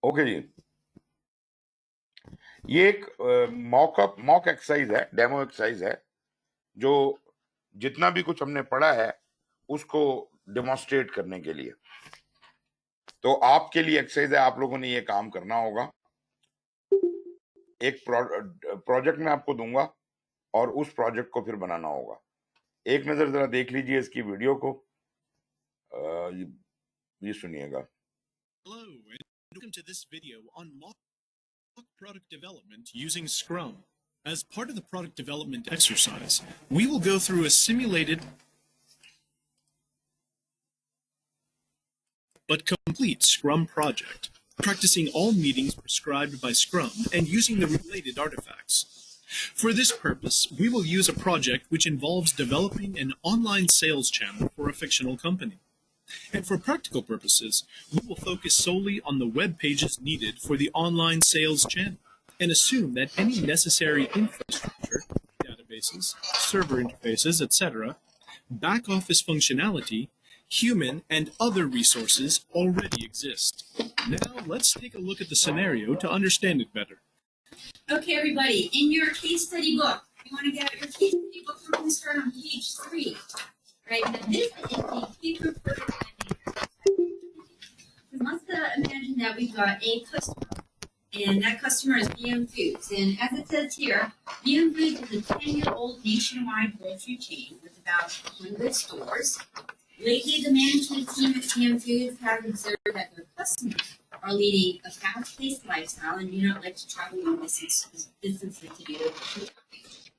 Okay जी, ये एक mock exercise है, डेमो एक्सरसाइज है, जो जितना भी कुछ हमने पढ़ा है उसको डेमोन्स्ट्रेट करने के लिए। तो आपके लिए एक्सरसाइज है, आप लोगों ने ये काम करना होगा। एक प्रोजेक्ट मैं आपको दूंगा और उस प्रोजेक्ट को फिर बनाना होगा। एक नजर जरा देख लीजिए इसकी वीडियो को। ये सुनिएगा। Hello and welcome to this video on mock product development using Scrum. As part of the product development exercise, we will go through a simulated but complete Scrum project, practicing all meetings prescribed by Scrum and using the related artifacts. For this purpose, we will use a project which involves developing an online sales channel for a fictional company. And for practical purposes, we will focus solely on the web pages needed for the online sales channel and assume that any necessary infrastructure, databases, server interfaces, etc., back office functionality, human and other resources already exist. Now let's take a look at the scenario to understand it better. Okay, everybody, in your case study book, you want to get out your case study book. We're going to start on page 3. Right, now this is the key report. We must imagine that we've got a customer, and that customer is BM Foods. And as it says here, BM Foods is a 10-year-old nationwide grocery chain with about 100 stores. Lately, the management team at BM Foods has observed that their customers are leading a fast-paced lifestyle and do not like to travel long distances to do their grocery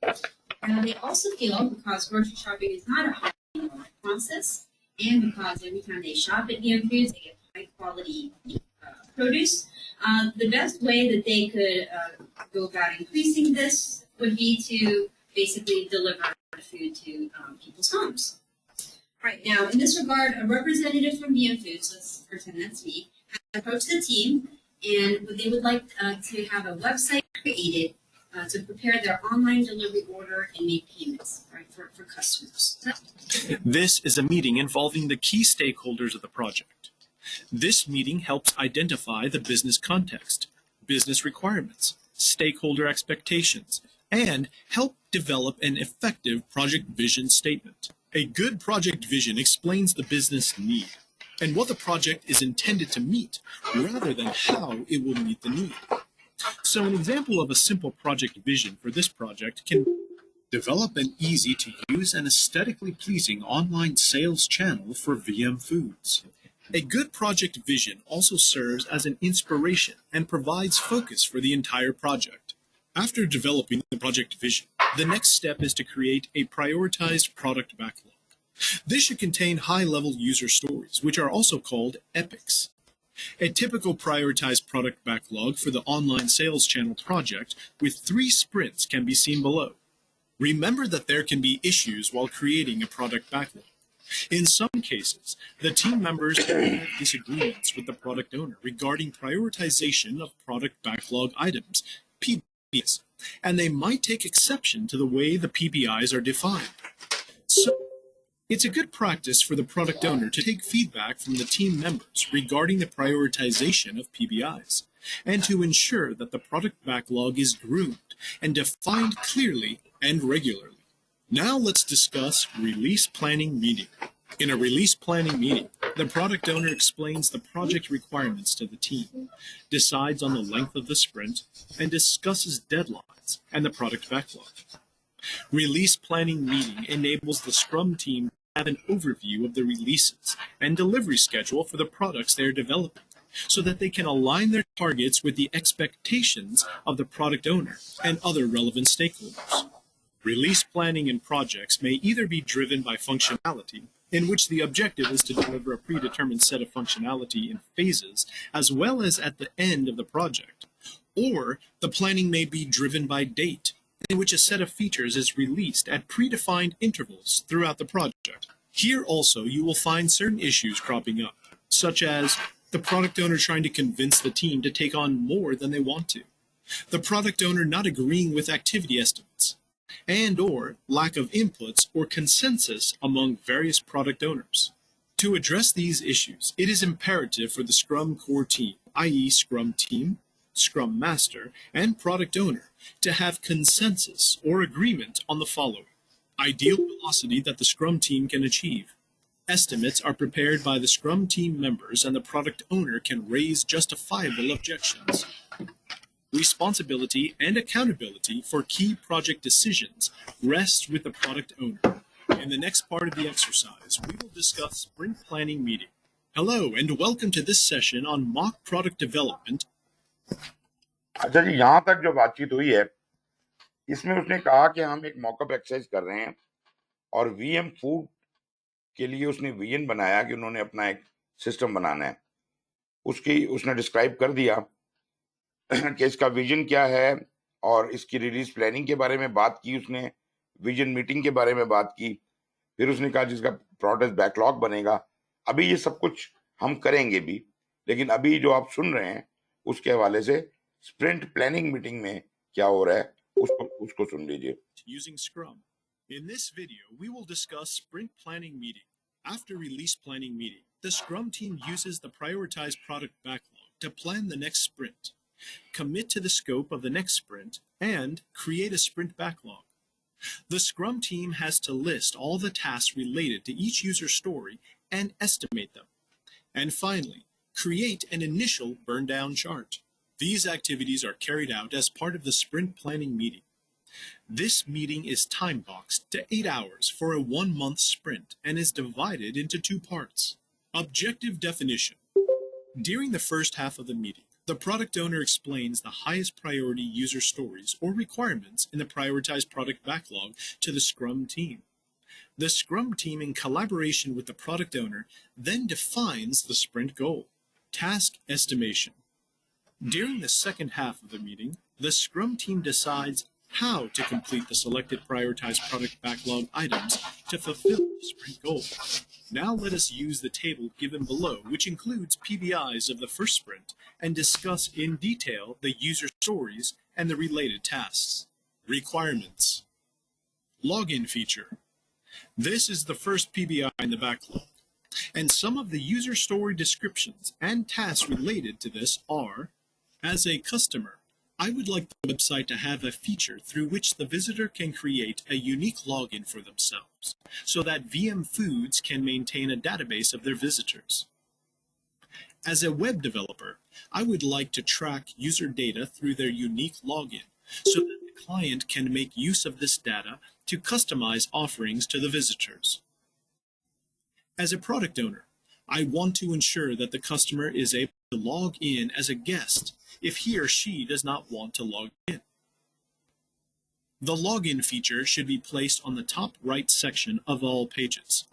shopping. Now, they also feel because grocery shopping is not a high process, and because every time they shop at BM Foods, they get high quality produce. The best way that they could go about increasing this would be to basically deliver food to people's homes. Right now, in this regard, a representative from BM Foods, let's pretend that's me, has approached the team, and they would like to have a website created to prepare their online delivery order and make payments, right, for customers. This is a meeting involving the key stakeholders of the project. This meeting helps identify the business context, business requirements, stakeholder expectations, and help develop an effective project vision statement. A good project vision explains the business need and what the project is intended to meet, rather than how it will meet the need. So an example of a simple project vision for this project can develop an easy-to-use and aesthetically pleasing online sales channel for VM Foods. A good project vision also serves as an inspiration and provides focus for the entire project. After developing the project vision, the next step is to create a prioritized product backlog. This should contain high-level user stories, which are also called epics. A typical prioritized product backlog for the online sales channel project with 3 sprints can be seen below. Remember that there can be issues while creating a product backlog. In some cases, the team members have disagreements with the product owner regarding prioritization of product backlog items, PBIs, and they might take exception to the way the PBIs are defined. So, it's a good practice for the product owner to take feedback from the team members regarding the prioritization of PBIs, and to ensure that the product backlog is groomed and defined clearly and regularly. Now let's discuss release planning meeting. In a release planning meeting, the product owner explains the project requirements to the team, decides on the length of the sprint, and discusses deadlines and the product backlog. Release planning meeting enables the Scrum team to have an overview of the releases and delivery schedule for the products they are developing, so that they can align their targets with the expectations of the product owner and other relevant stakeholders. Release planning in projects may either be driven by functionality, in which the objective is to deliver a predetermined set of functionality in phases, as well as at the end of the project, or the planning may be driven by date, in which a set of features is released at predefined intervals throughout the project. Here also you will find certain issues cropping up, such as the product owner trying to convince the team to take on more than they want to, the product owner not agreeing with activity estimates, and or lack of inputs or consensus among various product owners. To address these issues, it is imperative for the Scrum core team, i.e. Scrum team, Scrum Master, and Product Owner, to have consensus or agreement on the following. Ideal velocity that the Scrum team can achieve. Estimates are prepared by the Scrum team members and the Product Owner can raise justifiable objections. Responsibility and accountability for key project decisions rests with the Product Owner. In the next part of the exercise, we will discuss Sprint Planning Meeting. Hello and welcome to this session on mock product development. अच्छा जी, यहाँ तक जो बातचीत हुई है इसमें उसने कहा कि हम एक मॉकअप एक्सरसाइज कर रहे हैं और वीएम फूड के लिए उसने विजन बनाया कि उन्होंने अपना एक सिस्टम बनाना है। उसकी उसने डिस्क्राइब कर दिया कि इसका विजन क्या है और इसकी रिलीज प्लानिंग के बारे में बात की उसने, विजन मीटिंग के बारे में बात की, फिर उसने कहा जिसका प्रोडक्ट बैकलॉग बनेगा। अभी ये सब कुछ हम करेंगे भी, लेकिन अभी जो आप सुन रहे हैं उसके हवाले से स्प्रिंट प्लानिंग मीटिंग में क्या हो रहा है उसको सुन लीजिए। Using Scrum. In this video, we will discuss Sprint Planning Meeting. After Release Planning Meeting, the Scrum team uses the prioritized product backlog to plan the next sprint, commit to the scope of the next sprint, and create a sprint backlog. The Scrum team has to list all the tasks related to each user story and estimate them. And finally, create an initial burn-down chart. These activities are carried out as part of the Sprint Planning Meeting. This meeting is time-boxed to 8 hours for a 1-month sprint and is divided into 2 parts. Objective definition. During the first half of the meeting, the product owner explains the highest priority user stories or requirements in the prioritized product backlog to the Scrum team. The Scrum team, in collaboration with the product owner, then defines the sprint goal. Task estimation. During the second half of the meeting, the Scrum team decides how to complete the selected prioritized product backlog items to fulfill the sprint goal. Now let us use the table given below, which includes PBIs of the first sprint, and discuss in detail the user stories and the related tasks. Requirements. Login feature. This is the first PBI in the backlog, and some of the user story descriptions and tasks related to this are: as a customer, I would like the website to have a feature through which the visitor can create a unique login for themselves, so that VM Foods can maintain a database of their visitors. As a web developer, I would like to track user data through their unique login, so that the client can make use of this data to customize offerings to the visitors. As a product owner, I want to ensure that the customer is able to log in as a guest if he or she does not want to log in. The login feature should be placed on the top right section of all pages.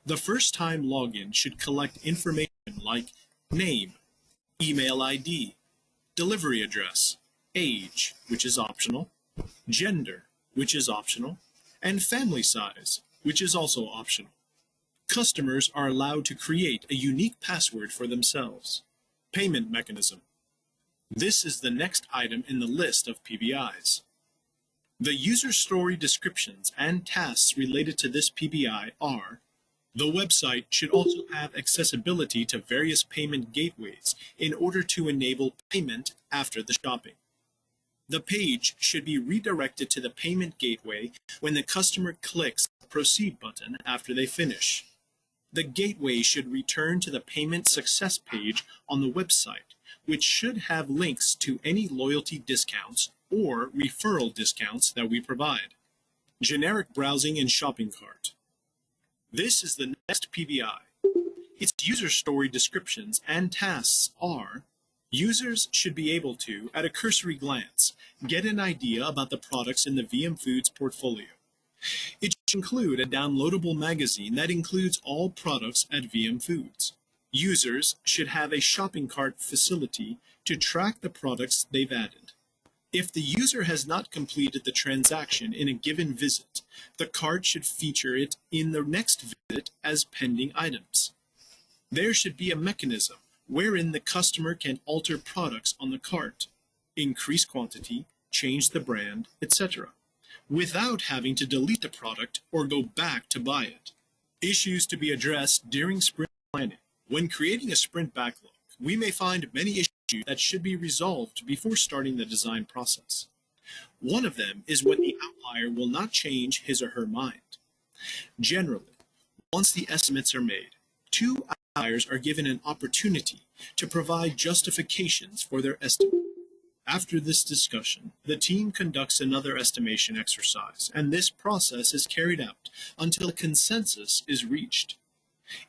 The first-time login should collect information like name, email ID, delivery address, age, which is optional, gender, which is optional, and family size, which is also optional. Customers are allowed to create a unique password for themselves. Payment mechanism. This is the next item in the list of PBIs. The user story descriptions and tasks related to this PBI are: the website should also have accessibility to various payment gateways in order to enable payment after the shopping. The page should be redirected to the payment gateway when the customer clicks the Proceed button after they finish. The gateway should return to the payment success page on the website, which should have links to any loyalty discounts or referral discounts that we provide. Generic browsing and shopping cart. This is the next PBI. Its user story descriptions and tasks are: users should be able to, at a cursory glance, get an idea about the products in the VM Foods portfolio. It should include a downloadable magazine that includes all products at VM Foods. Users should have a shopping cart facility to track the products they've added. If the user has not completed the transaction in a given visit, the cart should feature it in the next visit as pending items. There should be a mechanism wherein the customer can alter products on the cart, increase quantity, change the brand, etc., without having to delete the product or go back to buy it. Issues to be addressed during sprint planning. When creating a sprint backlog, we may find many issues that should be resolved before starting the design process. One of them is when the outlier will not change his or her mind. Generally, once the estimates are made, two outliers are given an opportunity to provide justifications for their estimate. After this discussion, the team conducts another estimation exercise, and this process is carried out until a consensus is reached.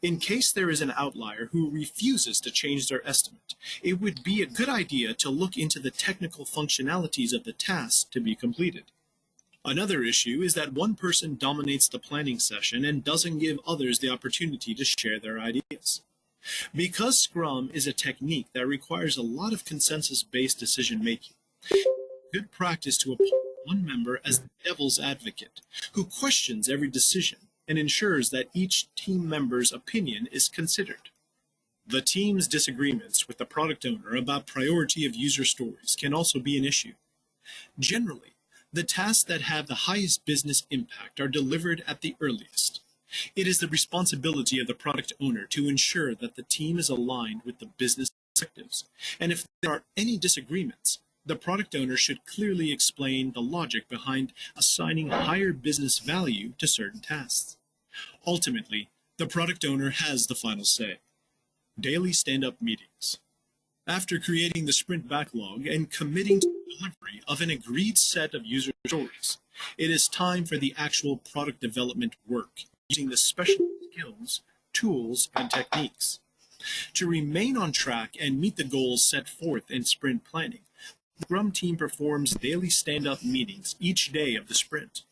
In case there is an outlier who refuses to change their estimate, it would be a good idea to look into the technical functionalities of the task to be completed. Another issue is that one person dominates the planning session and doesn't give others the opportunity to share their ideas. Because Scrum is a technique that requires a lot of consensus-based decision-making, it's good practice to appoint one member as the devil's advocate, who questions every decision and ensures that each team member's opinion is considered. The team's disagreements with the product owner about priority of user stories can also be an issue. Generally, the tasks that have the highest business impact are delivered at the earliest. It is the responsibility of the product owner to ensure that the team is aligned with the business objectives, and if there are any disagreements, the product owner should clearly explain the logic behind assigning higher business value to certain tasks. Ultimately, the product owner has the final say. Daily stand-up meetings. After creating the sprint backlog and committing to the delivery of an agreed set of user stories, it is time for the actual product development work, using the special skills, tools, and techniques. To remain on track and meet the goals set forth in sprint planning, the Scrum team performs daily stand-up meetings each day of the sprint.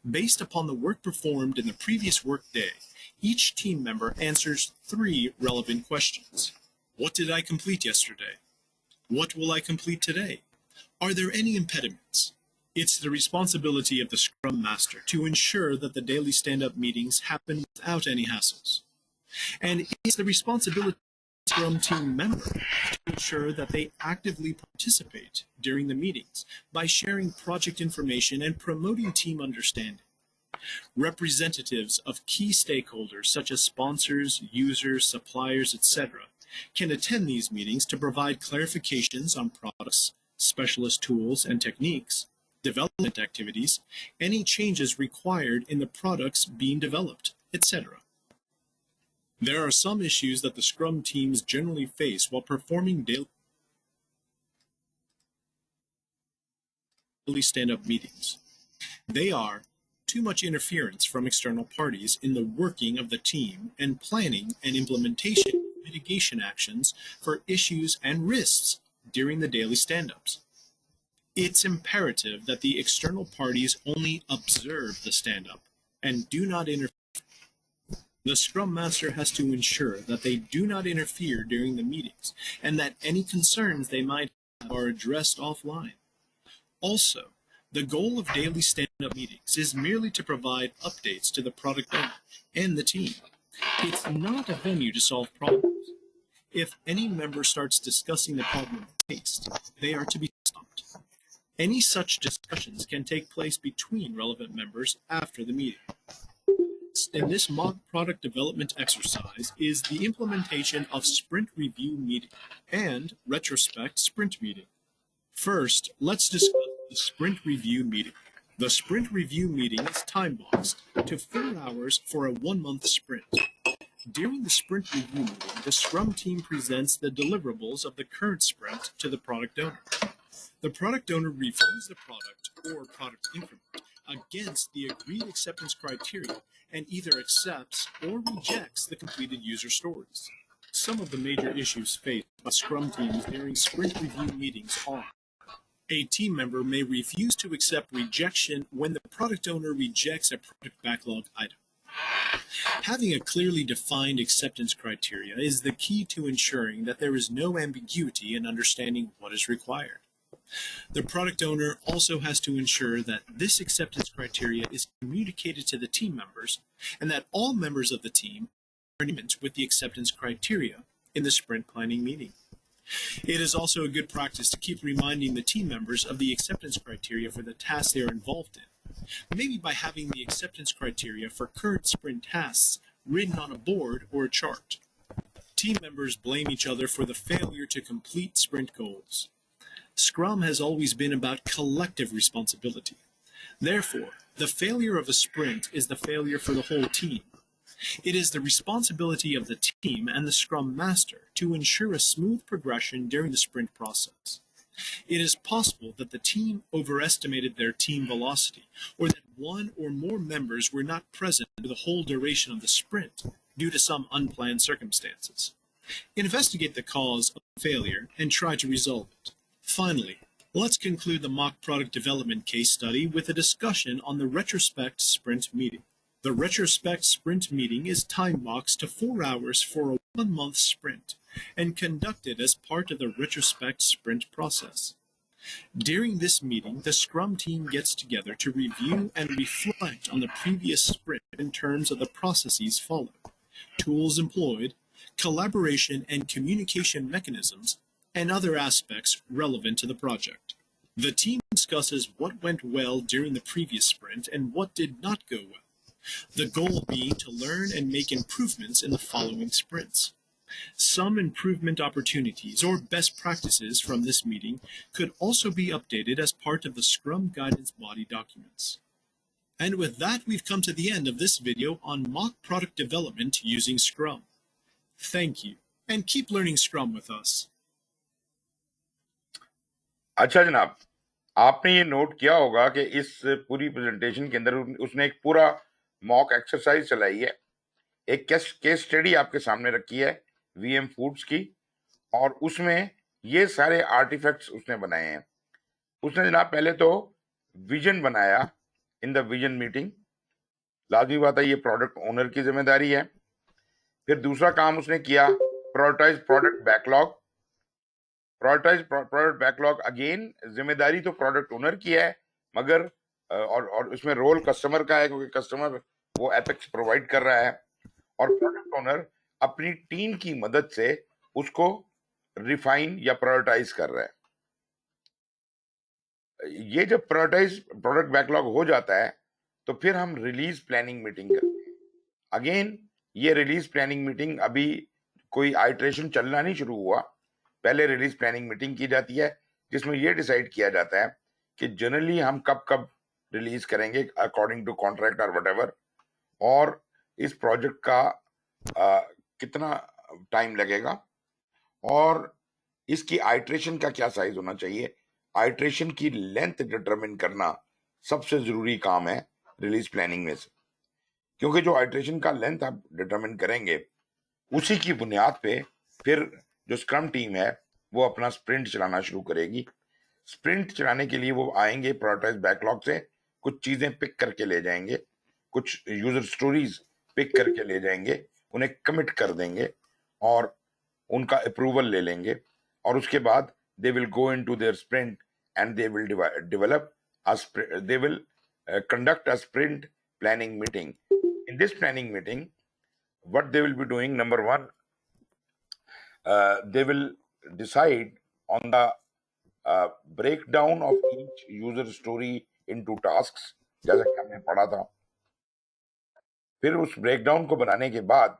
Based upon the work performed in the previous work day, each team member answers 3 relevant questions. What did I complete yesterday? What will I complete today? Are there any impediments? It's the responsibility of the Scrum Master to ensure that the daily stand-up meetings happen without any hassles. And it's the responsibility of the Scrum team member to ensure that they actively participate during the meetings by sharing project information and promoting team understanding. Representatives of key stakeholders such as sponsors, users, suppliers, etc., can attend these meetings to provide clarifications on products, specialist tools and techniques, development activities, any changes required in the products being developed, etc. There are some issues that the Scrum teams generally face while performing daily stand-up meetings. They are too much interference from external parties in the working of the team and planning and implementation of mitigation actions for issues and risks during the daily stand-ups. It's imperative that the external parties only observe the stand-up and do not interfere. The Scrum Master has to ensure that they do not interfere during the meetings and that any concerns they might have are addressed offline. Also, the goal of daily stand-up meetings is merely to provide updates to the product owner and the team. It's not a venue to solve problems. If any member starts discussing the problem faced, they are to be stopped. Any such discussions can take place between relevant members after the meeting. In this mock product development exercise is the implementation of sprint review meeting and retrospect sprint meeting. First, let's discuss the sprint review meeting. The sprint review meeting is time-boxed to 4 hours for a 1-month sprint. During the sprint review meeting, the Scrum team presents the deliverables of the current sprint to the product owner. The product owner reviews the product or product increment against the agreed acceptance criteria and either accepts or rejects the completed user stories. Some of the major issues faced by Scrum teams during sprint review meetings are: a team member may refuse to accept rejection when the product owner rejects a product backlog item. Having a clearly defined acceptance criteria is the key to ensuring that there is no ambiguity in understanding what is required. The product owner also has to ensure that this acceptance criteria is communicated to the team members and that all members of the team are in agreement with the acceptance criteria in the sprint planning meeting. It is also a good practice to keep reminding the team members of the acceptance criteria for the tasks they are involved in, maybe by having the acceptance criteria for current sprint tasks written on a board or a chart. Team members blame each other for the failure to complete sprint goals. Scrum has always been about collective responsibility. Therefore, the failure of a sprint is the failure for the whole team. It is the responsibility of the team and the Scrum Master to ensure a smooth progression during the sprint process. It is possible that the team overestimated their team velocity, or that one or more members were not present for the whole duration of the sprint due to some unplanned circumstances. Investigate the cause of failure and try to resolve it. Finally, let's conclude the mock product development case study with a discussion on the retrospect sprint meeting. The retrospect sprint meeting is time-boxed to 4 hours for a 1-month sprint and conducted as part of the retrospect sprint process. During this meeting, the Scrum team gets together to review and reflect on the previous sprint in terms of the processes followed, tools employed, collaboration and communication mechanisms, and other aspects relevant to the project. The team discusses what went well during the previous sprint and what did not go well, the goal being to learn and make improvements in the following sprints. Some improvement opportunities or best practices from this meeting could also be updated as part of the Scrum Guidance Body documents. And with that, we've come to the end of this video on mock product development using Scrum. Thank you, and keep learning Scrum with us. अच्छा जनाब, आपने ये note किया होगा कि इस पूरी presentation के अंदर उसने एक पूरा मॉक एक्सरसाइज चलाई है, एक केस स्टडी आपके सामने रखी है वीएम फूड्स की, और उसमें ये सारे आर्टिफैक्ट्स उसने बनाए हैं। उसने जनाब पहले तो विजन बनाया इन द विजन मीटिंग, लाजमी बात है ये प्रोडक्ट ओनर की जिम्मेदारी है। फिर दूसरा काम उसने किया prioritise product backlog. Prioritise product backlog again जिम्मेदारी तो प्रोडक्ट ओनर की है, मगर और इसमें रोल कस्टमर का है, क्योंकि कस्टमर वो एपेक्स प्रोवाइड कर रहा है, और प्रोडक्ट ओनर अपनी टीम की मदद से उसको रिफाइन या प्रायोरिटाइज कर रहा है। ये जब प्रायोरिटाइज प्रोडक्ट बैकलॉग हो जाता है तो फिर हम रिलीज प्लानिंग मीटिंग करते हैं। अगेन ये रिलीज प्लानिंग मीटिंग अभी कोई आइटरेशन चलना नहीं शुरू हुआ, पहले रिलीज प्लानिंग मीटिंग की जाती है जिसमें ये डिसाइड किया जाता है कि जनरली हम कब कब रिलीज करेंगे अकॉर्डिंग टू कॉन्ट्रैक्ट और व्हाटएवर, और इस प्रोजेक्ट का कितना टाइम लगेगा, और इसकी आइटरेशन का क्या साइज होना चाहिए। आइटरेशन की लेंथ डिटरमिन करना सबसे जरूरी काम है रिलीज प्लानिंग में से, क्योंकि जो आइटरेशन का लेंथ आप डिटरमिन करेंगे उसी की बुनियाद पे फिर जो स्क्रम टीम है वो अपना स्प्रिंट चलाना शुरू करेगी। स्प्रिंट चलाने के लिए वो आएंगे प्रायोरिटाइज बैकलॉग से, कुछ चीजें पिक करके ले जाएंगे, कुछ यूजर स्टोरीज पिक करके ले जाएंगे, उन्हें कमिट कर देंगे और उनका अप्रूवल ले लेंगे, और उसके बाद they will go into their sprint and they will develop they will conduct a sprint planning meeting. In this planning meeting, what they will be doing, number one, they will decide on the breakdown of each user story into tasks, जैसा कि हमने पढ़ा था। फिर उस breakdown को बनाने के बाद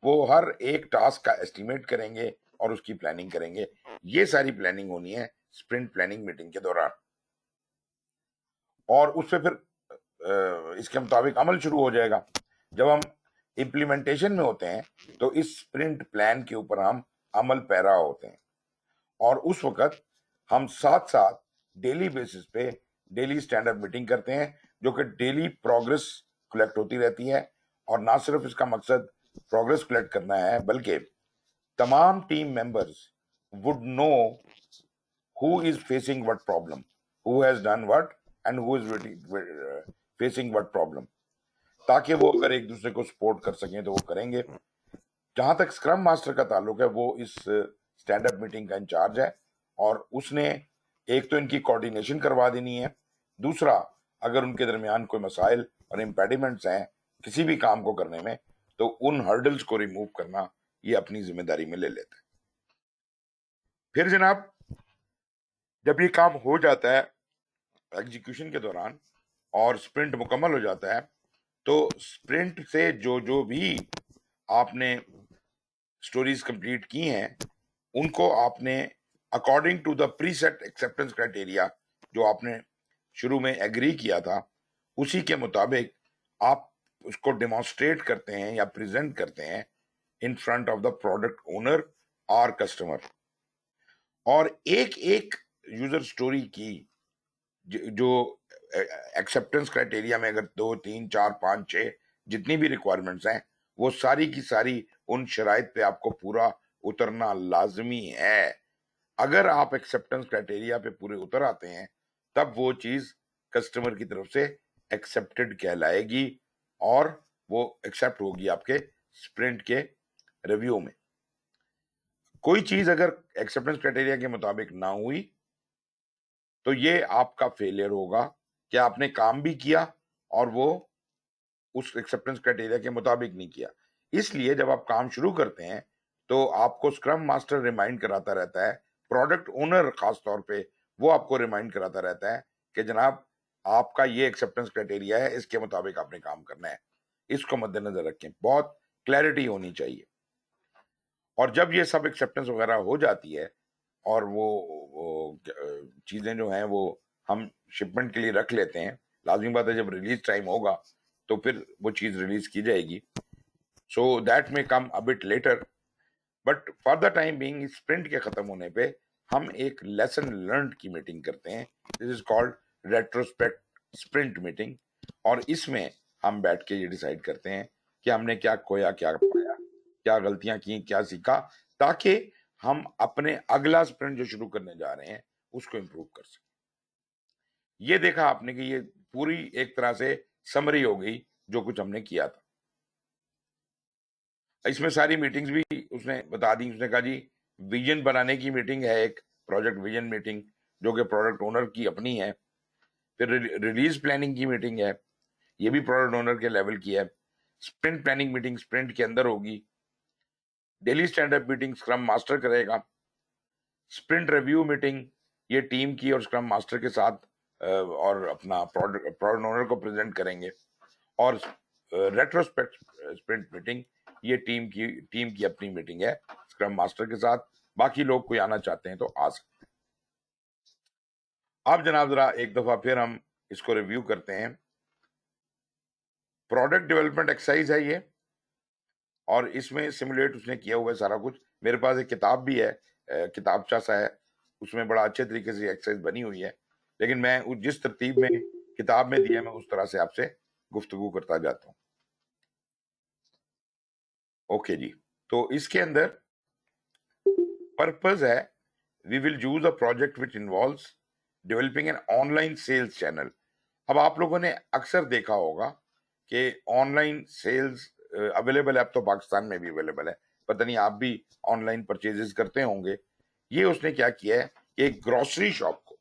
वो हर एक टास्क का एस्टिमेट करेंगे और उसकी प्लानिंग करेंगे। ये सारी प्लानिंग होनी है स्प्रिंट प्लानिंग मीटिंग के दौरान, और उससे फिर इसके मुताबिक अमल शुरू हो जाएगा। जब हम इम्प्लीमेंटेशन में होते हैं तो इस स्प्रिंट प्लान के ऊपर हम अमल पैरा होते हैं, और उस वक्त हम साथ साथ डेली बेसिस पे डेली स्टैंडअप मीटिंग करते हैं, जो कि डेली प्रोग्रेस कलेक्ट होती रहती है। और ना सिर्फ इसका मकसद प्रोग्रेस कलेक्ट करना है, बल्कि तमाम team members would know who is facing what problem, who has done what and who is facing what problem, ताकि वो अगर एक दूसरे को सपोर्ट कर सकें तो वो करेंगे। जहां तक स्क्रम मास्टर का ताल्लुक है, वो इस स्टैंड अप मीटिंग का इंचार्ज है, और उसने एक तो इनकी कोऑर्डिनेशन करवा देनी है, दूसरा अगर उनके दरमियान कोई मसाइल और इम्पेडिमेंट्स हैं किसी भी काम को करने में, तो उन हर्डल्स को रिमूव करना ये अपनी जिम्मेदारी में ले लेता है। फिर जनाब जब ये काम हो जाता है एग्जीक्यूशन के दौरान और स्प्रिंट मुकम्मल हो जाता है, तो स्प्रिंट से जो जो भी आपने स्टोरीज कंप्लीट की हैं उनको आपने according to the preset acceptance criteria जो आपने शुरू में एग्री किया था उसी के मुताबिक आप उसको डेमोन्स्ट्रेट करते हैं या प्रेजेंट करते हैं in front of the product owner और कस्टमर। और एक एक यूजर स्टोरी की जो एक्सेप्टेंस क्राइटेरिया में अगर 2 3 4 5 6 जितनी भी रिक्वायरमेंट्स हैं वो सारी की सारी उन शराइत पे आपको पूरा उतरना लाजमी है। अगर आप एक्सेप्टेंस क्राइटेरिया पे पूरे उतर आते हैं तब वो चीज कस्टमर की तरफ से एक्सेप्टेड कहलाएगी और वो एक्सेप्ट होगी आपके स्प्रिंट के रिव्यू में। कोई चीज अगर एक्सेप्टेंस क्राइटेरिया के मुताबिक ना हुई तो ये आपका फेलियर होगा कि आपने काम भी किया और वो उस एक्सेप्टेंस क्राइटेरिया के मुताबिक नहीं किया। इसलिए जब आप काम शुरू करते हैं तो आपको स्क्रम मास्टर रिमाइंड कराता रहता है, प्रोडक्ट ओनर खास तौर पे वो आपको रिमाइंड कराता रहता है कि जनाब आपका ये एक्सेप्टेंस क्राइटेरिया है, इसके मुताबिक आपने काम करना है। इसको मद्देनजर रखें, बहुत क्लैरिटी होनी चाहिए। और जब ये सब एक्सेप्टेंस वगैरह हो जाती है और वो चीजें जो हैं वो हम शिपमेंट के लिए रख लेते हैं, लाजमी बात है जब रिलीज टाइम होगा तो फिर वो चीज रिलीज की जाएगी। So that may come a bit letter, but for the time being sprint के खत्म होने पे हम एक लेसन लर्नड की मीटिंग करते हैं। This is called retrospect sprint meeting. और इसमें हम बैठ के ये डिसाइड करते हैं कि हमने क्या खोया, क्या पाया, क्या गलतियां की, क्या सीखा, ताकि हम अपने अगला स्प्रिंट जो शुरू करने जा रहे हैं उसको इम्प्रूव कर सकें। ये देखा आपने कि ये पूरी एक तरह से समरी हो गई जो कुछ हमने किया था। इसमें सारी मीटिंग्स भी उसने बता दी। उसने कहा जी विजन बनाने की मीटिंग है, एक प्रोजेक्ट विजन मीटिंग जो कि प्रोडक्ट ओनर की अपनी है। फिर रिलीज प्लानिंग की मीटिंग है, ये भी प्रोडक्ट ओनर के लेवल की है। स्प्रिंट प्लानिंग मीटिंग स्प्रिंट के अंदर होगी। Daily stand up meeting scrum master करेगा। स्प्रिंट रिव्यू मीटिंग ये टीम की और स्क्रम मास्टर के साथ और अपना प्रोडक्ट ओनर को प्रेजेंट करेंगे। और रेट्रोस्पेक्ट स्प्रिंट मीटिंग ये टीम की अपनी मीटिंग है स्क्रम मास्टर के साथ। बाकी लोग कोई आना चाहते हैं तो आ सकते हैं। अब जनाब जरा एक दफा फिर हम इसको रिव्यू करते हैं। प्रोडक्ट डेवलपमेंट एक्सरसाइज है ये, और इसमें सिमुलेट उसने किया हुआ है सारा कुछ। मेरे पास एक किताब भी है, किताबचा सा है, उसमें बड़ा अच्छे तरीके से एक्सरसाइज बनी हुई है। लेकिन मैं जिस तरतीब में किताब में दिया मैं उस तरह से आपसे गुफ्तगू करता जाता हूँ। ओके जी, तो इसके अंदर पर्पस है we will use a project which involves developing an online sales channel. अब आप लोगों ने अक्सर देखा होगा कि ऑनलाइन सेल्स अवेलेबल है, अब तो पाकिस्तान में भी अवेलेबल है, पता नहीं आप भी ऑनलाइन परचेजेस करते होंगे। ये उसने क्या किया है कि एक ग्रोसरी शॉप को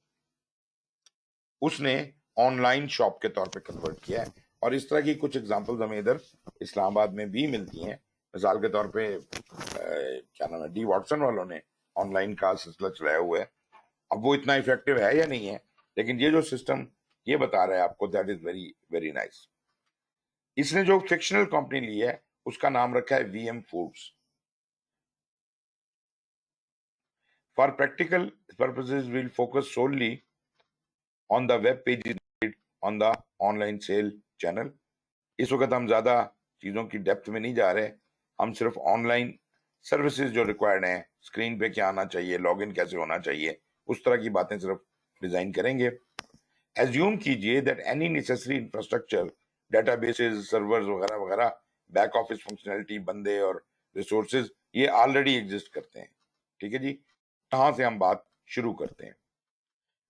उसने ऑनलाइन शॉप के तौर पे कन्वर्ट किया है। और इस तरह की कुछ एग्जांपल्स हमें इधर इस्लामाबाद में भी मिलती हैं। मिसाल के तौर पे क्या नाम है, डी वॉटसन वालों ने ऑनलाइन का सिलसिला चलाया हुआ है। अब वो इतना इफेक्टिव है या नहीं है, लेकिन ये जो सिस्टम ये बता रहा है आपको, that is very very nice. इसने जो फिक्शनल कंपनी ली है उसका नाम रखा है VM foods. For practical purposes will focus solely on the web page on the online sale channel. इस वक्त हम ज्यादा चीजों की डेप्थ में नहीं जा रहे, हम सिर्फ ऑनलाइन सर्विसेज जो रिक्वायर्ड हैं, स्क्रीन पे क्या आना चाहिए, लॉगिन कैसे होना चाहिए, उस तरह की बातें सिर्फ डिजाइन करेंगे। एज्यूम कीजिए that any necessary infrastructure, databases, servers वगैरह वगैरह, बैक ऑफिस फंक्शनैलिटी, बंदे और रिसोर्सेज ये ऑलरेडी एग्जिस्ट करते हैं। ठीक है जी, कहाँ से हम बात शुरू करते हैं।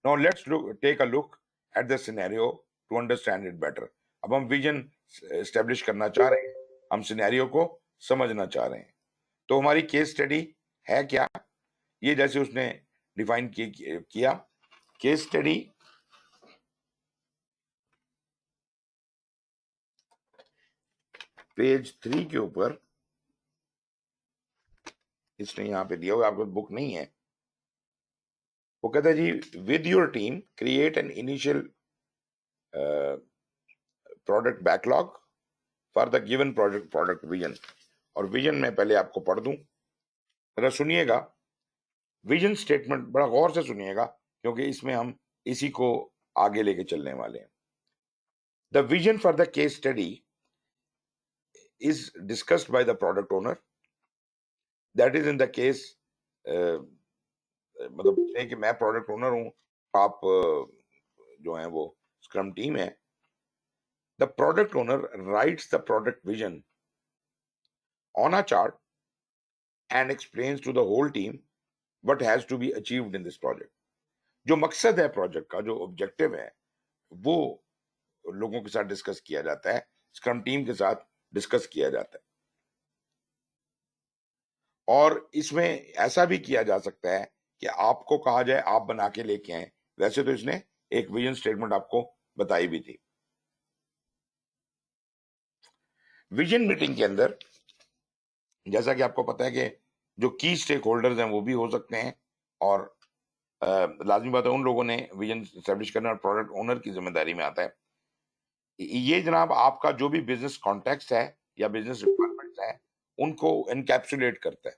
Now let's take a look at the scenario to understand it better. अब हम विजन एस्टेब्लिश करना चाह रहे हैं, हम सिनेरियो को समझना चाह रहे हैं। तो हमारी केस स्टडी है क्या, ये जैसे उसने डिफाइन किया केस स्टडी पेज 3 के ऊपर इसने यहाँ पे दिया हुआ, आपको बुक नहीं है। वो कहता है जी with your team create an initial product backlog for the given product vision. और विजन में पहले आपको पढ़ दूं, जरा सुनिएगा। विजन स्टेटमेंट बड़ा गौर से सुनिएगा, क्योंकि इसमें हम इसी को आगे लेके चलने वाले हैं। The vision for the case study is discussed by the product owner. That is in the case, मतलब है कि मैं प्रोडक्ट ओनर हूं, आप जो है वो स्क्रम टीम है। The product owner writes the product vision on a chart and explains to the whole team what has to be achieved in this project. जो मकसद है प्रोजेक्ट का, जो ऑब्जेक्टिव है, वो लोगों के साथ डिस्कस किया जाता है, स्क्रम टीम के साथ डिस्कस किया जाता है। और इसमें ऐसा भी किया जा सकता है कि आपको कहा जाए आप बना के लेके आए। वैसे तो इसने एक विजन स्टेटमेंट आपको बताई भी थी। विजन मीटिंग के अंदर जैसा कि आपको पता है कि जो की स्टेक होल्डर्स हैं वो भी हो सकते हैं, और लाजमी बात है उन लोगों ने विजन एस्टेब्लिश करना और प्रोडक्ट ओनर की जिम्मेदारी में आता है। ये जनाब आपका जो भी बिजनेस कॉन्टेक्स्ट है या बिजनेस रिक्वायरमेंट्स है, उनको एनकैप्सुलेट करता है।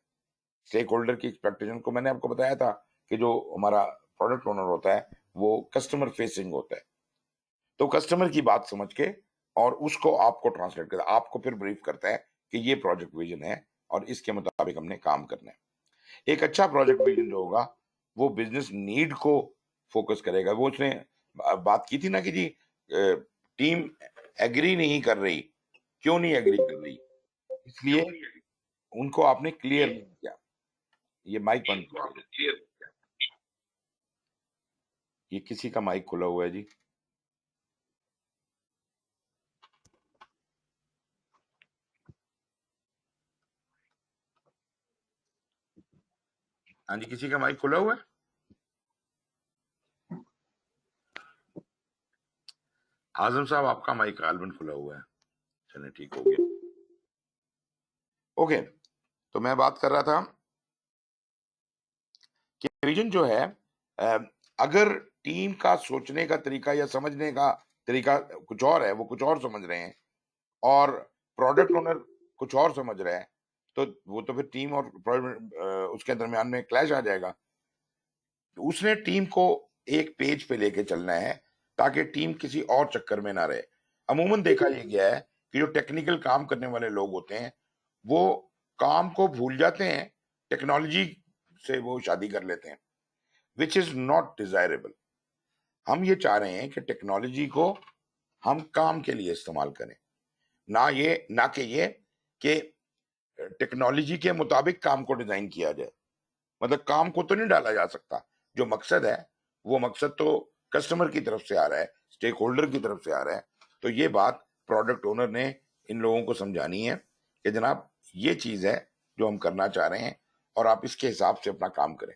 स्टेक होल्डर की एक्सपेक्टेशन को मैंने आपको बताया था कि जो हमारा प्रोडक्ट ओनर होता है वो कस्टमर फेसिंग होता है, तो कस्टमर की बात समझ के और उसको आपको ट्रांसलेट करता है, आपको फिर ब्रीफ करता है कि ये प्रोजेक्ट विजन है और इसके मुताबिक हमने काम करना है। एक अच्छा प्रोजेक्ट विजन जो होगा वो बिजनेस नीड को फोकस करेगा। वो उसने बात की थी ना कि जी टीम एग्री नहीं कर रही, क्यों नहीं एग्री कर रही, इसलिए उनको आपने क्लियर नहीं किया। ये माइक बंद कर दीजिए। ये किसी का माइक खुला हुआ है जी। हाँ जी, किसी का माइक खुला हुआ है? आजम साहब आपका माइक गालबन खुला हुआ है। चलिए ठीक हो गया। ओके, तो मैं बात कर रहा था कि विजन जो है, अ, अगर टीम का सोचने का तरीका या समझने का तरीका कुछ और है, वो कुछ और समझ रहे हैं, और प्रोडक्ट ओनर कुछ और समझ रहा है, तो वो तो फिर टीम और उसके दरमियान में क्लैश आ जाएगा। उसने टीम को एक पेज पे लेके चलना है ताकि टीम किसी और चक्कर में ना रहे। अमूमन देखा ये गया है कि जो टेक्निकल काम करने वाले लोग होते हैं वो काम को भूल जाते हैं, टेक्नोलॉजी से वो शादी कर लेते हैं, विच इज नॉट डिजायरेबल। हम ये चाह रहे हैं कि टेक्नोलॉजी को हम काम के लिए इस्तेमाल करें, ना कि ये कि टेक्नोलॉजी के मुताबिक काम को डिजाइन किया जाए। मतलब काम को तो नहीं डाला जा सकता, जो मकसद है वो मकसद तो कस्टमर की तरफ से आ रहा है, स्टेक होल्डर की तरफ से आ रहा है। तो ये बात प्रोडक्ट ओनर ने इन लोगों को समझानी है कि जनाब ये चीज है जो हम करना चाह रहे हैं और आप इसके हिसाब से अपना काम करें।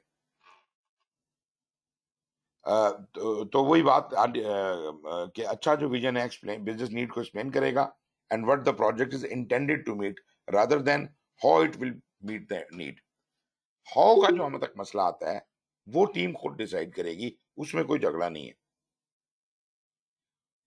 तो वही बात कि अच्छा जो विजन है एक्सप्लेन बिजनेस नीड को एक्सप्लेन करेगा and what the project is intended to meet rather than how it will meet the need. How का जो हमें तक मसला आता है वो टीम खुद डिसाइड करेगी, उसमें कोई झगड़ा नहीं है।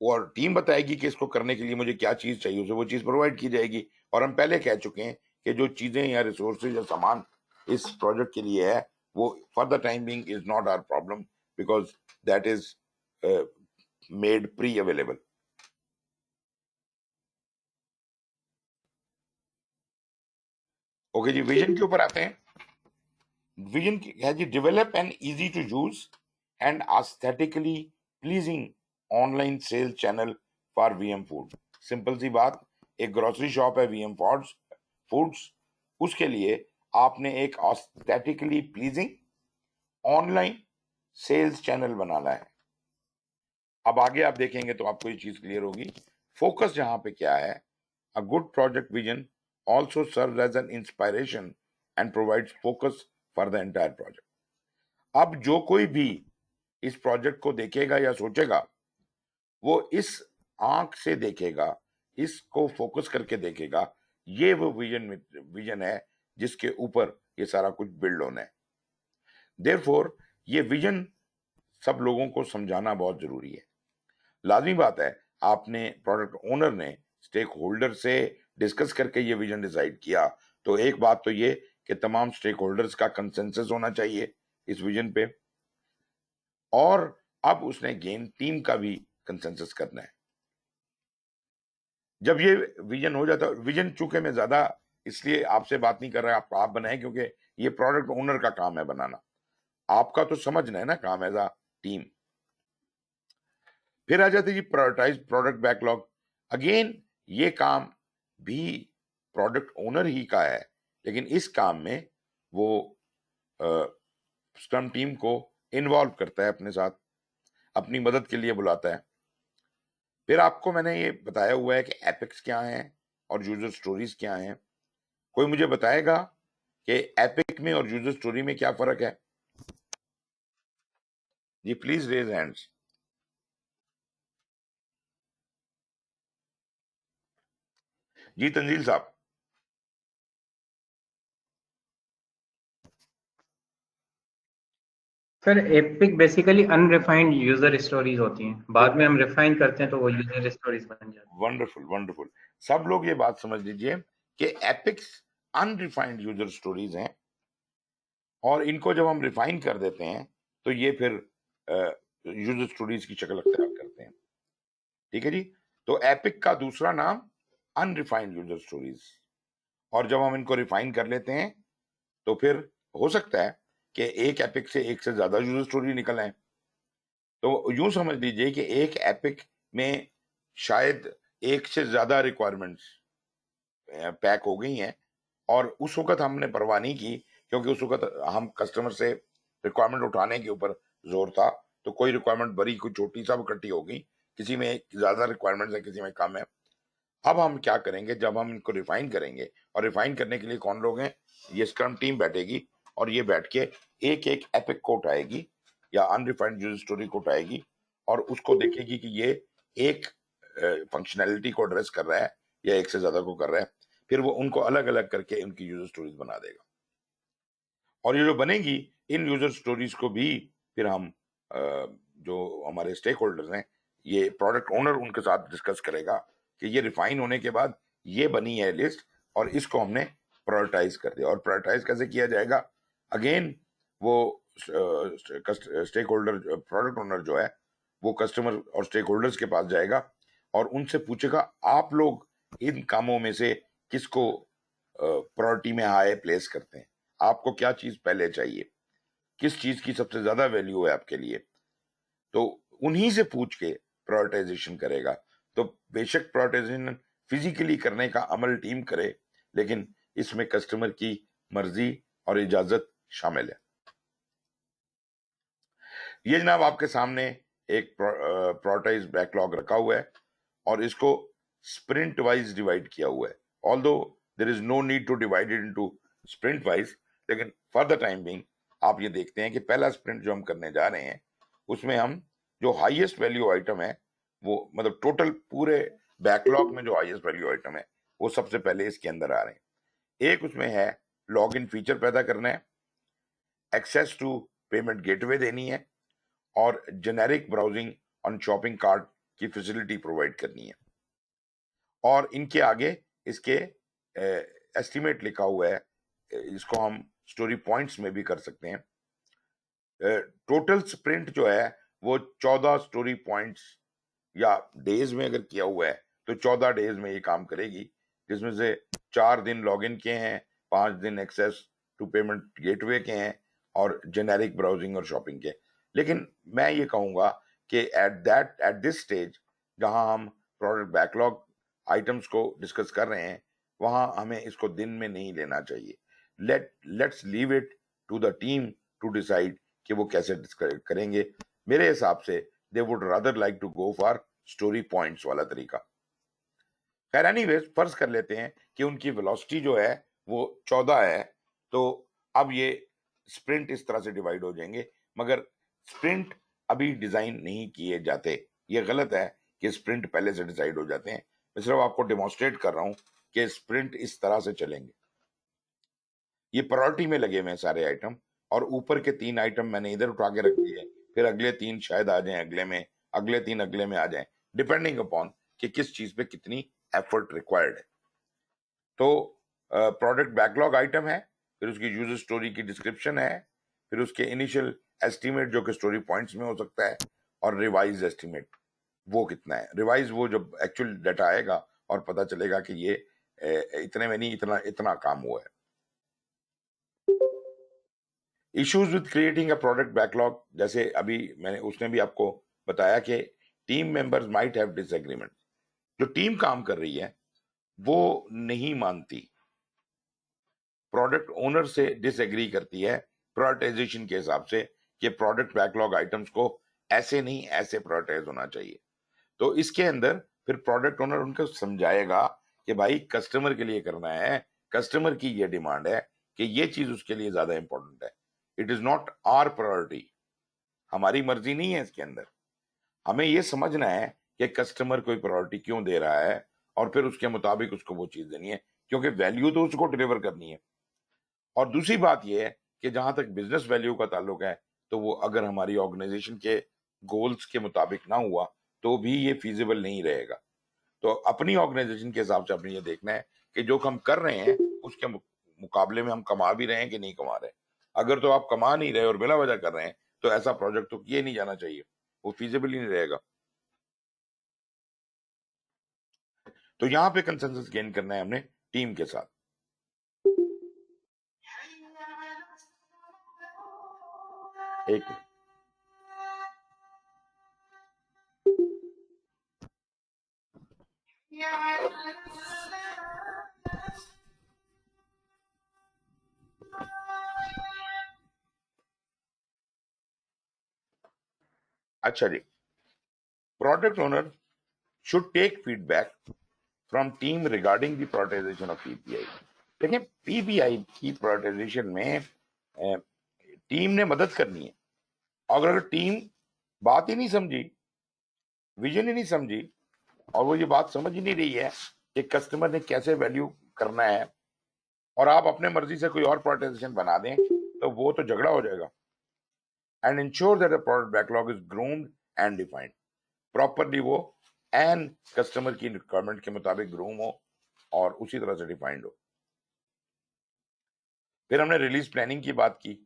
और टीम बताएगी कि इसको करने के लिए मुझे क्या चीज चाहिए, उसे वो चीज प्रोवाइड की जाएगी। और हम पहले कह चुके हैं कि जो चीजें या रिसोर्सेज या सामान इस प्रोजेक्ट के लिए है वो for the time being is not our problem, because that is made pre available. Okay जी, विजन के ऊपर आते हैं। विजन है जी, develop an easy to use and aesthetically pleasing online sales channel for VM food. Simple सी बात, एक ग्रोसरी शॉप है वीएम फूड्स फूड्स उसके लिए आपने एक aesthetically pleasing online sales channel बनाना है। अब आगे आप देखेंगे तो आपको ये चीज क्लियर होगी। फोकस जहां पे क्या है, a good project vision also serve as an inspiration and provides focus for the entire project. अब जो कोई भी इस प्रोजेक्ट को देखेगा या सोचेगा वो इस आंख से देखेगा, इसको फोकस करके देखेगा। ये वो विजन है जिसके ऊपर ये सारा कुछ बिल्ड होना है। देयरफॉर ये विजन सब लोगों को समझाना बहुत जरूरी है। लाजमी बात है आपने प्रोडक्ट ओनर ने स्टेक होल्डर से डिस्कस करके ये विजन डिसाइड किया, तो एक बात तो ये कि तमाम स्टेक होल्डर्स का कंसेंसस होना चाहिए इस विजन पे, और अब उसने गेन टीम का भी कंसेंसस करना है। जब ये विजन हो जाता है, विजन चूंकि मैं ज्यादा इसलिए आपसे बात नहीं कर रहा, आप बनाए, क्योंकि ये प्रोडक्ट ओनर का काम है बनाना, आपका तो समझना है ना काम एज अ टीम। फिर आ जाती जी प्रायोरिटाइज प्रोडक्ट बैकलॉग। अगेन ये काम भी प्रोडक्ट ओनर ही का है, लेकिन इस काम में वो स्क्रम टीम को इन्वॉल्व करता है अपने साथ, अपनी मदद के लिए बुलाता है। फिर आपको मैंने ये बताया हुआ है कि एपिक्स क्या है और यूजर स्टोरीज क्या हैं। कोई मुझे बताएगा कि एपिक में और यूजर स्टोरी में क्या फर्क है? जी प्लीज रेज हैंड्स। जी तंजील साहब। Sir epic basically unrefined user stories होती हैं, बाद में हम रिफाइन करते हैं तो वो यूजर स्टोरीज बन जाती हैं। Wonderful wonderful. सब लोग ये बात समझ लीजिए कि एपिक्स अनरिफाइंड यूजर स्टोरीज हैं, और इनको जब हम रिफाइन कर देते हैं तो ये फिर यूजर स्टोरीज की शक्ल अख्तियार करते हैं। ठीक है जी। तो एपिक का दूसरा नाम अनरिफाइंड यूजर स्टोरीज, और जब हम इनको रिफाइन कर लेते हैं तो फिर हो सकता है कि एक एपिक से एक से ज्यादा यूजर स्टोरी निकल आए। तो यूं समझ लीजिए कि एक एपिक में शायद एक से ज्यादा रिक्वायरमेंट्स पैक हो गई हैं, और उस वक्त हमने परवाह नहीं की, क्योंकि उस वक्त हम कस्टमर से रिक्वायरमेंट उठाने के ऊपर जोर था। तो कोई रिक्वायरमेंट बड़ी, कोई छोटी, सब इकट्ठी हो गई, किसी में ज्यादा रिक्वायरमेंट्स है, किसी में कम है। अब हम क्या करेंगे, जब हम इनको रिफाइन करेंगे, और रिफाइन करने के लिए कौन लोग हैं, ये स्क्रम टीम बैठेगी, और ये बैठ के एक एक एपिक को उठाएगी या अनरिफाइंड यूजर स्टोरी को उठाएगी, और उसको देखेगी कि ये एक फंक्शनैलिटी को एड्रेस कर रहा है या एक से ज्यादा को कर रहा है। फिर वो उनको अलग अलग करके उनकी यूजर स्टोरीज बना देगा, और ये जो बनेगी, इन यूजर स्टोरीज को भी फिर हम जो हमारे स्टेक होल्डर्स हैं, ये प्रोडक्ट ओनर उनके साथ डिस्कस करेगा कि ये रिफाइन होने के बाद ये बनी है लिस्ट, और इसको हमने प्रायोरिटाइज कर दिया। और प्रायोरिटाइज कैसे किया जाएगा? अगेन वो स्टेक होल्डर, प्रोडक्ट ओनर जो है, वो कस्टमर और स्टेक होल्डर्स के पास जाएगा और उनसे पूछेगा आप लोग इन कामों में से किसको प्रायोरिटी में हाई प्लेस करते हैं, आपको क्या चीज पहले चाहिए, किस चीज की सबसे ज्यादा वैल्यू है आपके लिए। तो उन्हीं से पूछ के प्रायोरिटाइजेशन करेगा। तो बेशक प्रायोरिटाइजेशन फिजिकली करने का अमल टीम करे, लेकिन इसमें कस्टमर की मर्जी और इजाजत शामिल है। ये जनाब आपके सामने एक प्रायोरिटाइज बैकलॉग रखा हुआ है, और इसको स्प्रिंट वाइज डिवाइड किया हुआ है। Although there is no need to divide it into sprint wise, लेकिन फॉर द टाइम बिंग आप ये देखते हैं कि पहला स्प्रिंट जो हम करने जा रहे हैं, उसमें हम जो हाईएस्ट वैल्यू आइटम है, वो मतलब टोटल पूरे बैकलॉग में जो हाईएस्ट वैल्यू आइटम है, वो सबसे पहले इसके अंदर आ रहे हैं। एक उसमें है लॉग इन फीचर पैदा करना है, एक्सेस टू पेमेंट गेटवे देनी है, और generic browsing on shopping cart की फैसिलिटी प्रोवाइड करनी है। और इनके आगे इसके एस्टिमेट लिखा हुआ है, इसको हम स्टोरी पॉइंट्स में भी कर सकते हैं। टोटल स्प्रिंट जो है वो 14 स्टोरी पॉइंट्स या डेज में अगर किया हुआ है तो 14 डेज में ये काम करेगी, जिसमें से 4 दिन लॉगिन के हैं, 5 दिन एक्सेस टू पेमेंट गेटवे के हैं, और जेनेरिक ब्राउजिंग और शॉपिंग के। लेकिन मैं ये कहूंगा कि एट दिस स्टेज जहां हम प्रोडक्ट बैकलॉग आइटम्स को डिस्कस कर रहे हैं, वहां हमें इसको दिन में नहीं लेना चाहिए। Let's leave it to the team to decide कि वो कैसे करेंगे। मेरे हिसाब से they would rather like to go for story points वाला तरीका। खैर एनीवेज, फर्ज कर लेते हैं कि उनकी वेलोसिटी जो है वो 14 है, तो अब ये स्प्रिंट इस तरह से डिवाइड हो जाएंगे। मगर स्प्रिंट अभी डिजाइन नहीं किए जाते, ये गलत है कि स्प्रिंट पहले से डिसाइड हो जाते हैं। मैं सिर्फ आपको डेमोन्स्ट्रेट कर रहा हूं कि स्प्रिंट इस तरह से चलेंगे। ये प्रायोरिटी में लगे हुए हैं सारे आइटम, और ऊपर के 3 आइटम मैंने इधर उठा के रख दिए, फिर अगले 3 शायद आ जाएं अगले में, अगले 3 अगले में आ जाएं, डिपेंडिंग अपॉन कि किस चीज पे कितनी एफर्ट रिक्वायर्ड है। तो प्रोडक्ट बैकलॉग आइटम है, फिर उसकी यूजर स्टोरी की डिस्क्रिप्शन है, फिर उसके इनिशियल एस्टिमेट जो कि स्टोरी पॉइंट्स में हो सकता है, और रिवाइज एस्टिमेट वो कितना है। रिवाइज वो जब एक्चुअल डाटा आएगा और पता चलेगा कि ये इतने में नहीं, इतना इतना काम हुआ है। Issues with creating a product backlog, जैसे अभी मैंने उसने भी आपको बताया कि team members might have disagreement. जो टीम काम कर रही है वो नहीं मानती, प्रोडक्ट ओनर से डिसएग्री करती है प्रायोरिटाइजेशन के हिसाब से कि प्रोडक्ट बैकलॉग आइटम्स को ऐसे नहीं ऐसे प्रायोरिटाइज होना चाहिए। तो इसके अंदर फिर प्रोडक्ट ओनर उनको समझाएगा कि भाई कस्टमर के लिए करना है, कस्टमर की ये डिमांड है कि ये चीज उसके लिए ज्यादा इंपॉर्टेंट है। It is not our priority, हमारी मर्जी नहीं है इसके अंदर। हमें ये समझना है कि कस्टमर कोई प्रायोरिटी क्यों दे रहा है और फिर उसके मुताबिक उसको वो चीज देनी है, क्योंकि वैल्यू तो उसको डिलीवर करनी है। और दूसरी बात यह है कि जहां तक बिजनेस वैल्यू का ताल्लुक है, तो वो अगर हमारी ऑर्गेनाइजेशन के गोल्स के मुताबिक ना हुआ तो भी ये फीजिबल नहीं रहेगा। तो अपनी ऑर्गेनाइजेशन के हिसाब से अपने ये देखना है कि जो हम कर रहे हैं उसके मुकाबले में हम कमा भी रहे हैं कि नहीं कमा रहे। अगर तो आप कमा नहीं रहे और बिला वजह कर रहे हैं तो ऐसा प्रोजेक्ट तो किए नहीं जाना चाहिए, वो फीजिबल ही नहीं रहेगा। तो यहाँ पे कंसेंसस गेन करना है हमने टीम के साथ। एक अच्छा जी, product owner should take feedback from team regarding the prioritization of PPI. देखिए, पीपीआई की प्रायोरिटाइजेशन में टीम ने मदद करनी है। अगर टीम बात ही नहीं समझी, विजन ही नहीं समझी, और वो ये बात समझ ही नहीं रही है कि कस्टमर ने कैसे वैल्यू करना है, और आप अपने मर्जी से कोई और प्रायोरिटाइजेशन बना दें, तो वो तो झगड़ा हो जाएगा। And ensure that the product backlog is groomed and defined properly, वो एंड कस्टमर की रिक्वायरमेंट के मुताबिक ग्रूम हो और उसी तरह से डिफाइंड हो। फिर हमने रिलीज प्लानिंग की बात की।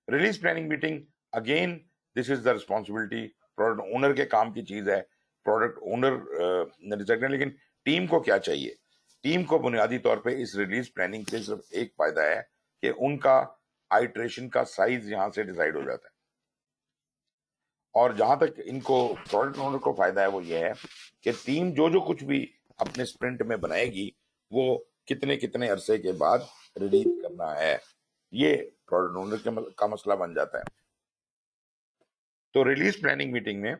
Release planning meeting, again this is the responsibility, product owner के काम की चीज है। प्रोडक्ट ओनर ने डिसाइड करना, लेकिन टीम को क्या चाहिए? टीम को बुनियादी तौर पे इस रिलीज प्लानिंग से सिर्फ एक फायदा है कि उनका आइट्रेशन का साइज यहां से डिसाइड हो जाता है। और जहां तक इनको प्रोडक्ट ओनर को फायदा है वो ये है कि टीम जो जो कुछ भी अपने स्प्रिंट में बनाएगी वो कितने कितने अरसे के बाद रिलीज करना है, ये प्रोडक्ट ओनर का मसला बन जाता है। तो रिलीज प्लानिंग मीटिंग में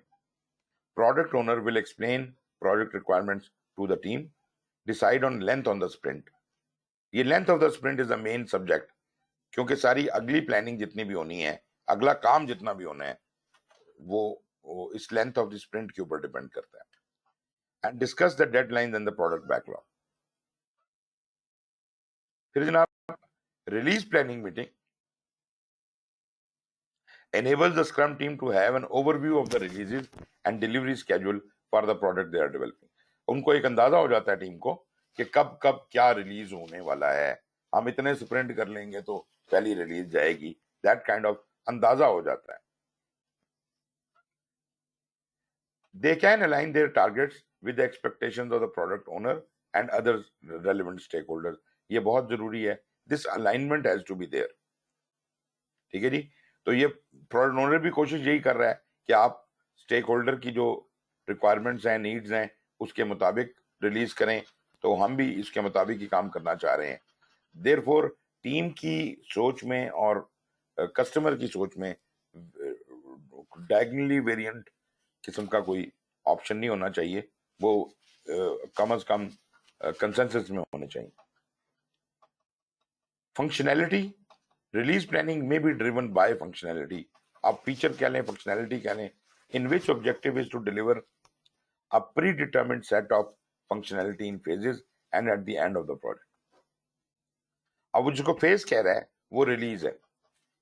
product owner will explain project requirements to the team, decide on length on the sprint. ये length of the sprint is the main subject, क्योंकि सारी अगली प्लानिंग जितनी भी होनी है, अगला काम जितना भी होना है, वो इस लेंथ ऑफ द स्प्रिंट के ऊपर डिपेंड करता है। And discuss the deadline and the product backlog. फिर जनाब, release planning meeting enables the scrum team to have an overview of the releases and delivery schedule for the product they are developing। उनको एक अंदाजा हो जाता है team को कि कब कब क्या रिलीज होने वाला है, हम इतने स्प्रिंट कर लेंगे तो पहली रिलीज जाएगी, दैट काइंड ऑफ अंदाजा हो जाता है। They can align their targets with the expectations of the product owner and other relevant stakeholders। ये बहुत जरूरी है, this alignment has to be there। ठीक है जी। तो ये प्रोडक्ट ओनर भी कोशिश यही कर रहा है कि आप स्टेक होल्डर की जो रिक्वायरमेंट्स हैं, नीड्स हैं, उसके मुताबिक रिलीज करें। तो हम भी इसके मुताबिक ही काम करना चाह रहे हैं। देयरफॉर टीम की सोच में और कस्टमर की सोच में डायगोनली वेरिएंट किस्म का कोई ऑप्शन नहीं होना चाहिए, वो कम से कम कंसेंसस में होने चाहिए। फंक्शनैलिटी, रिलीज प्लानिंग में बी ड्रिवन बाय फंक्शनैलिटी। आप फीचर कह लें, फंक्शनैलिटी कह लें, in which objective is to deliver a pre determined set of functionality in phases and at the end of the project. अब वो जिसको फेज कह रहा है वो रिलीज है,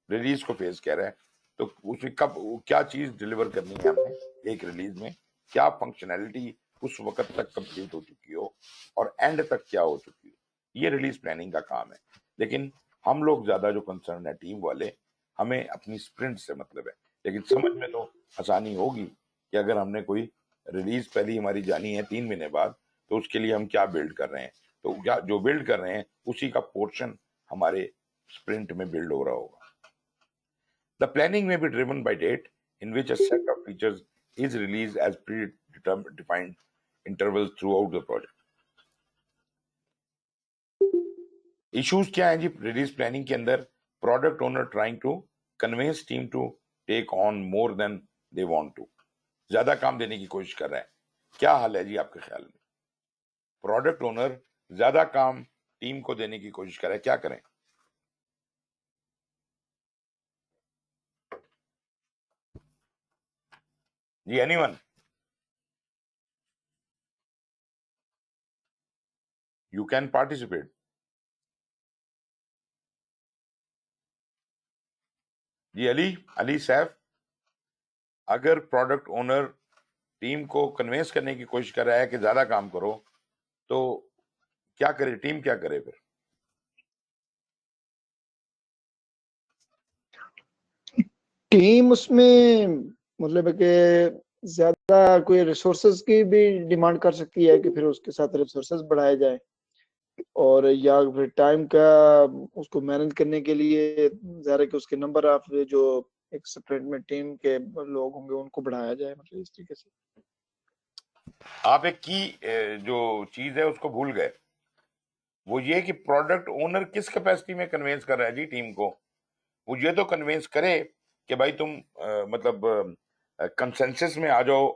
रिलीज को फेज कह रहा है। तो उसमें कब क्या चीज डिलीवर करनी है हमने एक रिलीज में, क्या फंक्शनैलिटी उस वक्त तक कंप्लीट हो चुकी हो और एंड तक क्या हो चुकी है। ये रिलीज प्लानिंग का काम है। लेकिन हम लोग ज्यादा जो कंसर्न है टीम वाले, हमें अपनी स्प्रिंट से मतलब है। लेकिन समझ में तो आसानी होगी कि अगर हमने कोई रिलीज पहली हमारी जानी है 3 महीने बाद, तो उसके लिए हम क्या बिल्ड कर रहे हैं, तो क्या जो बिल्ड कर रहे हैं उसी का पोर्शन हमारे स्प्रिंट में बिल्ड हो रहा होगा। The planning may be driven by date in which a set of features is released as predefined intervals throughout the project. Issues क्या है जी रिलीज प्लानिंग के अंदर? Product owner trying to convince team to take on more than they want to, ज्यादा काम देने की कोशिश कर रहा है। क्या हाल है जी आपके ख्याल में? प्रोडक्ट ओनर ज्यादा काम टीम को देने की कोशिश कर रहा है, क्या करें? जी एनीवन? You can participate. जी अली सैफ, अगर प्रोडक्ट ओनर टीम को कन्विंस करने की कोशिश कर रहा है कि ज्यादा काम करो, तो क्या करे टीम, क्या करे फिर? टीम उसमें मतलब है कि ज्यादा कोई रिसोर्सेज की भी डिमांड कर सकती है कि फिर उसके साथ रिसोर्सेज बढ़ाए जाए, और या फिर टाइम का उसको मैनेज करने के लिए ज़ाहिर है कि उसके नंबर ऑफ जो एक स्प्रिंट में टीम के लोग होंगे उनको बढ़ाया जाए, मतलब इस तरीके से। आप एक की जो चीज है उसको भूल गए, वो ये कि प्रोडक्ट ओनर किस कैपेसिटी में कन्विंस कर रहा है जी टीम को। वो ये तो कन्विंस करे कि भाई तुम मतलब कंसेंसस में आ जाओ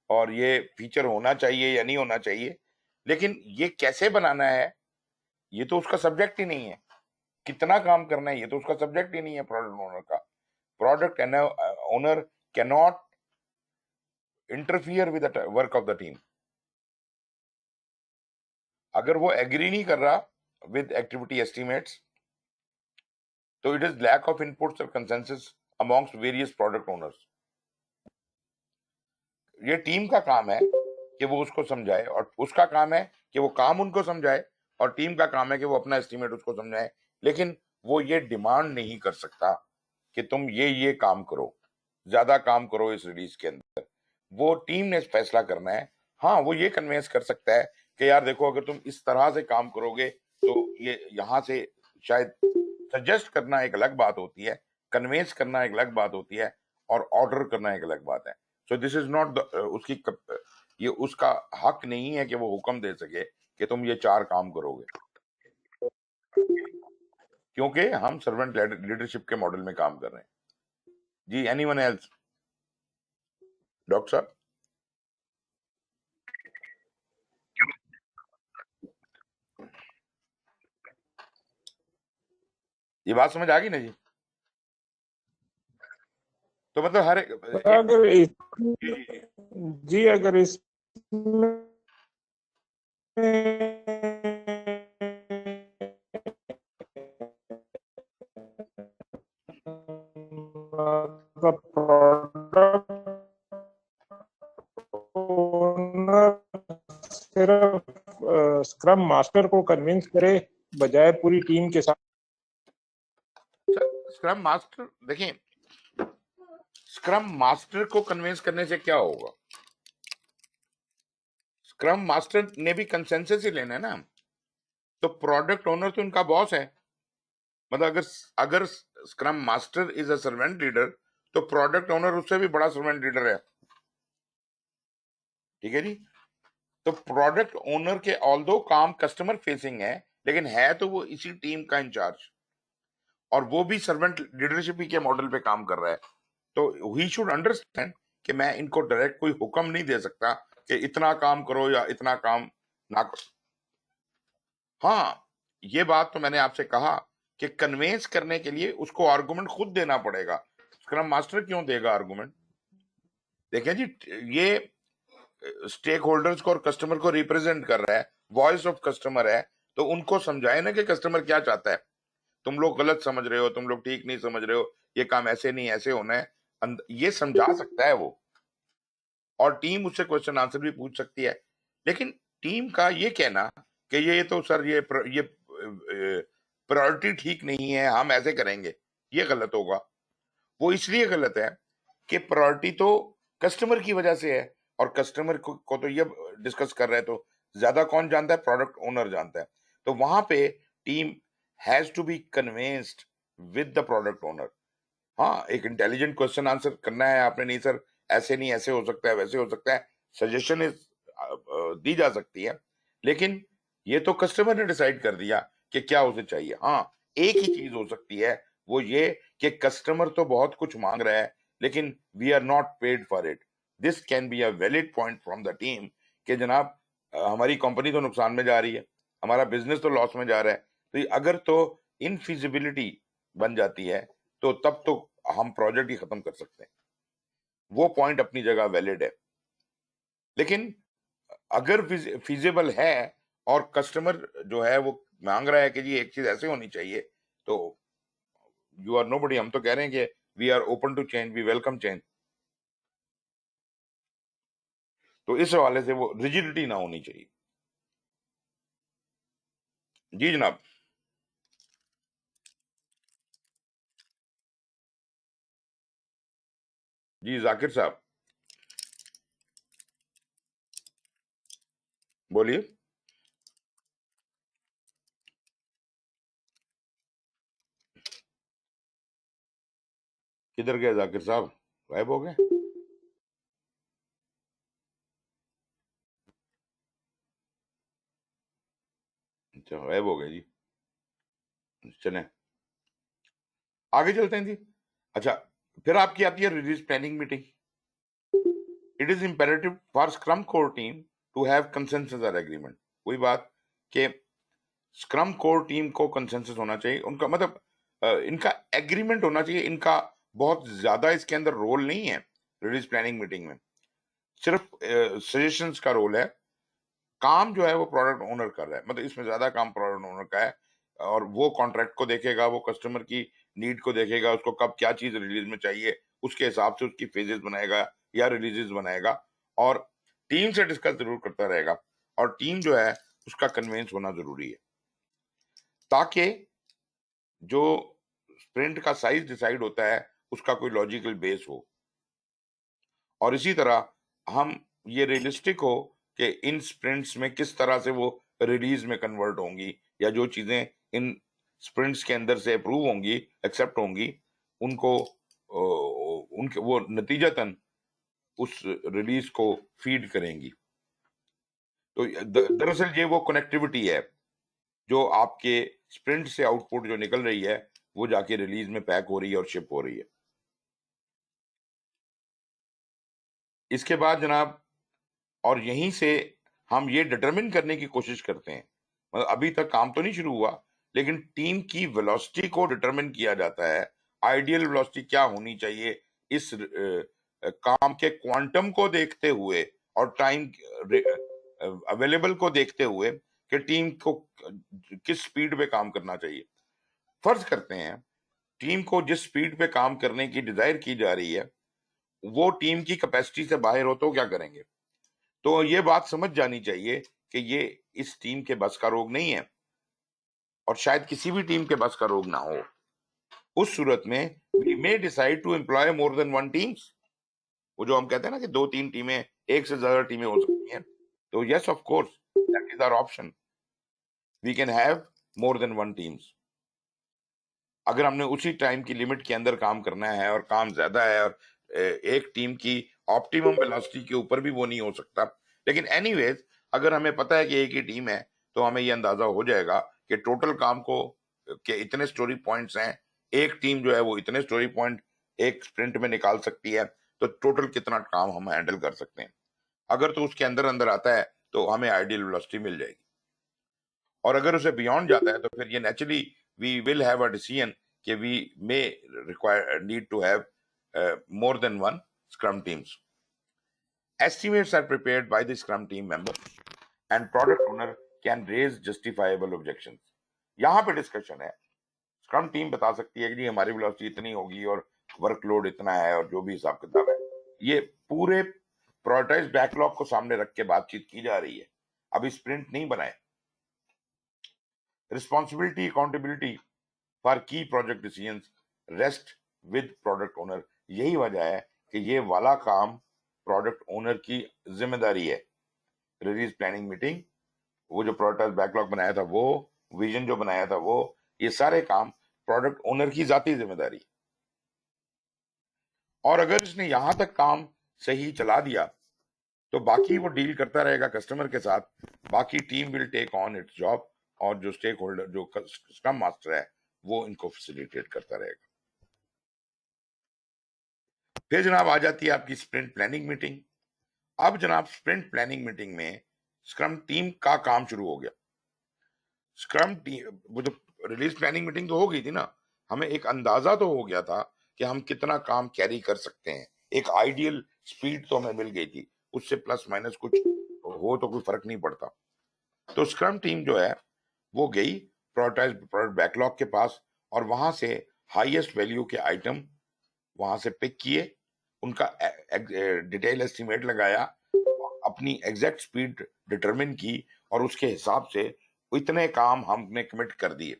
और ये फीचर होना चाहिए या नहीं होना चाहिए, लेकिन ये कैसे बनाना है ये तो उसका सब्जेक्ट ही नहीं है। कितना काम करना है ये तो उसका सब्जेक्ट ही नहीं है प्रोडक्ट ओनर का। Product owner can not interfere with the work of the team. अगर वो एग्री नहीं कर रहा विद एक्टिविटी एस्टिमेट्स, तो it is lack of inputs और consensus amongst various product owners. ये टीम का काम है कि वो उसको समझाए, और उसका काम है कि वो काम उनको समझाए, और टीम का काम है कि वो अपना एस्टिमेट उसको समझाए। लेकिन वो ये डिमांड नहीं कर सकता कि तुम ये काम करो, ज्यादा काम करो इस रिलीज के अंदर। वो टीम ने फैसला करना है। हाँ, वो ये कन्वेंस कर सकता है कि यार देखो, अगर तुम इस तरह से काम करोगे तो ये यहाँ से शायद सजेस्ट करना एक अलग बात होती है, कन्वेंस करना एक अलग बात होती है, और ऑर्डर करना एक अलग बात है। सो दिस इज नॉट ये उसका हक नहीं है कि वो हुक्म दे सके कि तुम ये 4 काम करोगे, क्योंकि हम सर्वेंट लीडरशिप के मॉडल में काम कर रहे हैं। जी एनीवन एल्स? डॉक्टर साहब? ये बात समझ आ गई ना जी? तो मतलब हर अगर जी अगर इसमें प्रोडक्ट ओनर सिर्फ स्क्रम मास्टर को कन्विंस करे बजाय पूरी टीम के साथ। स्क्रम मास्टर, देखिए, स्क्रम मास्टर को कन्विंस करने से क्या होगा? स्क्रम मास्टर ने भी कंसेंसस ही लेना है ना। तो प्रोडक्ट ओनर तो उनका बॉस है। मतलब अगर scrum master is a servant leader, तो प्रोडक्ट ओनर उससे भी बड़ा सर्वेंट लीडर है। ठीक है जी? तो प्रोडक्ट ओनर के ऑल्दो काम कस्टमर फेसिंग है, लेकिन है तो वो इसी टीम का इंचार्ज, और वो भी सर्वेंट लीडरशिप ही के मॉडल पे काम कर रहा है। तो ही शुड अंडरस्टैंड कि मैं इनको डायरेक्ट कोई हुक्म नहीं दे सकता कि इतना काम करो या इतना काम ना करो। हाँ, ये बात तो मैंने आपसे कहा कि कन्वेंस करने के लिए उसको आर्गुमेंट खुद देना पड़ेगा। स्क्रम मास्टर क्यों देगा आर्गुमेंट? देखें जी, ये स्टेक होल्डर्स को और कस्टमर को रिप्रेजेंट कर रहा है, वॉइस ऑफ कस्टमर है, तो उनको समझाए ना कि कस्टमर क्या चाहता है। तुम लोग गलत समझ रहे हो, तुम लोग ठीक नहीं समझ रहे हो, ये काम ऐसे नहीं ऐसे होना है, ये समझा सकता है वो, और टीम उससे क्वेश्चन आंसर भी पूछ सकती है। लेकिन टीम का ये कहना कि ये तो सर ये प्रायोरिटी ठीक नहीं है, हम ऐसे करेंगे, ये गलत होगा। वो इसलिए गलत है कि प्रायोरिटी तो कस्टमर की वजह से है, और कस्टमर को तो ये डिस्कस कर रहे हैं, तो ज्यादा कौन जानता है? प्रोडक्ट ओनर जानता है। तो वहां पे team has to be convinced with the product owner. हाँ, एक इंटेलिजेंट क्वेश्चन आंसर करना है आपने, नहीं सर ऐसे नहीं, ऐसे हो सकता है, वैसे हो सकता है, सजेशन दी जा सकती है, लेकिन ये तो कस्टमर ने डिसाइड कर दिया कि क्या उसे चाहिए। हाँ, एक ही चीज हो सकती है, वो ये कि कस्टमर तो बहुत कुछ मांग रहा है, लेकिन we are not paid for it. This can be a valid point from the team कि जनाब हमारी कंपनी तो नुकसान में जा रही है, हमारा बिजनेस तो लॉस में जा रहा है, तो अगर तो इनफिजिबिलिटी बन जाती है तो तब तो हम प्रोजेक्ट ही खत्म कर सकते हैं। वो पॉइंट अपनी जगह वैलिड है, लेकिन अगर फिजिबल है और कस्टमर जो है वो मांग रहा है कि जी एक चीज ऐसे होनी चाहिए, तो यू आर नोबडी। हम तो कह रहे हैं कि we are open to change, we welcome change. तो इस हवाले से वो रिजिडिटी ना होनी चाहिए। जी जनाब। जी जाकिर साहब बोलिए। किधर गए जाकिर साहब, गायब हो गए? अच्छा, गायब हो गए जी। चले आगे चलते हैं जी। अच्छा, फिर आपकी आती है release planning meeting. It is imperative for scrum core team to have consensus और एग्रीमेंट। वही बात कि स्क्रम कोर टीम को कंसेंसस होना चाहिए, उनका मतलब इनका एग्रीमेंट होना चाहिए। इनका बहुत ज्यादा इसके अंदर रोल नहीं है रिलीज प्लानिंग मीटिंग में, सिर्फ सजेशंस का रोल है। काम जो है वो प्रोडक्ट ओनर कर रहा है, मतलब इसमें ज्यादा काम प्रोडक्ट ओनर का है, और वो कॉन्ट्रैक्ट को देखेगा, वो कस्टमर की नीड को देखेगा, उसको कब क्या चीज रिलीज में चाहिए, उसके हिसाब से उसकी फेजेस बनाएगा या रिलीजेस बनाएगा, और टीम से डिस्कस जरूर करता रहेगा, और टीम जो है उसका कन्वेंस होना जरूरी है, ताकि जो स्प्रिंट का साइज डिसाइड होता है उसका कोई लॉजिकल बेस हो, और इसी तरह हम ये रियलिस्टिक हो कि इन स्प्रिंट्स में किस तरह से वो रिलीज में कन्वर्ट होंगी, या जो चीजें इन स्प्रिंट्स के अंदर से अप्रूव होंगी, एक्सेप्ट होंगी, उनको उनके वो नतीजतन उस रिलीज को फीड करेंगी। तो दरअसल ये वो कनेक्टिविटी है जो आपके स्प्रिंट से आउटपुट जो निकल रही है वो जाके रिलीज में पैक हो रही है और शिप हो रही है। इसके बाद जनाब, और यहीं से हम ये डिटरमिन करने की कोशिश करते हैं, मतलब अभी तक काम तो नहीं शुरू हुआ, लेकिन टीम की वेलोसिटी को डिटरमिन किया जाता है। आइडियल वेलोसिटी क्या होनी चाहिए इस काम के क्वांटम को देखते हुए और टाइम अवेलेबल को देखते हुए कि टीम को किस स्पीड पे काम करना चाहिए। फर्ज करते हैं टीम को जिस स्पीड पे काम करने की डिजायर की जा रही है वो टीम की कैपेसिटी से बाहर हो, तो क्या करेंगे? तो ये बात समझ जानी चाहिए कि ये इस टीम के बस का रोग नहीं है, और शायद किसी भी टीम के बस का रोग ना हो। उस सूरत में we may decide to employ more than one teams. वो जो हम कहते हैं ना कि दो तीन टीमें, एक से ज्यादा टीमें हो सकती हैं, तो yes of course that is our option, we can have more than one teams. अगर हमने उसी टाइम की लिमिट के अंदर काम करना है और काम ज्यादा है, और एक टीम की ऑप्टिमम वेलोसिटी के ऊपर भी वो नहीं हो सकता, लेकिन एनीवेज अगर हमें पता है कि एक ही टीम है तो हमें ये अंदाजा हो जाएगा कि टोटल काम को के इतने स्टोरी पॉइंट्स हैं, एक टीम जो है वो इतने स्टोरी पॉइंट एक स्प्रिंट में निकाल सकती है, तो टोटल कितना काम हम हैंडल कर सकते हैं। अगर तो उसके अंदर अंदर आता है तो हमें आइडियल वेलोसिटी मिल जाएगी, और अगर उसे बियॉन्ड जाता है तो फिर ये naturally we will have a decision कि we may require need to have more than one scrum teams. Estimates are prepared by the scrum team member and product owner can raise justifiable objections. यहाँ पे discussion है, scrum team बता सकती है कि जी हमारी velocity इतनी होगी और वर्कलोड इतना है और जो भी हिसाब किताब है, ये पूरे प्रायोरिटाइज बैकलॉग को सामने रख के बातचीत की जा रही है। अभी स्प्रिंट नहीं बनाए। रिस्पॉन्सिबिलिटी अकाउंटेबिलिटी फॉर की project decisions rest with product owner. यही वजह है कि ये वाला काम प्रोडक्ट ओनर की जिम्मेदारी है। रिलीज प्लानिंग मीटिंग, वो जो प्रोडक्ट बैकलॉग बनाया था वो, विजन जो बनाया था वो, ये सारे काम प्रोडक्ट ओनर की जाती जिम्मेदारी। और अगर इसने यहां तक काम सही चला दिया तो बाकी वो डील करता रहेगा कस्टमर के साथ, बाकी team will take on its job, और जो स्टेक होल्डर जो स्क्रम मास्टर है वो इनको फैसिलिटेट करता रहेगा। फिर जनाब आ जाती है आपकी स्प्रिंट प्लानिंग मीटिंग। अब जनाब स्प्रिंट प्लानिंग मीटिंग में स्क्रम टीम का काम शुरू हो गया। स्क्रम टीम, वो जो रिलीज प्लानिंग मीटिंग तो हो गई थी ना, हमें एक अंदाजा तो हो गया था कि हम कितना काम कैरी कर सकते हैं, एक आइडियल स्पीड तो हमें मिल गई थी, उससे प्लस माइनस कुछ हो तो कोई फर्क नहीं पड़ता। तो स्क्रम टीम जो है वो गई प्रोडक्ट बैकलॉग के पास और वहां से हाईएस्ट वैल्यू के आइटम वहां से पिक किए, उनका डिटेल एस्टिमेट लगाया, अपनी एग्जैक्ट स्पीड डिटरमिन की और उसके हिसाब से इतने काम हमने कमिट कर दिए।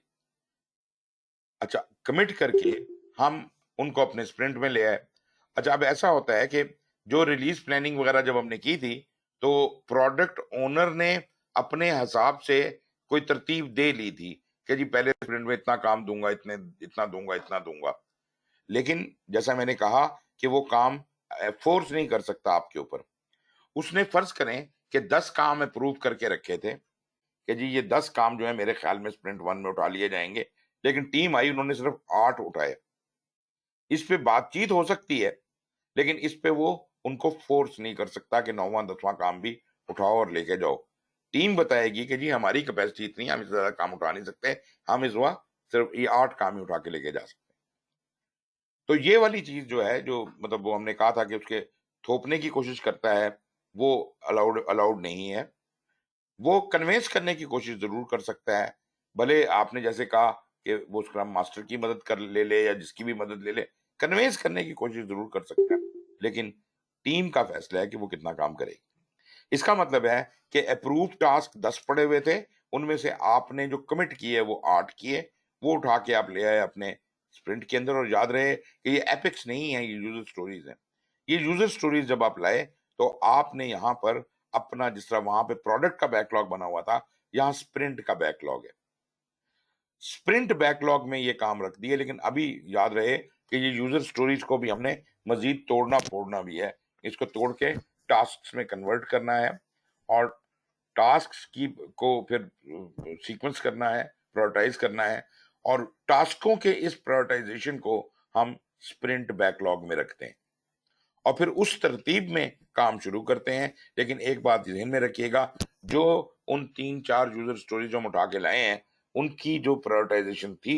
अच्छा, कमिट करके हम उनको अपने स्प्रिंट में ले आए। अच्छा, अब ऐसा होता है कि जो रिलीज प्लानिंग वगैरह जब हमने की थी तो प्रोडक्ट ओनर ने अपने हिसाब से कोई तरतीब दे ली थी कि जी पहले स्प्रिंट में इतना काम दूंगा, इतना दूंगा, इतना दूंगा। लेकिन जैसा मैंने कहा कि वो काम फोर्स नहीं कर सकता आपके ऊपर। उसने फर्ज करें कि 10 काम अप्रूव करके रखे थे कि जी ये 10 काम जो है मेरे ख्याल में स्प्रिंट 1 में उठा लिए जाएंगे, लेकिन टीम आई, उन्होंने सिर्फ 8 उठाए। इस पे बातचीत हो सकती है लेकिन इस पे वो उनको फोर्स नहीं कर सकता कि 9वां 10वां काम भी उठाओ और लेके जाओ। टीम बताएगी कि जी हमारी कैपेसिटी इतनी है, हम इससे ज्यादा काम उठा नहीं सकते, हम इस बार सिर्फ ये 8 काम ही उठा के लेके जा सकते हैं। तो ये वाली चीज जो है, जो मतलब वो हमने कहा था कि उसके थोपने की कोशिश करता है, वो अलाउड अलाउड नहीं है। वो कन्वेंस करने की कोशिश जरूर कर सकता है, भले आपने जैसे कहा कि वो स्क्रम मास्टर की मदद कर ले या जिसकी भी मदद ले, कन्वेंस करने की कोशिश जरूर कर सकता है, लेकिन टीम का फैसला है कि वो कितना काम करेगी। इसका मतलब है कि अप्रूव टास्क 10 पड़े हुए थे, उनमें से आपने जो कमिट किए वो 8 किए, वो उठा के आप ले आए अपने स्प्रिंट के अंदर। और याद रहे कि ये एपिक्स नहीं है, ये यूजर स्टोरीज हैं। ये यूजर स्टोरीज जब आप लाए तो आपने यहाँ पर अपना, जिस तरह वहां पे प्रोडक्ट का बैकलॉग बना हुआ था, यहाँ स्प्रिंट का बैकलॉग है। स्प्रिंट बैकलॉग में ये काम रख दिए, लेकिन अभी याद रहे कि ये यूजर स्टोरीज को भी हमने मजीद तोड़ना फोड़ना भी है, इसको तोड़ के टास्क में कन्वर्ट करना है और टास्क की को फिर सीक्वेंस करना है, प्रायोरिटाइज करना है, और टास्कों के इस प्रायोरिटाइजेशन को हम स्प्रिंट बैकलॉग में रखते हैं और फिर उस तरतीब में काम शुरू करते हैं। लेकिन एक बात ध्यान में रखिएगा, जो उन 3-4 यूजर स्टोरी जो हम उठा के लाए हैं उनकी जो प्रायोरिटाइजेशन थी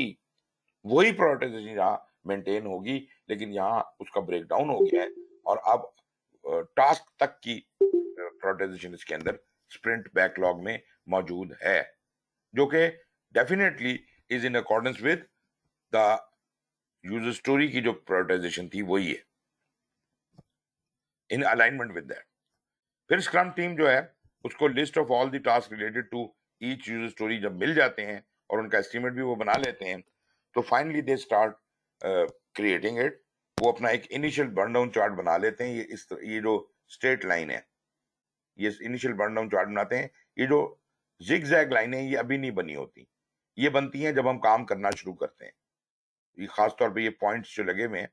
वही प्रायोरिटाइजेशन यहाँ मेंटेन होगी, लेकिन यहाँ उसका ब्रेकडाउन हो गया है और अब टास्क तक की प्रायोरिटाइजेशन इसके अंदर स्प्रिंट बैकलॉग में मौजूद है, जो कि definitely is in accordance with the user story की जो प्रायोरिटाइजेशन थी वही है, इन अलाइनमेंट विद दैट। फिर स्क्रम टीम जो है उसको list of all the task related to each user story जब मिल जाते हैं और उनका एस्टिमेट भी वो बना लेते हैं, तो finally they start creating it. वो अपना एक इनिशियल बर्न डाउन चार्ट बना लेते हैं। ये जो स्ट्रेट लाइन है, ये इनिशियल बर्न डाउन चार्ट बनाते हैं। ये जो जिगजैग लाइनें ये अभी नहीं बनी होती, ये बनती हैं जब हम काम करना शुरू करते हैं। ये खास तौर पे ये पॉइंट्स जो लगे हुए हैं,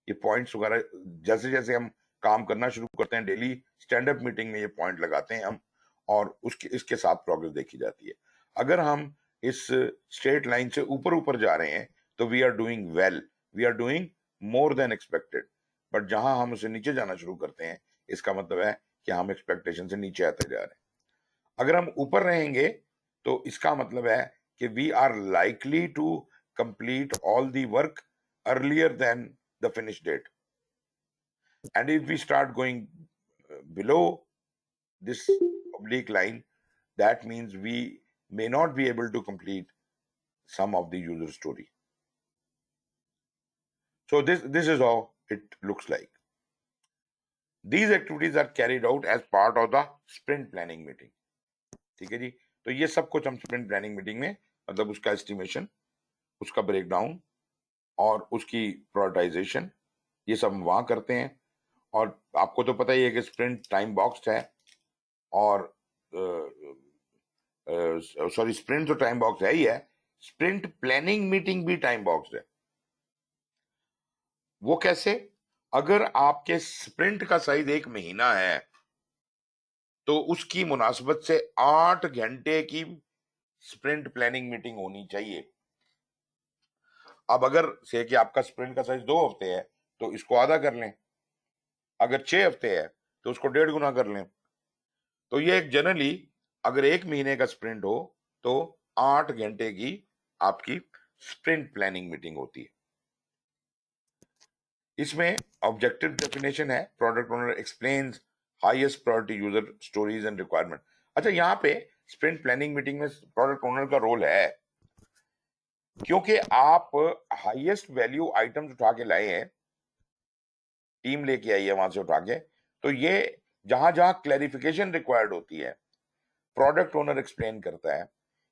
ये पॉइंट्स वगैरह जैसे जैसे हम काम करना शुरू करते हैं, डेली स्टैंड अप मीटिंग में ये पॉइंट लगाते हैं हम, और उसके इसके साथ प्रोग्रेस देखी जाती है। अगर हम इस स्ट्रेट लाइन से ऊपर ऊपर जा रहे हैं तो we are doing well, we are doing more than expected. But जहां हम उसे नीचे जाना शुरू करते हैं, इसका मतलब है कि हम एक्सपेक्टेशन से नीचे आते जा रहे हैं। अगर हम ऊपर रहेंगे तो इसका मतलब है कि we are likely to complete all the work earlier than the finish date. And if we start going below this oblique line, that means we may not be able to complete some of the user story. So this is how it looks like. These activities are carried out as part of the sprint planning meeting. ठीक है जी। तो ये सब कुछ हम sprint planning meeting में, मतलब उसका एस्टिमेशन, उसका ब्रेकडाउन और उसकी प्रायोरिटाइजेशन, ये सब हम वहां करते हैं। और आपको तो पता ही है कि स्प्रिंट टाइम बॉक्स्ड है, और सॉरी, स्प्रिंट तो टाइम बॉक्स है ही है, स्प्रिंट प्लानिंग मीटिंग भी टाइम बॉक्स है। वो कैसे? अगर आपके स्प्रिंट का साइज 1 महीना है तो उसकी मुनासबत से 8 घंटे की स्प्रिंट प्लानिंग मीटिंग होनी चाहिए। अब अगर से कि आपका स्प्रिंट का साइज 2 हफ्ते है तो इसको आधा कर लें, अगर 6 हफ्ते है तो उसको 1.5 गुना कर लें। तो ये एक जनरली अगर 1 महीने का स्प्रिंट हो तो 8 घंटे की आपकी स्प्रिंट प्लानिंग मीटिंग होती है। इसमें ऑब्जेक्टिव डेफिनेशन है, product owner explains highest priority user stories and requirement. अच्छा, यहाँ पे स्प्रिंट प्लानिंग मीटिंग में प्रोडक्ट ओनर का रोल है, क्योंकि आप हाईएस्ट वैल्यू आइटम्स उठा के लाए हैं, टीम लेके आई है वहां से उठा के, तो ये जहां जहां क्लैरिफिकेशन रिक्वायर्ड होती है, प्रोडक्ट ओनर एक्सप्लेन करता है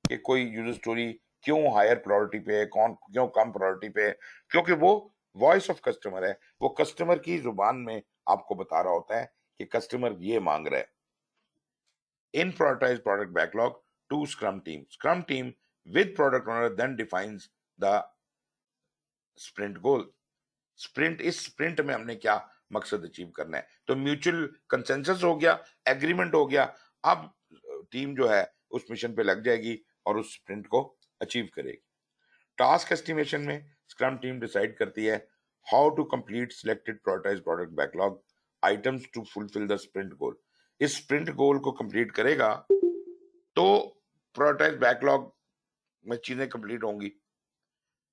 कि कोई यूजर स्टोरी क्यों हायर प्रायोरिटी पे है, कौन क्यों कम प्रायोरिटी पे है, क्योंकि वो वॉइस ऑफ कस्टमर है, वो कस्टमर की जुबान में आपको बता रहा होता है कि कस्टमर ये मांग रहा है। In prioritize product backlog to scrum team with product owner then defines the sprint goal. इस स्प्रिंट में हमने क्या मकसद अचीव करना है, तो म्यूचुअल कंसेंसस हो गया, एग्रीमेंट हो गया। अब टीम जो है उस मिशन पे लग जाएगी और उस स्प्रिंट को अचीव करेगी। टास्क एस्टिमेशन में स्क्रम टीम डिसाइड करती है how to complete selected prioritize product backlog items to fulfil the sprint goal. इस स्प्रिंट गोल को कंप्लीट करेगा तो प्रायोरिटाइज बैकलॉग में चीजें कंप्लीट होंगी।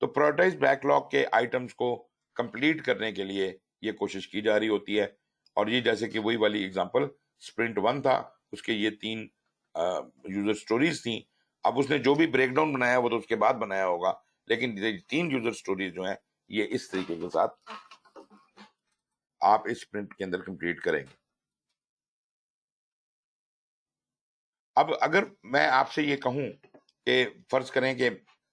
तो प्रायोरिटाइज बैकलॉग के आइटम्स को कंप्लीट करने के लिए ये कोशिश की जा रही होती है। और ये जैसे कि वही वाली एग्जांपल स्प्रिंट 1 था, उसके ये 3 यूजर स्टोरीज थी। अब उसने जो भी ब्रेकडाउन बनाया वो तो उसके बाद बनाया होगा, लेकिन ये 3 यूजर स्टोरीज जो है ये इस तरीके के साथ आप इस स्प्रिंट के अंदर कंप्लीट करेंगे। अब अगर मैं आपसे ये कहूं कि फर्ज करें कि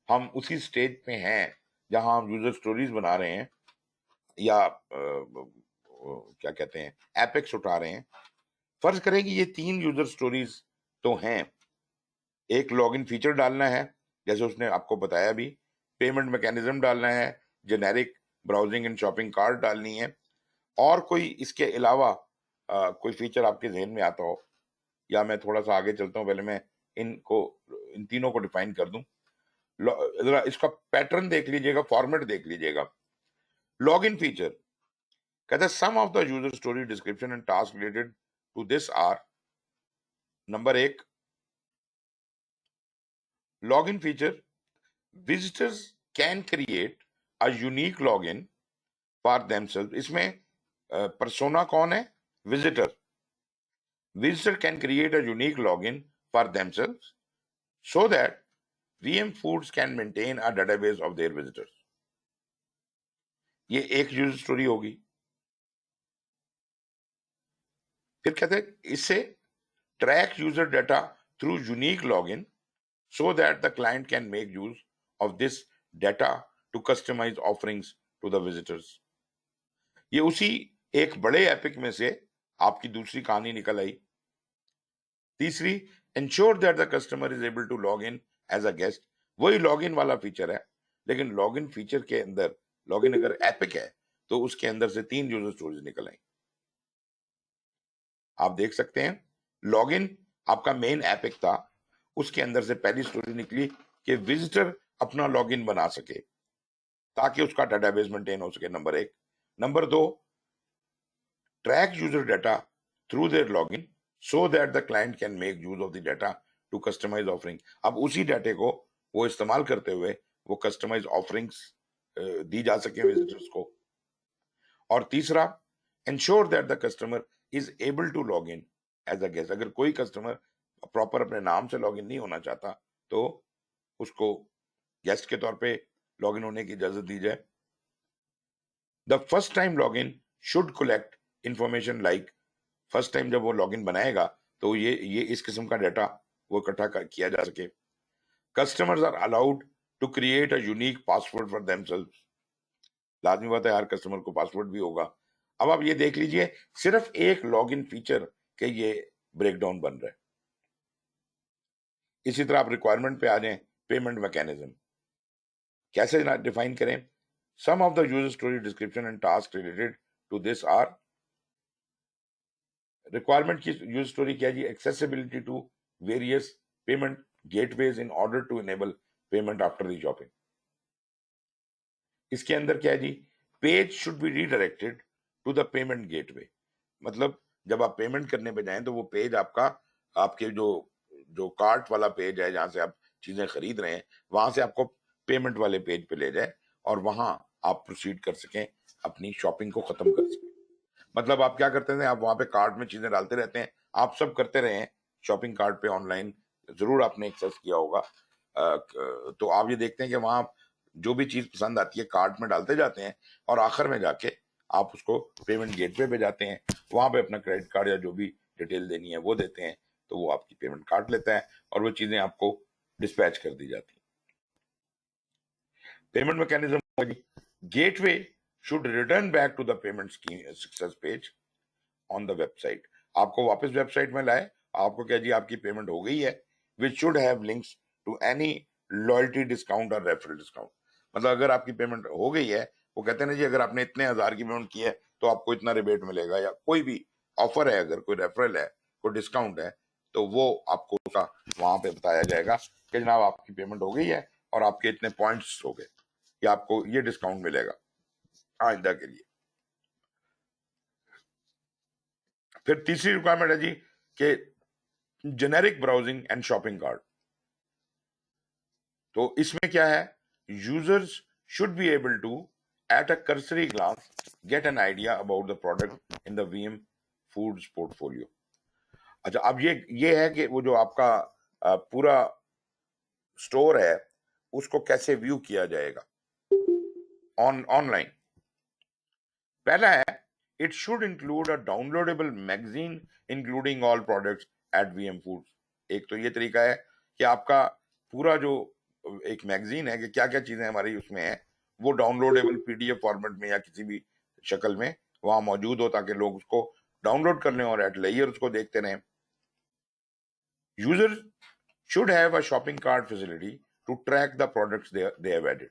हम उसी स्टेज पे हैं जहां हम यूजर स्टोरीज बना रहे हैं या क्या कहते हैं एपेक्स उठा रहे हैं, फर्ज करें कि ये 3 यूजर स्टोरीज तो हैं। एक लॉगिन फीचर डालना है, जैसे उसने आपको बताया भी, पेमेंट मैकेनिज्म डालना है, generic browsing and shopping cart डालनी है, और कोई इसके अलावा कोई फीचर आपके जहन में आता हो, या मैं थोड़ा सा आगे चलता हूं, पहले मैं इन तीनों को डिफाइन कर दूं। जरा इसका पैटर्न देख लीजिएगा, फॉर्मेट देख लीजिएगा। लॉगिन फीचर कहता है some of the user story description and task related to this are, number 1 login feature, visitors can create a unique login for themselves। इसमें persona कौन है? visitor can create a unique login for themselves so that VM Foods can maintain a database of their visitors। ये एक user story होगी। फिर कहते हैं इससे track user data through unique login so that the client can make use of this data to customize offerings to the visitors। ये उसी एक बड़े एपिक में से आपकी दूसरी कहानी निकल आई। तीसरी, ensure that the customer is able to log in as a guest। वही लॉगिन वाला फीचर है, लेकिन लॉगिन फीचर के अंदर, लॉगिन अगर एपिक है तो उसके अंदर से 3 यूजर स्टोरीज निकल आई। आप देख सकते हैं लॉगिन आपका मेन एपिक था, उसके अंदर से पहली स्टोरी निकली कि विजिटर अपना लॉगिन बना सके ताकि उसका डेटाबेस मेंटेन हो सके, number 1। Number 2, track user data through their login so that the client can make use of the data to customise offering. अब उसी डाटे को वो इस्तेमाल करते हुए वो कस्टमाइज ऑफरिंग्स दी जा सके विजिटर्स को। और तीसरा, ensure that the customer is able to log in as a guest. अगर कोई कस्टमर प्रॉपर अपने नाम से लॉगिन नहीं होना चाहता तो उसको गेस्ट के तौर पे लॉगिन होने की इजाजत दी जाए। The first time login should collect information like, first time जब वो लॉगिन बनाएगा तो ये इस किस्म का डाटा वो किया जा सके। Customers are allowed to create a unique password for themselves. लाजमी बात है हर कस्टमर को पासवर्ड भी होगा। अब आप ये देख लीजिए, सिर्फ एक लॉगिन फीचर के ये ब्रेकडाउन बन रहा है। इसी तरह आप रिक्वायरमेंट पे आ जाएं, पेमेंट मैकेनिज्म कैसे डिफाइन करें। Some of the user story description and task related to this are. Requirement की यूजर स्टोरी क्या है जी? Accessibility to various payment gateways in order to enable payment after the shopping. इसके अंदर क्या है जी? Page should be redirected to the payment gateway. मतलब जब आप पेमेंट करने पे जाएं तो वो पेज आपका, आपके जो जो कार्ट वाला पेज है जहां से आप चीजें खरीद रहे हैं, वहां से आपको पेमेंट वाले पेज पे ले जाए और वहां आप प्रोसीड कर सकें, अपनी शॉपिंग को खत्म कर सकें। मतलब आप क्या करते हैं, आप वहां पे कार्ट में चीजें डालते रहते हैं, आप सब करते रहे हैं शॉपिंग कार्ट पे ऑनलाइन, जरूर आपने एक्सेस किया होगा। तो आप ये देखते हैं कि वहां जो भी चीज पसंद आती है कार्ट में डालते जाते हैं और आखिर में जाके आप उसको पेमेंट गेटवे पे जाते हैं, वहां पे अपना क्रेडिट कार्ड या जो भी डिटेल देनी है वो देते हैं, तो वो आपकी पेमेंट काट लेता है और वो चीजें आपको डिस्पैच कर दी जाती हैं। Payment mechanism, gateway should return back to the payment success page on the website. आपको वापस वेबसाइट में लाए, आपको क्या जी आपकी पेमेंट हो गई है, which should have links to any loyalty discount और रेफरल डिस्काउंट। मतलब अगर आपकी पेमेंट हो गई है, वो कहते हैं ना जी अगर आपने इतने हजार की पेमेंट की है तो आपको इतना रिबेट मिलेगा, या कोई भी ऑफर है, अगर कोई रेफरल है, कोई डिस्काउंट है, तो वो आपको उसका वहां पे बताया जाएगा कि जनाब आपकी पेमेंट हो गई है और आपके इतने पॉइंट्स हो गए, या आपको ये डिस्काउंट मिलेगा आइंदा के लिए। फिर तीसरी रिक्वायरमेंट है जी कि generic browsing and shopping cart. तो इसमें क्या है, users should be able to at a cursory glance get an idea about the product in the VM foods portfolio। अच्छा, अब ये है कि वो जो आपका पूरा स्टोर है उसको कैसे व्यू किया जाएगा ऑनलाइन। पहला है, it should include a downloadable magazine including all products at VM foods. एक तो ये तरीका है कि आपका पूरा जो एक मैगजीन है कि क्या क्या चीजें हमारी उसमें है, वो डाउनलोडेबल पीडीएफ फॉर्मेट में या किसी भी शक्ल में वहां मौजूद हो, ताकि लोग उसको डाउनलोड कर लें और एट लेयर उसको देखते रहें। User should have a shopping cart facility to track the products they have added.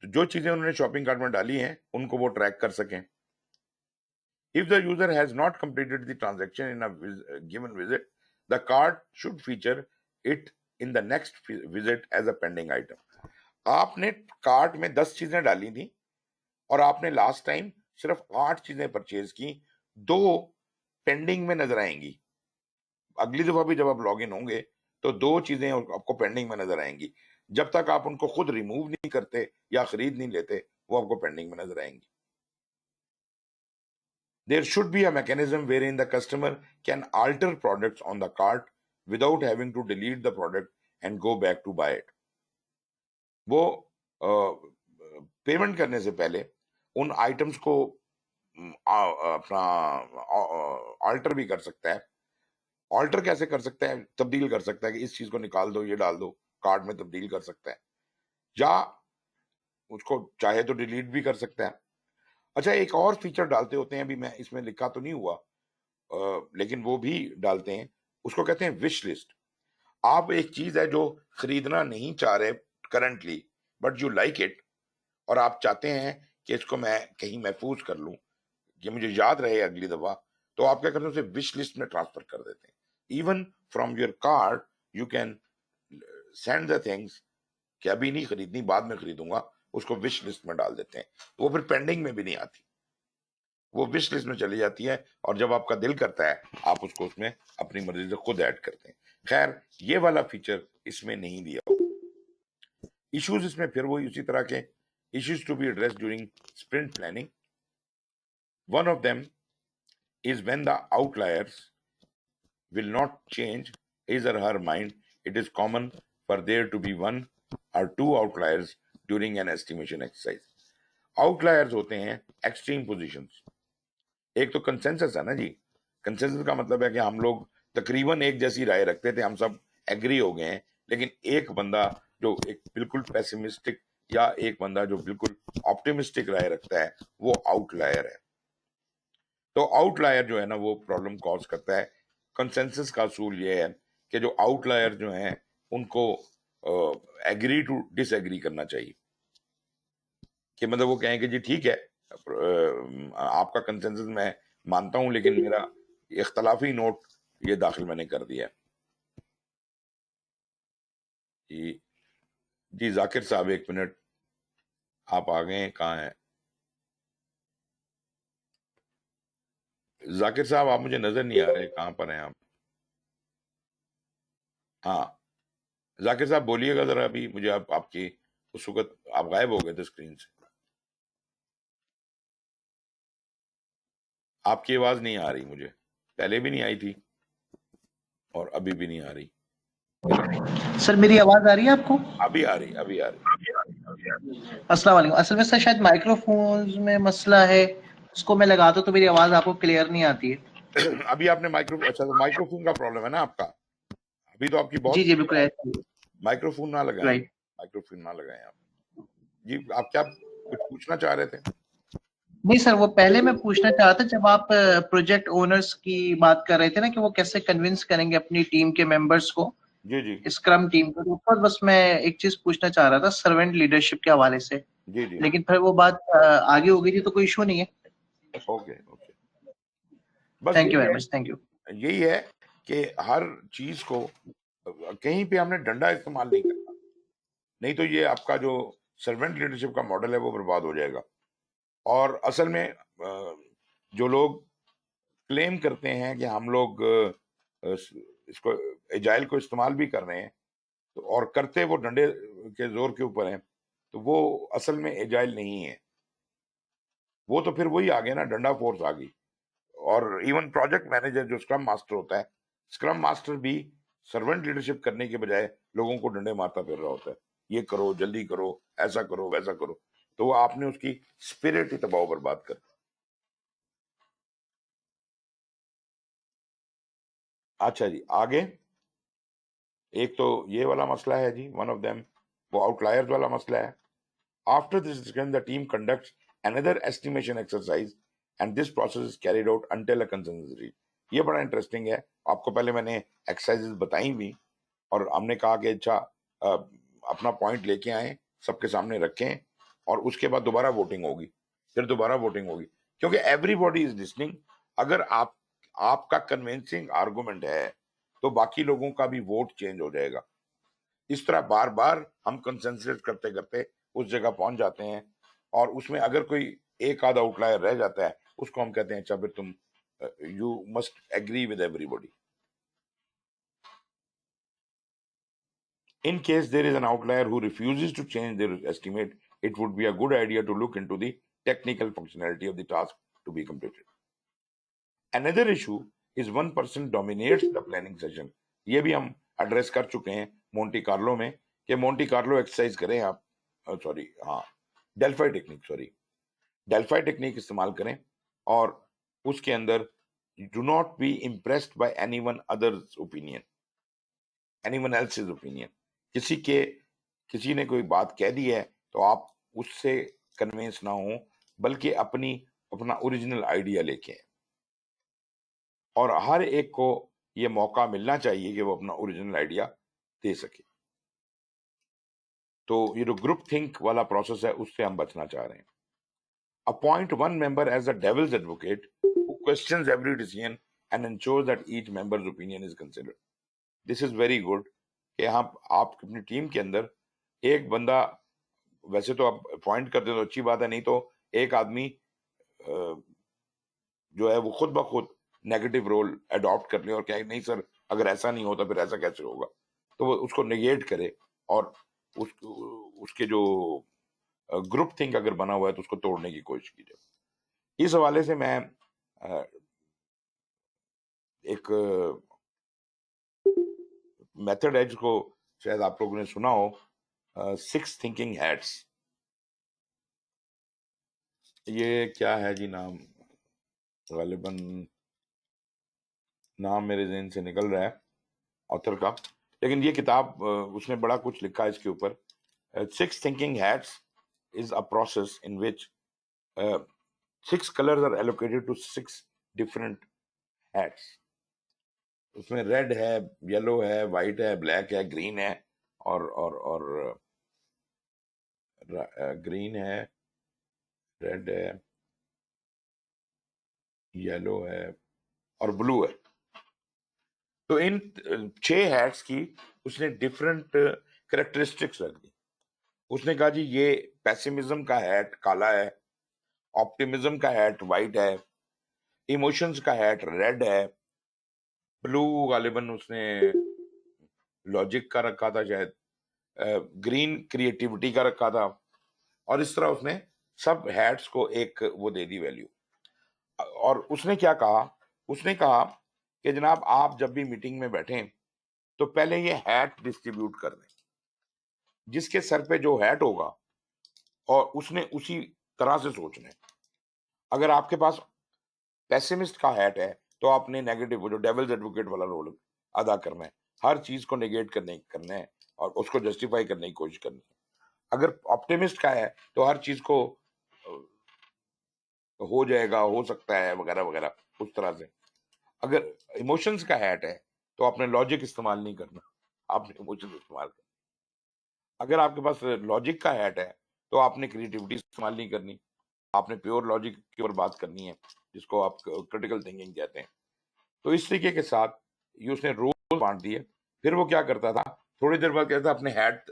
तो जो चीजें उन्होंने शॉपिंग कार्ट में डाली हैं उनको वो ट्रैक कर सकें। If the user has not completed the transaction in a given visit, the cart should feature it in the next visit as a pending item। आपने कार्ट में 10 चीजें डाली थी और आपने लास्ट टाइम सिर्फ 8 चीजें परचेज की, 2 पेंडिंग में नजर आएंगी। अगली दफा भी जब आप लॉग इन होंगे तो 2 चीजें आपको पेंडिंग में नजर आएंगी। जब तक आप उनको खुद रिमूव नहीं करते या खरीद नहीं लेते, वो आपको पेंडिंग में नजर आएंगी। There should be a mechanism wherein the customer can alter products on the cart without having to delete the product and go back to buy it। वो पेमेंट करने से पहले उन आइटम्स को अपना ऑल्टर भी कर सकता है। ऑल्टर कैसे कर सकता है? तब्दील कर सकता है कि इस चीज को निकाल दो, ये डाल दो, कार्ट में तब्दील कर सकता है, या उसको चाहे तो डिलीट भी कर सकता है। अच्छा, एक और फीचर डालते होते हैं, अभी मैं इसमें लिखा तो नहीं हुआ, लेकिन वो भी डालते हैं, उसको कहते हैं विश लिस्ट। आप एक चीज है जो खरीदना नहीं चाह रहे currently, but you like it, और आप चाहते हैं कि इसको मैं कहीं महफूज कर लूं, ये मुझे याद रहे अगली दफा, तो आप क्या करते हैं, उसे विश लिस्ट में ट्रांसफर कर देते हैं। Even from your card you can send the things कि अभी नहीं खरीदनी, बाद में खरीदूंगा, उसको विश लिस्ट में डाल देते हैं, तो वो फिर पेंडिंग में भी नहीं आती, वो विश लिस्ट में चली जाती है, और जब आपका दिल करता है आप उसको उसमें अपनी मर्जी से खुद ऐड करते हैं। खैर, ये वाला फीचर इसमें नहीं दिया हो। इश्यूज इसमें फिर वही उसी तरह के issues to be addressed during sprint planning. One of them is when the outliers will not change his or her mind. It is common for there to be 1 or 2 outliers during an estimation exercise। Outliers होते हैं extreme positions. एक तो consensus है ना जी, consensus का मतलब है कि हम लोग तकरीबन एक जैसी राय रखते थे, हम सब एग्री हो गए हैं, लेकिन एक बंदा जो एक बिल्कुल पेसिमिस्टिक या एक बंदा जो बिल्कुल ऑप्टिमिस्टिक राय रखता है, वो आउटलायर है। तो आउटलायर जो है ना वो प्रॉब्लम कॉज करता है। कंसेंसस का असूल ये है कि जो आउटलायर जो है उनको एग्री टू डिसएग्री करना चाहिए, कि मतलब वो कहें कि जी ठीक है, आपका कंसेंसस मैं मानता हूं, लेकिन मेरा इख्तलाफी नोट ये दाखिल मैंने कर दिया है। जी जाकिर साहब, एक मिनट, आप आ गए हैं, कहाँ हैं जाकिर साहब? आप मुझे नजर नहीं आ रहे, कहाँ पर हैं आप? हाँ जाकिर साहब बोलिएगा जरा, अभी मुझे आपकी उस वक्त आप गायब हो गए थे स्क्रीन से, आपकी आवाज नहीं आ रही मुझे, पहले भी नहीं आई थी और अभी भी नहीं आ रही। सर मेरी आवाज आ रही है आपको? अभी आ रही, अभी आ रही। अस्सलाम वालेकुम। असल में सर शायद माइक्रोफोन्स में मसला है, उसको मैं लगाता हूं तो मेरी आवाज आपको क्लियर नहीं आती है। अभी आपने अच्छा तो माइक्रोफोन का प्रॉब्लम है ना आपका? अभी तो आपकी जी बहुत जी बिल्कुल ऐसा ही है। माइक्रोफोन ना लगाएं, राइट। माइक्रोफोन ना लगाएं आप। जी आप क्या कुछ पूछना चाह रहे थे? नहीं सर, वो पहले मैं पूछना चाह रहा था, जब आप प्रोजेक्ट ओनर्स की बात कर रहे थे ना कि वो कैसे कन्विंस करेंगे अपनी टीम के मेंबर्स को, जी जी स्क्रम टीम को, तो ऊपर बस मैं एक चीज पूछना चाह रहा था सर्वेंट लीडरशिप के हवाले से, जी जी। लेकिन फिर वो बात आगे हो गई थी तो कोई इशू नहीं है। ओके ओके, बस thank you very much, thank you. यही है कि हर चीज को कहीं पे हमने डंडा इस्तेमाल नहीं करना, नहीं तो ये आपका जो सर्वेंट लीडरशिप का मॉडल है वो बर्बाद हो जाएगा। और असल में जो लोग क्लेम करते हैं कि हम लोग इसको एजाइल को इस्तेमाल भी कर रहे हैं, तो और करते वो डंडे के जोर के ऊपर हैं, तो वो असल में एजाइल नहीं है, वो तो फिर वही आ गया ना, डंडा फोर्स आ गई। और इवन प्रोजेक्ट मैनेजर जो स्क्रम मास्टर होता है, स्क्रम मास्टर भी सर्वेंट लीडरशिप करने के बजाय लोगों को डंडे मारता फिर रहा होता है, ये करो, जल्दी करो, ऐसा करो, वैसा करो, तो वो आपने उसकी स्पिरिट ही तबाह बर्बाद कर। अच्छा जी आगे, एक तो ये वाला मसला है जी, वन ऑफ देम, वो आउटलायर्स वाला मसला है। After this discussion the team conducts another estimation exercise and this process is carried out until a consensus is reached. ये बड़ा इंटरेस्टिंग है, आपको पहले मैंने एक्सरसाइजेस बताई भी, और हमने कहा कि अच्छा अपना पॉइंट लेके आए, सबके सामने रखें, और उसके बाद दोबारा वोटिंग होगी, फिर दोबारा वोटिंग होगी, क्योंकि एवरीबॉडी इज लिसनिंग। अगर आपका कन्विंसिंग आर्गुमेंट है तो बाकी लोगों का भी वोट चेंज हो जाएगा। इस तरह बार बार हम कंसेंसस करते करते उस जगह पहुंच जाते हैं, और उसमें अगर कोई एक आधा आउटलायर रह जाता है, उसको हम कहते हैं अच्छा फिर तुम you must agree with everybody. In case there is an outlier who refuses to change their estimate, it would be a good idea to look into the technical functionality of the task to be completed. Another issue is one person dominates the planning session. ये भी हम address कर चुके हैं Monte Carlo में, कि Monte Carlo exercise करें आप, सॉरी हाँ, डेल्फाई टेक्निक, सॉरी डेल्फाई टेक्निक इस्तेमाल करें, और उसके अंदर do not be impressed by anyone other's opinion, anyone else's opinion. किसी ने कोई बात कह दी है तो आप उससे कन्विंस ना हो, बल्कि अपना ओरिजिनल आइडिया लेके आए, और हर एक को ये मौका मिलना चाहिए कि वो अपना ओरिजिनल आइडिया दे सके। तो ये जो ग्रुप थिंक वाला प्रोसेस है उससे हम बचना चाह रहे हैं। Appoint one member as a devil's advocate who questions every decision and ensures that each member's opinion is considered. This is very good कि आप अपनी टीम के अंदर एक बंदा, वैसे तो आप अपॉइंट करते हो तो अच्छी बात है, नहीं तो एक आदमी जो है वो खुद ब खुद नेगेटिव रोल अडॉप्ट कर ले और कहे नहीं सर अगर ऐसा नहीं होता फिर ऐसा कैसे होगा, तो वो उसको नेगेट करे, और उसके जो ग्रुप थिंक अगर बना हुआ है तो उसको तोड़ने की कोशिश की जाए। इस हवाले से मैं एक मेथड है जिसको शायद आप लोगों ने सुना हो, 6 थिंकिंग हैट्स। ये क्या है जी नाम, गालिबन नाम मेरे ज़हन से निकल रहा है ऑथर का, लेकिन ये किताब उसने बड़ा कुछ लिखा है इसके ऊपर। 6 thinking hats is a process in which 6 colors are allocated to 6 different hats. उसमें रेड है, येलो है, वाइट है, ब्लैक है, ग्रीन है और ग्रीन है, रेड है, येलो है और ब्लू है। तो इन 6 हैट्स की उसने डिफरेंट कैरेक्टरिस्टिक्स रख दी। उसने कहा जी ये पेसिमिज्म का हैट काला है, ऑप्टिमिज्म का हैट वाइट है, इमोशंस का हैट रेड है, ब्लू गालिबन उसने लॉजिक का रखा था शायद, ग्रीन क्रिएटिविटी का रखा था, और इस तरह उसने सब हैट्स को एक वो दे दी वैल्यू। और उसने क्या कहा, उसने कहा कि जनाब आप जब भी मीटिंग में बैठें तो पहले ये हैट डिस्ट्रीब्यूट कर दें, जिसके सर पे जो हैट होगा और उसने उसी तरह से सोचना है। अगर आपके पास पेसिमिस्ट का हैट है तो आपने नेगेटिव, वो जो डेविल्स एडवोकेट वाला रोल अदा करना है, हर चीज को नेगेट करना है और उसको जस्टिफाई करने की कोशिश करनी है। अगर ऑप्टिमिस्ट का है तो हर चीज को हो जाएगा, हो सकता है वगैरह वगैरह उस तरह से। अगर इमोशंस का हैट है तो आपने लॉजिक इस्तेमाल नहीं करना, आपने इमोशंस इस्तेमाल करना। अगर आपके पास लॉजिक का हैट है तो आपने क्रिएटिविटी इस्तेमाल नहीं करनी, आपने प्योर लॉजिक की ओर बात करनी है, जिसको आप क्रिटिकल थिंकिंग कहते हैं। तो इस तरीके के साथ ये उसने रोल बांट दिए। फिर वो क्या करता था, थोड़ी देर बाद कहता अपने हैट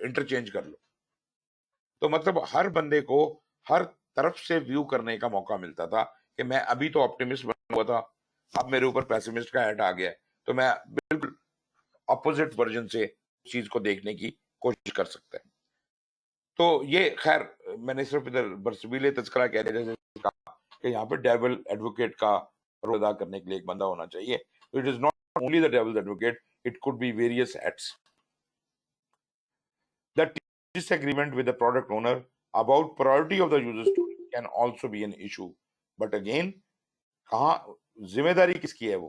इंटरचेंज कर लो। तो मतलब हर बंदे को हर तरफ से व्यू करने का मौका मिलता था कि मैं अभी तो ऑप्टिमिस्ट बना हुआ था, अब मेरे ऊपर पेसिमिस्ट का हैट आ गया है, तो मैं बिल्कुल अपोजिट वर्जन से चीज को देखने की कोशिश कर सकता है। तो ये खैर मैंने सिर्फ इधर बरसबीले तस्करा कह रहे जैसे कहा कि यहाँ पे डेविल एडवोकेट का रोल अदा करने के लिए एक बंदा होना चाहिए। तो it is not only the devil advocate, it could be various hats. The disagreement with the product owner about priority of the user story can also be an issue. But again, कहाँ जिम्मेदारी किसकी है? वो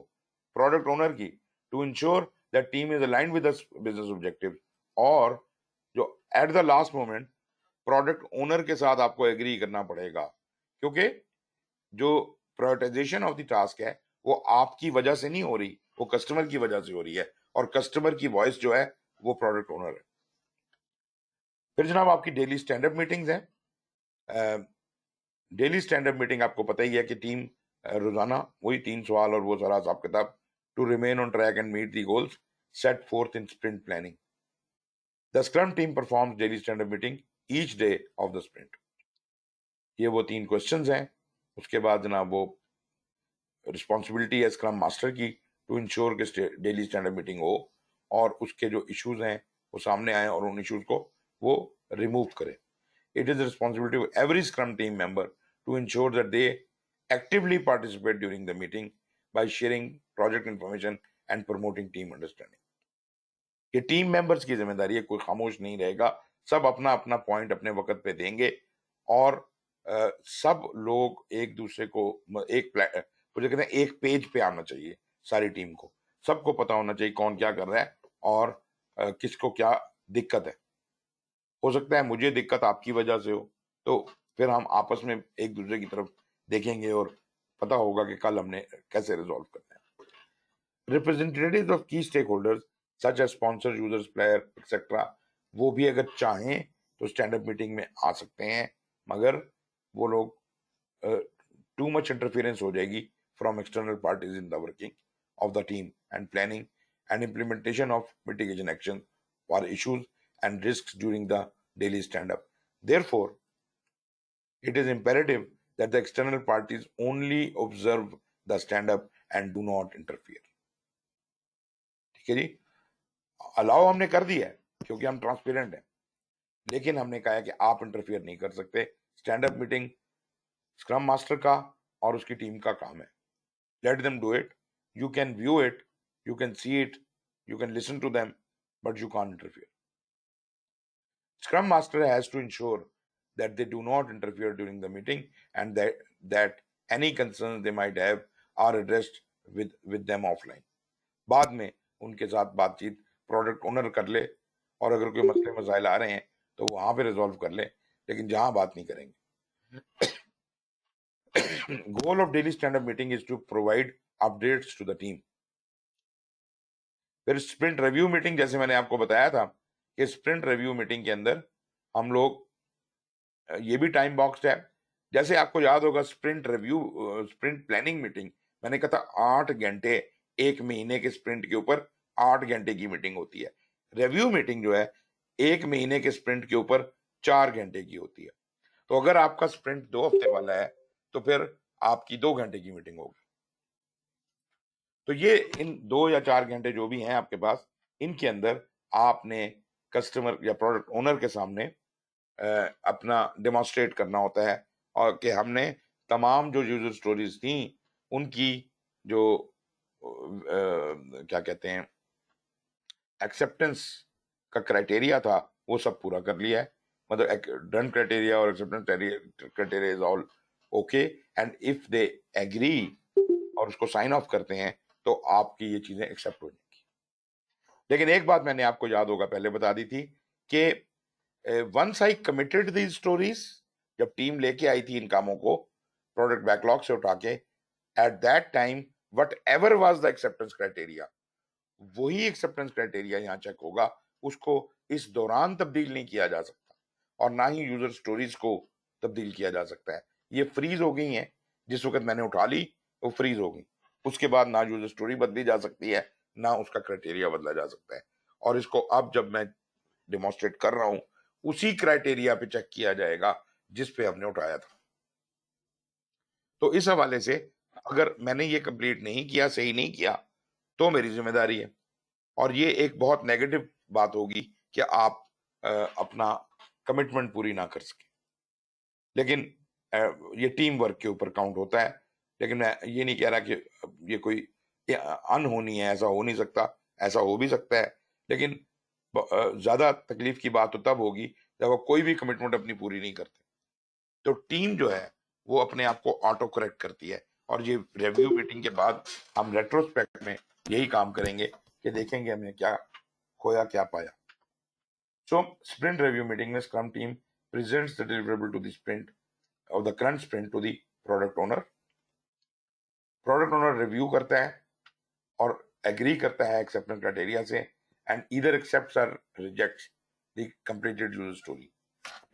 product owner की, to ensure that team is aligned with business objective, और जो at the last moment product owner के साथ आपको एग्री करना पड़ेगा, क्योंकि जो प्रायोरिटाइजेशन ऑफ द टास्क है वो आपकी वजह से नहीं हो रही, वो कस्टमर की वजह से हो रही है, और कस्टमर की वॉइस जो है वो प्रोडक्ट ओनर है। फिर जनाब आपकी डेली स्टैंड अप मीटिंग्स हैं। डेली स्टैंड अप मीटिंग आपको पता ही है कि टीम रोजाना वही 3 सवाल और वो सारा हिसाब किताब, to remain on track and meet the goals set forth in sprint planning. The scrum team performs daily stand up meeting each day of the sprint. ये वो 3 क्वेश्चंस हैं। उसके बाद जनाब वो रिस्पॉन्सिबिलिटी है स्क्रम मास्टर की टू इंश्योर के डेली स्टैंड अप मीटिंग हो और उसके जो इश्यूज हैं वो सामने आए और उन इश्यूज को वो रिमूव करे। It is the responsibility of every Scrum team member to ensure that they actively participate during the meeting by sharing project information and promoting team understanding. ये टीम मेंबर्स की जिम्मेदारी है, कोई खामोश नहीं रहेगा, सब अपना अपना पॉइंट अपने वक्त पे देंगे और सब लोग एक दूसरे को मुझे कहते हैं एक पेज पे आना चाहिए। सारी टीम को सबको पता होना चाहिए कौन क्या कर रहा है और किसको क्या दिक्कत है। हो सकता है मुझे दिक्कत आपकी वजह से हो, तो फिर हम आपस में एक दूसरे की तरफ देखेंगे और पता होगा कि कल हमने कैसे रिजॉल्व करना है। Representatives of key stakeholders such as sponsor, users, player etcetera, वो भी अगर चाहें तो स्टैंड अप मीटिंग में आ सकते हैं, मगर वो लोग टू मच इंटरफेरेंस हो जाएगी from external parties in the working of the team and planning and implementation of mitigation action for issues and risks during the daily stand-up. Therefore, it is imperative that the external parties only observe the stand-up and do not interfere. ठीक है जी, allow हमने कर दिया है क्योंकि हम transparent हैं, लेकिन हमने कहा है कि आप इंटरफियर नहीं कर सकते। Stand up meeting scrum master का और उसकी टीम का काम है। Let them do it, you can view it, you can see it, you can listen to them, but you can't interfere. Scrum Master has to ensure that they do not interfere during the meeting and that any concerns they might have are addressed with them offline. बाद में उनके साथ बातचीत product owner कर ले, और अगर कोई मसले मसाइल आ रहे हैं तो वहां पे रिजॉल्व कर ले, लेकिन जहां बात नहीं करेंगे. Goal of daily stand-up meeting is to provide updates to the team. फिर स्प्रिंट रिव्यू मीटिंग, जैसे मैंने आपको बताया था कि स्प्रिंट रिव्यू मीटिंग के अंदर हम लोग ये भी टाइम बॉक्स्ड है. जैसे आपको याद होगा sprint review sprint planning meeting, मैंने कहा था 8 घंटे एक महीने के स्प्रिंट के ऊपर 8 घंटे की मीटिंग होती है. रिव्यू मीटिंग जो है एक महीने के स्प्रिंट के ऊपर 4 घंटे की होती है. तो अगर आपका स्प्रिंट 2 हफ्ते वाला है तो फिर आपकी 2 घंटे की मीटिंग होगी. तो ये इन 2 या 4 घंटे जो भी हैं आपके पास, इनके अंदर आपने कस्टमर या प्रोडक्ट ओनर के सामने अपना डेमोन्स्ट्रेट करना होता है, और कि हमने तमाम जो यूजर स्टोरीज थी उनकी जो क्या कहते हैं एक्सेप्टेंस का क्राइटेरिया था वो सब पूरा कर लिया है. मतलब डन क्राइटेरिया और acceptance criteria is all okay, and if they agree और उसको साइन ऑफ करते हैं तो आपकी ये चीजें एक्सेप्ट हो जाएंगी. लेकिन एक बात मैंने आपको याद होगा पहले बता दी थी कि once I committed these stories, जब टीम लेके आई थी इन कामों को प्रोडक्ट बैकलॉग से उठा के, at that time what ever was the acceptance criteria, वही एक्सेप्टेंस क्राइटेरिया यहाँ चेक होगा. उसको इस दौरान तब्दील नहीं किया जा सकता, और ना ही यूजर स्टोरीज को तब्दील किया जा सकता है. ये फ्रीज हो गई हैं, जिस वक्त मैंने उठा ली वो फ्रीज हो गई. उसके बाद ना यूजर स्टोरी बदली जा सकती है, ना उसका क्राइटेरिया बदला जा सकता है. और इसको अब जब मैं डेमोन्स्ट्रेट कर रहा हूं उसी क्राइटेरिया पे चेक किया जाएगा जिस पे हमने उठाया था. तो इस हवाले से अगर मैंने ये कंप्लीट नहीं किया, सही नहीं किया, तो मेरी जिम्मेदारी है. और ये एक बहुत नेगेटिव बात होगी कि आप अपना कमिटमेंट पूरी ना कर सके. लेकिन ये टीम वर्क के ऊपर काउंट होता है. लेकिन मैं ये नहीं कह रहा कि ये कोई अनहोनी है, ऐसा हो नहीं सकता, ऐसा हो भी सकता है. लेकिन ज्यादा तकलीफ की बात तो तब होगी जब आप कोई भी कमिटमेंट अपनी पूरी नहीं करते. तो टीम जो है वो अपने आप को ऑटो करेक्ट करती है. और ये रिव्यू मीटिंग के बाद हम रेट्रोस्पेक्ट में यही काम करेंगे कि देखेंगे हमने क्या खोया क्या पाया. सो स्प्रिंट रिव्यू मीटिंग में scrum team presents the deliverable to the sprint और the current sprint to the product owner. Product owner review करता है और एग्री करता है एक्सेप्टेंस क्राइटेरिया से, एंड ईदर एक्सेप्ट्स और rejects the completed user story.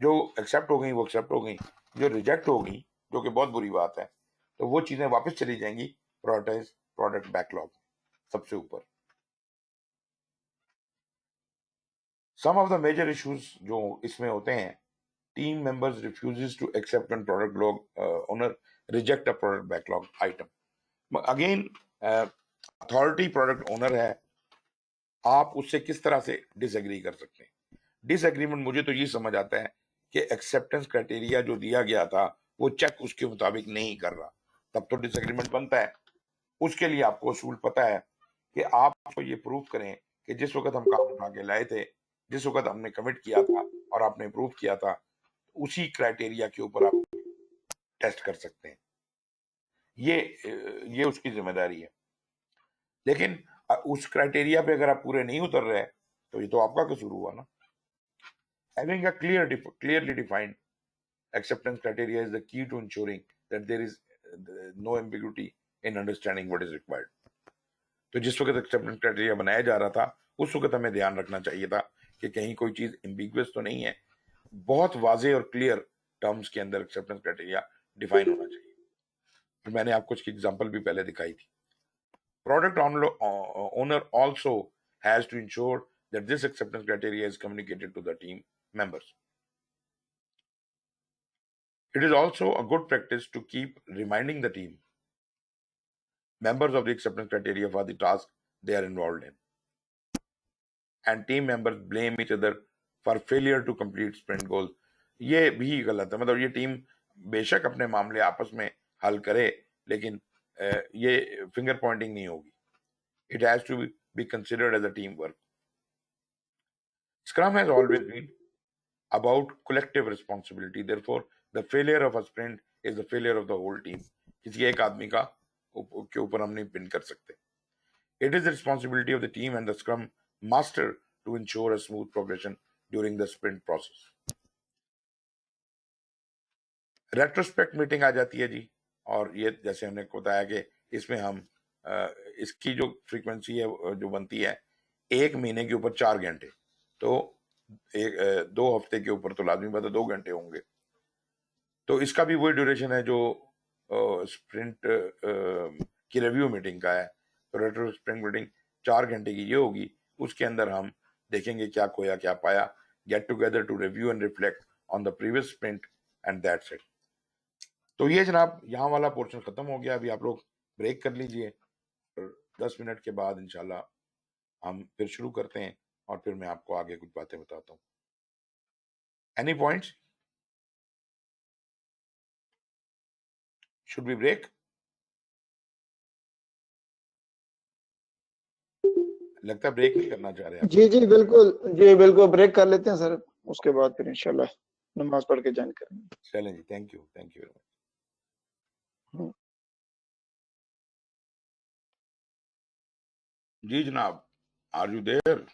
जो एक्सेप्ट हो गई वो एक्सेप्ट हो गई, जो रिजेक्ट हो गई, जो कि बहुत बुरी बात है, तो वो चीजें वापस चली जाएंगी प्रायोरिटाइज प्रोडक्ट बैकलॉग सबसे ऊपर. Some of the major issues जो इसमें होते हैं, team members refuses to accept when product log owner reject a product backlog item. Again authority product owner है, आप उससे किस तरह से डिसएग्री कर सकते हैं. डिसएग्रीमेंट मुझे तो ये समझ आता है कि एक्सेप्टेंस क्राइटेरिया जो दिया गया था वो चेक उसके मुताबिक नहीं कर रहा, तब तो डिसएग्रीमेंट बनता है. उसके लिए आपको असूल पता है कि आप ये प्रूव करें कि जिस वक्त हम काम उठा के लाए थे, जिस वक्त हमने कमिट किया था और आपने प्रूव किया था, उसी क्राइटेरिया के ऊपर आप टेस्ट कर सकते हैं. ये उसकी जिम्मेदारी है. लेकिन उस क्राइटेरिया पे अगर आप पूरे नहीं उतर रहे तो ये तो आपका कसूर हुआ ना. Having a clearly defined acceptance criteria is the key to ensuring that there is no ambiguity in understanding what is required. तो जिस वक्त एक्सेप्टेंस क्राइटेरिया बनाया जा रहा था उस वक्त हमें ध्यान रखना चाहिए था कि कहीं कोई चीज एम्बिगुअस तो नहीं है. बहुत वाजे और क्लियर टर्म्स के अंदर एक्सेप्टेंस क्राइटेरिया डिफाइन होना चाहिए. और मैंने आपको इसकी एग्जांपल भी पहले दिखाई थी. Product owner also has to ensure that this acceptance criteria is communicated to the team members. It is also a good practice to keep reminding the team members of the acceptance criteria for the task they are involved in. And team members blame each other for failure to complete sprint goals. ये भी गलत है. मतलब ये team बेशक अपने मामले आपस में हल करे, लेकिन ये फिंगर पॉइंटिंग नहीं होगी. It has to be considered as a teamwork. Scrum has always been about collective responsibility. Therefore, the failure of a sprint is the failure of the whole team. किसी एक आदमी का के ऊपर हम नहीं पिन कर सकते। It is the responsibility of the team and the Scrum Master to ensure a smooth progression during the sprint process. Retrospect meeting आ जाती है जी, और ये जैसे हमने बताया कि इसमें हम इसकी जो फ्रीक्वेंसी है जो बनती है 1 महीने के ऊपर 4 घंटे, तो 2 हफ्ते के ऊपर तो लाजमी बात है 2 घंटे होंगे। तो इसका भी वही ड्यूरेशन है जो स्प्रिंट की रिव्यू मीटिंग का है। तो रेट्रो स्प्रिंट मीटिंग 4 घंटे की ये होगी, उसके अंदर हम देखेंगे क्या खोया क्या पाया, get together to review and reflect on the previous sprint and that's it. तो ये जनाब यहाँ वाला पोर्शन खत्म हो गया। अभी आप लोग ब्रेक कर लीजिए, 10 मिनट के बाद इंशाल्लाह हम फिर शुरू करते हैं और फिर मैं आपको आगे कुछ बातें बताता हूँ। Any points? Should be break? लगता है ब्रेक नहीं करना चाह रहे आप। जी जी बिल्कुल ब्रेक कर लेते हैं सर, उसके बाद फिर इंशाल्लाह नमाज पढ़ के ज्वाइन करेंगे। चलें जी, थैंक यू वेरी मच। जी जनाब, are you there?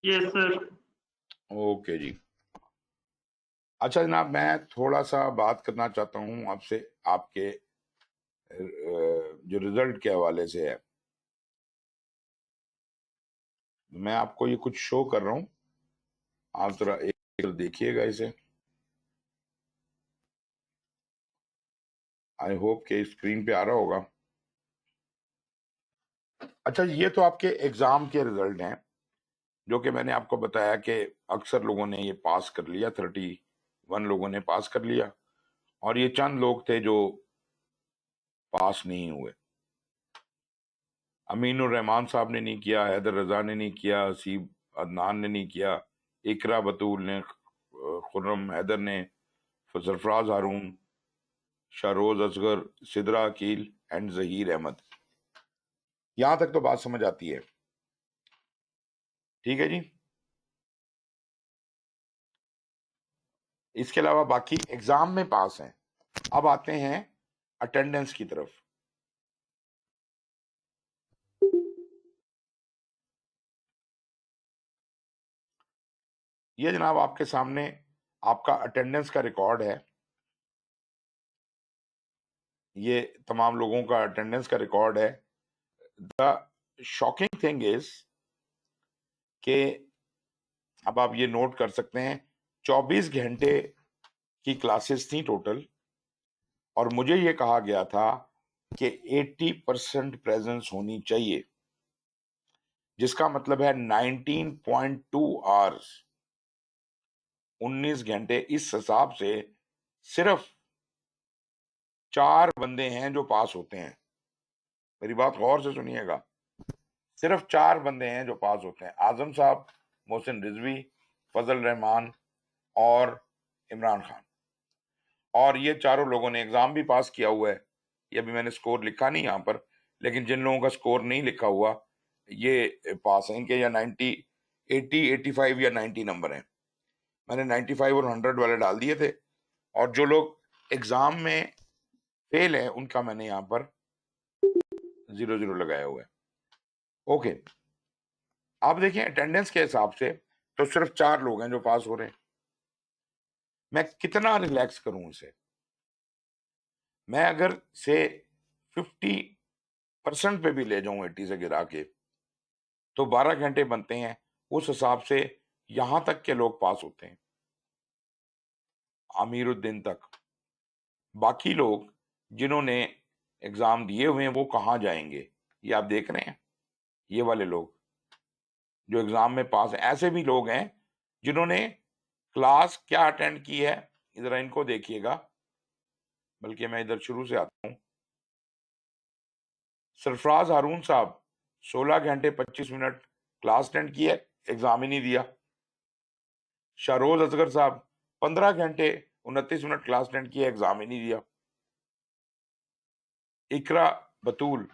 Yes sir. Okay जी। अच्छा जनाब, मैं थोड़ा सा बात करना चाहता हूँ आपसे, आपके जो रिजल्ट के हवाले से है। मैं आपको ये कुछ शो कर रहा हूँ, आप जरा एक देखिएगा इसे। आई होप के स्क्रीन पे आ रहा होगा। अच्छा, ये तो आपके एग्जाम के रिजल्ट हैं, जो कि मैंने आपको बताया कि अक्सर लोगों ने ये पास कर लिया, 31 लोगों ने पास कर लिया, और ये चंद लोग थे जो पास नहीं हुए। अमीनुर रहमान साहब ने नहीं किया, हैदर रजा ने नहीं किया, हसीब अदनान ने नहीं किया, इकरा बतूल ने, खुर्रम हैदर ने, सरफराज हारून, शाहरोज असगर, सिदरा अकील एंड जहीर अहमद। यहां तक तो बात समझ आती है, ठीक है जी। इसके अलावा बाकी एग्जाम में पास हैं। अब आते हैं अटेंडेंस की तरफ। ये जनाब आपके सामने आपका अटेंडेंस का रिकॉर्ड है। ये तमाम लोगों का अटेंडेंस का रिकॉर्ड है। द शॉकिंग थिंग इज कि अब आप ये नोट कर सकते हैं 24 घंटे की क्लासेस थी टोटल, और मुझे ये कहा गया था कि 80% प्रेजेंस होनी चाहिए, जिसका मतलब है 19.2 आवर्स, 19 घंटे। इस हिसाब से सिर्फ 4 बंदे हैं जो पास होते हैं। मेरी बात गौर से सुनिएगा, सिर्फ 4 बंदे हैं जो पास होते हैं। आजम साहब, मोहसिन रिजवी, फजल रहमान और इमरान खान। और ये चारों लोगों ने एग्जाम भी पास किया हुआ है। ये अभी मैंने स्कोर लिखा नहीं यहाँ पर, लेकिन जिन लोगों का स्कोर नहीं लिखा हुआ ये पास है। इनके या 90, 80, 85 या 90 नंबर हैं। मैंने 95 और 100 वाले डाल दिए थे, और जो लोग एग्जाम में फेल हैं उनका मैंने यहाँ पर 0 लगाया हुआ है। ओके, आप देखें अटेंडेंस के हिसाब से तो सिर्फ 4 लोग हैं जो पास हो रहे हैं। मैं कितना रिलैक्स करूं इसे? मैं अगर से 50% पे भी ले जाऊं 80 से गिरा के, तो 12 घंटे बनते हैं। उस हिसाब से यहां तक के लोग पास होते हैं, अमीरुद्दीन तक। बाकी लोग जिन्होंने एग्जाम दिए हुए हैं वो कहाँ जाएंगे? ये आप देख रहे हैं, ये वाले लोग जो एग्जाम में पास हैं। ऐसे भी लोग हैं जिन्होंने क्लास क्या अटेंड की है, इधर इनको देखिएगा, बल्कि मैं इधर शुरू से आता हूं। सरफराज हारून साहब 16 घंटे 25 मिनट क्लास अटेंड की है, एग्जाम ही नहीं दिया। शाहरोज असगर साहब 15 घंटे 29 मिनट क्लास अटेंड किया, एग्जाम ही नहीं दिया। इकरा बतूल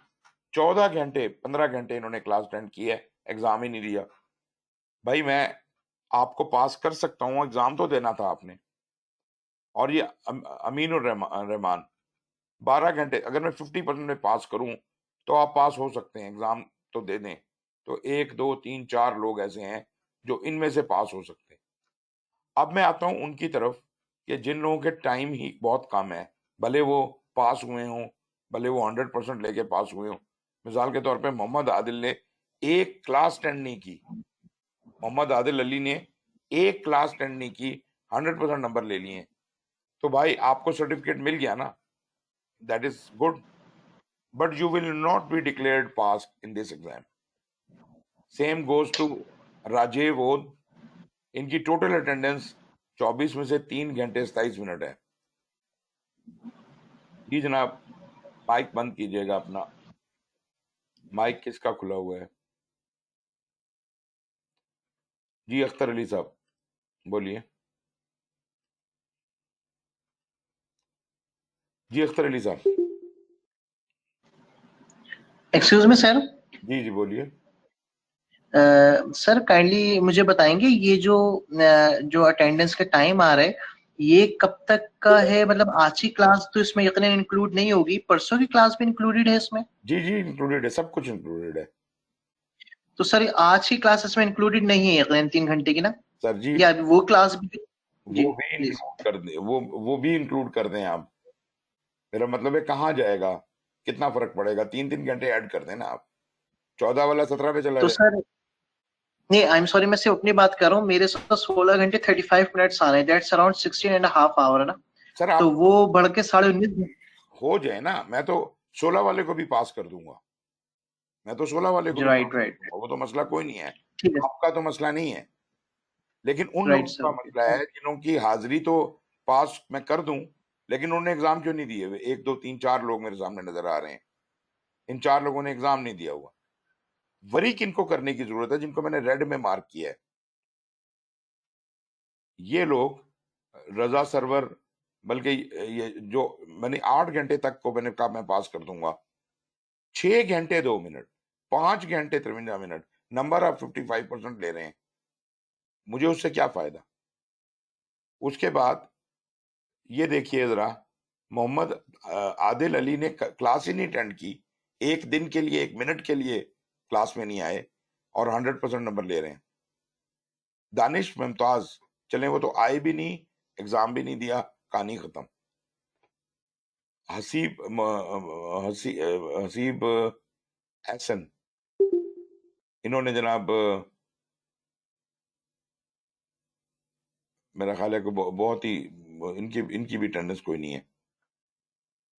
14 घंटे 15 घंटे इन्होंने क्लास अटेंड की है, एग्जाम ही नहीं दिया। भाई मैं आपको पास कर सकता हूं, एग्जाम तो देना था आपने। और ये अमीनुर रहमान 12 घंटे, अगर मैं 50% में पास करूं तो आप पास हो सकते हैं, एग्जाम तो दे दें। तो 1 2 3 4 लोग ऐसे हैं जो इनमें से पास हो सकते हैं। अब मैं आता हूं उनकी तरफ कि जिन लोगों के टाइम ही बहुत कम है, भले वो पास हुए हों, भले वो 100% लेके पास हुए हों। मिसाल के तौर पे मोहम्मद आदिल ने एक क्लास अटेंड नहीं की, मोहम्मद आदिल अली ने एक क्लास अटेंड नहीं की, 100% नंबर ले लिए, तो भाई आपको सर्टिफिकेट मिल गया ना, that is good, but you will not be declared pass in this exam. Same goes to Rajiv ओद, इनकी टोटल अटेंडेंस 24 में से 3 घंटे 27 मिनट है। जी जनाब, माइक बंद कीजिएगा अपना, माइक किसका खुला हुआ है? जी अख्तर अली साहब बोलिए। जी अख्तर अली साहब। Excuse me sir. जी जी बोलिए। सर काइंडली मुझे बताएंगे ये जो अटेंडेंस का टाइम आ रहा है ये कब तक का है? मतलब आज की क्लास तो इसमें यकीनन इंक्लूड नहीं होगी, परसों की क्लास भी इंक्लूडेड है इसमें? जी जी इंक्लूडेड है, सब कुछ इंक्लूडेड है। तो सर आज की क्लास इसमें इंक्लूडेड नहीं है यकीनन 3 घंटे की ना? सर जी या वो क्लास भी? जी वो भी प्लीज। इंक्लूड कर दें, वो भी इंक्लूड कर दें आप। मेरा मतलब है कहाँ जाएगा, कितना फर्क पड़ेगा, 3 घंटे ऐड कर दें ना आप, 14 वाला 17 पे चला तो जाए। सर नहीं, आई एम सॉरी, मैं सिर्फ अपनी बात कर रहा हूँ। मेरे साथ 16 घंटे 35 मिनट्स आ रहे हैं, दैट्स अराउंड 16.5 आवर है ना? सर तो आप वो बढ़ के 19.5 हो जाए ना, मैं तो 16 वाले को भी पास कर दूंगा, मैं तो 16 वाले को भी पास राइट कर राइट, दूंगा, वो तो मसला कोई नहीं है। ठीक है। आपका तो मसला नहीं है, लेकिन उन राइट लोगों सर, का ओके। मसला है जिन्हों की हाजिरी तो पास मैं कर दूं, लेकिन उन्होंने एग्जाम क्यों नहीं दिए हुए? 1 2 3 4 लोग मेरे सामने नजर आ रहे हैं, इन 4 लोगों ने एग्जाम नहीं दिया हुआ। वरी किनको करने की जरूरत है? जिनको मैंने रेड में मार्क किया है, ये लोग, रजा सरवर, बल्कि ये जो मैंने 8 घंटे तक को मैंने कहा मैं पास कर दूंगा, 6 घंटे 2 मिनट, 5 घंटे 53 मिनट, नंबर आप 55% ले रहे हैं, मुझे उससे क्या फायदा? उसके बाद ये देखिए जरा, मोहम्मद आदिल अली ने क्लास ही नहीं अटेंड की, एक दिन के लिए, 1 मिनट के लिए क्लास में नहीं आए और 100% नंबर ले रहे हैं। दानिश मुमताज, चले वो तो आए भी नहीं, एग्जाम भी नहीं दिया, कहानी खत्म। हसीब एहसन, इन्होंने जनाब मेरा ख्याल है कि बहुत ही, इनकी भी अटेंडेंस कोई नहीं है।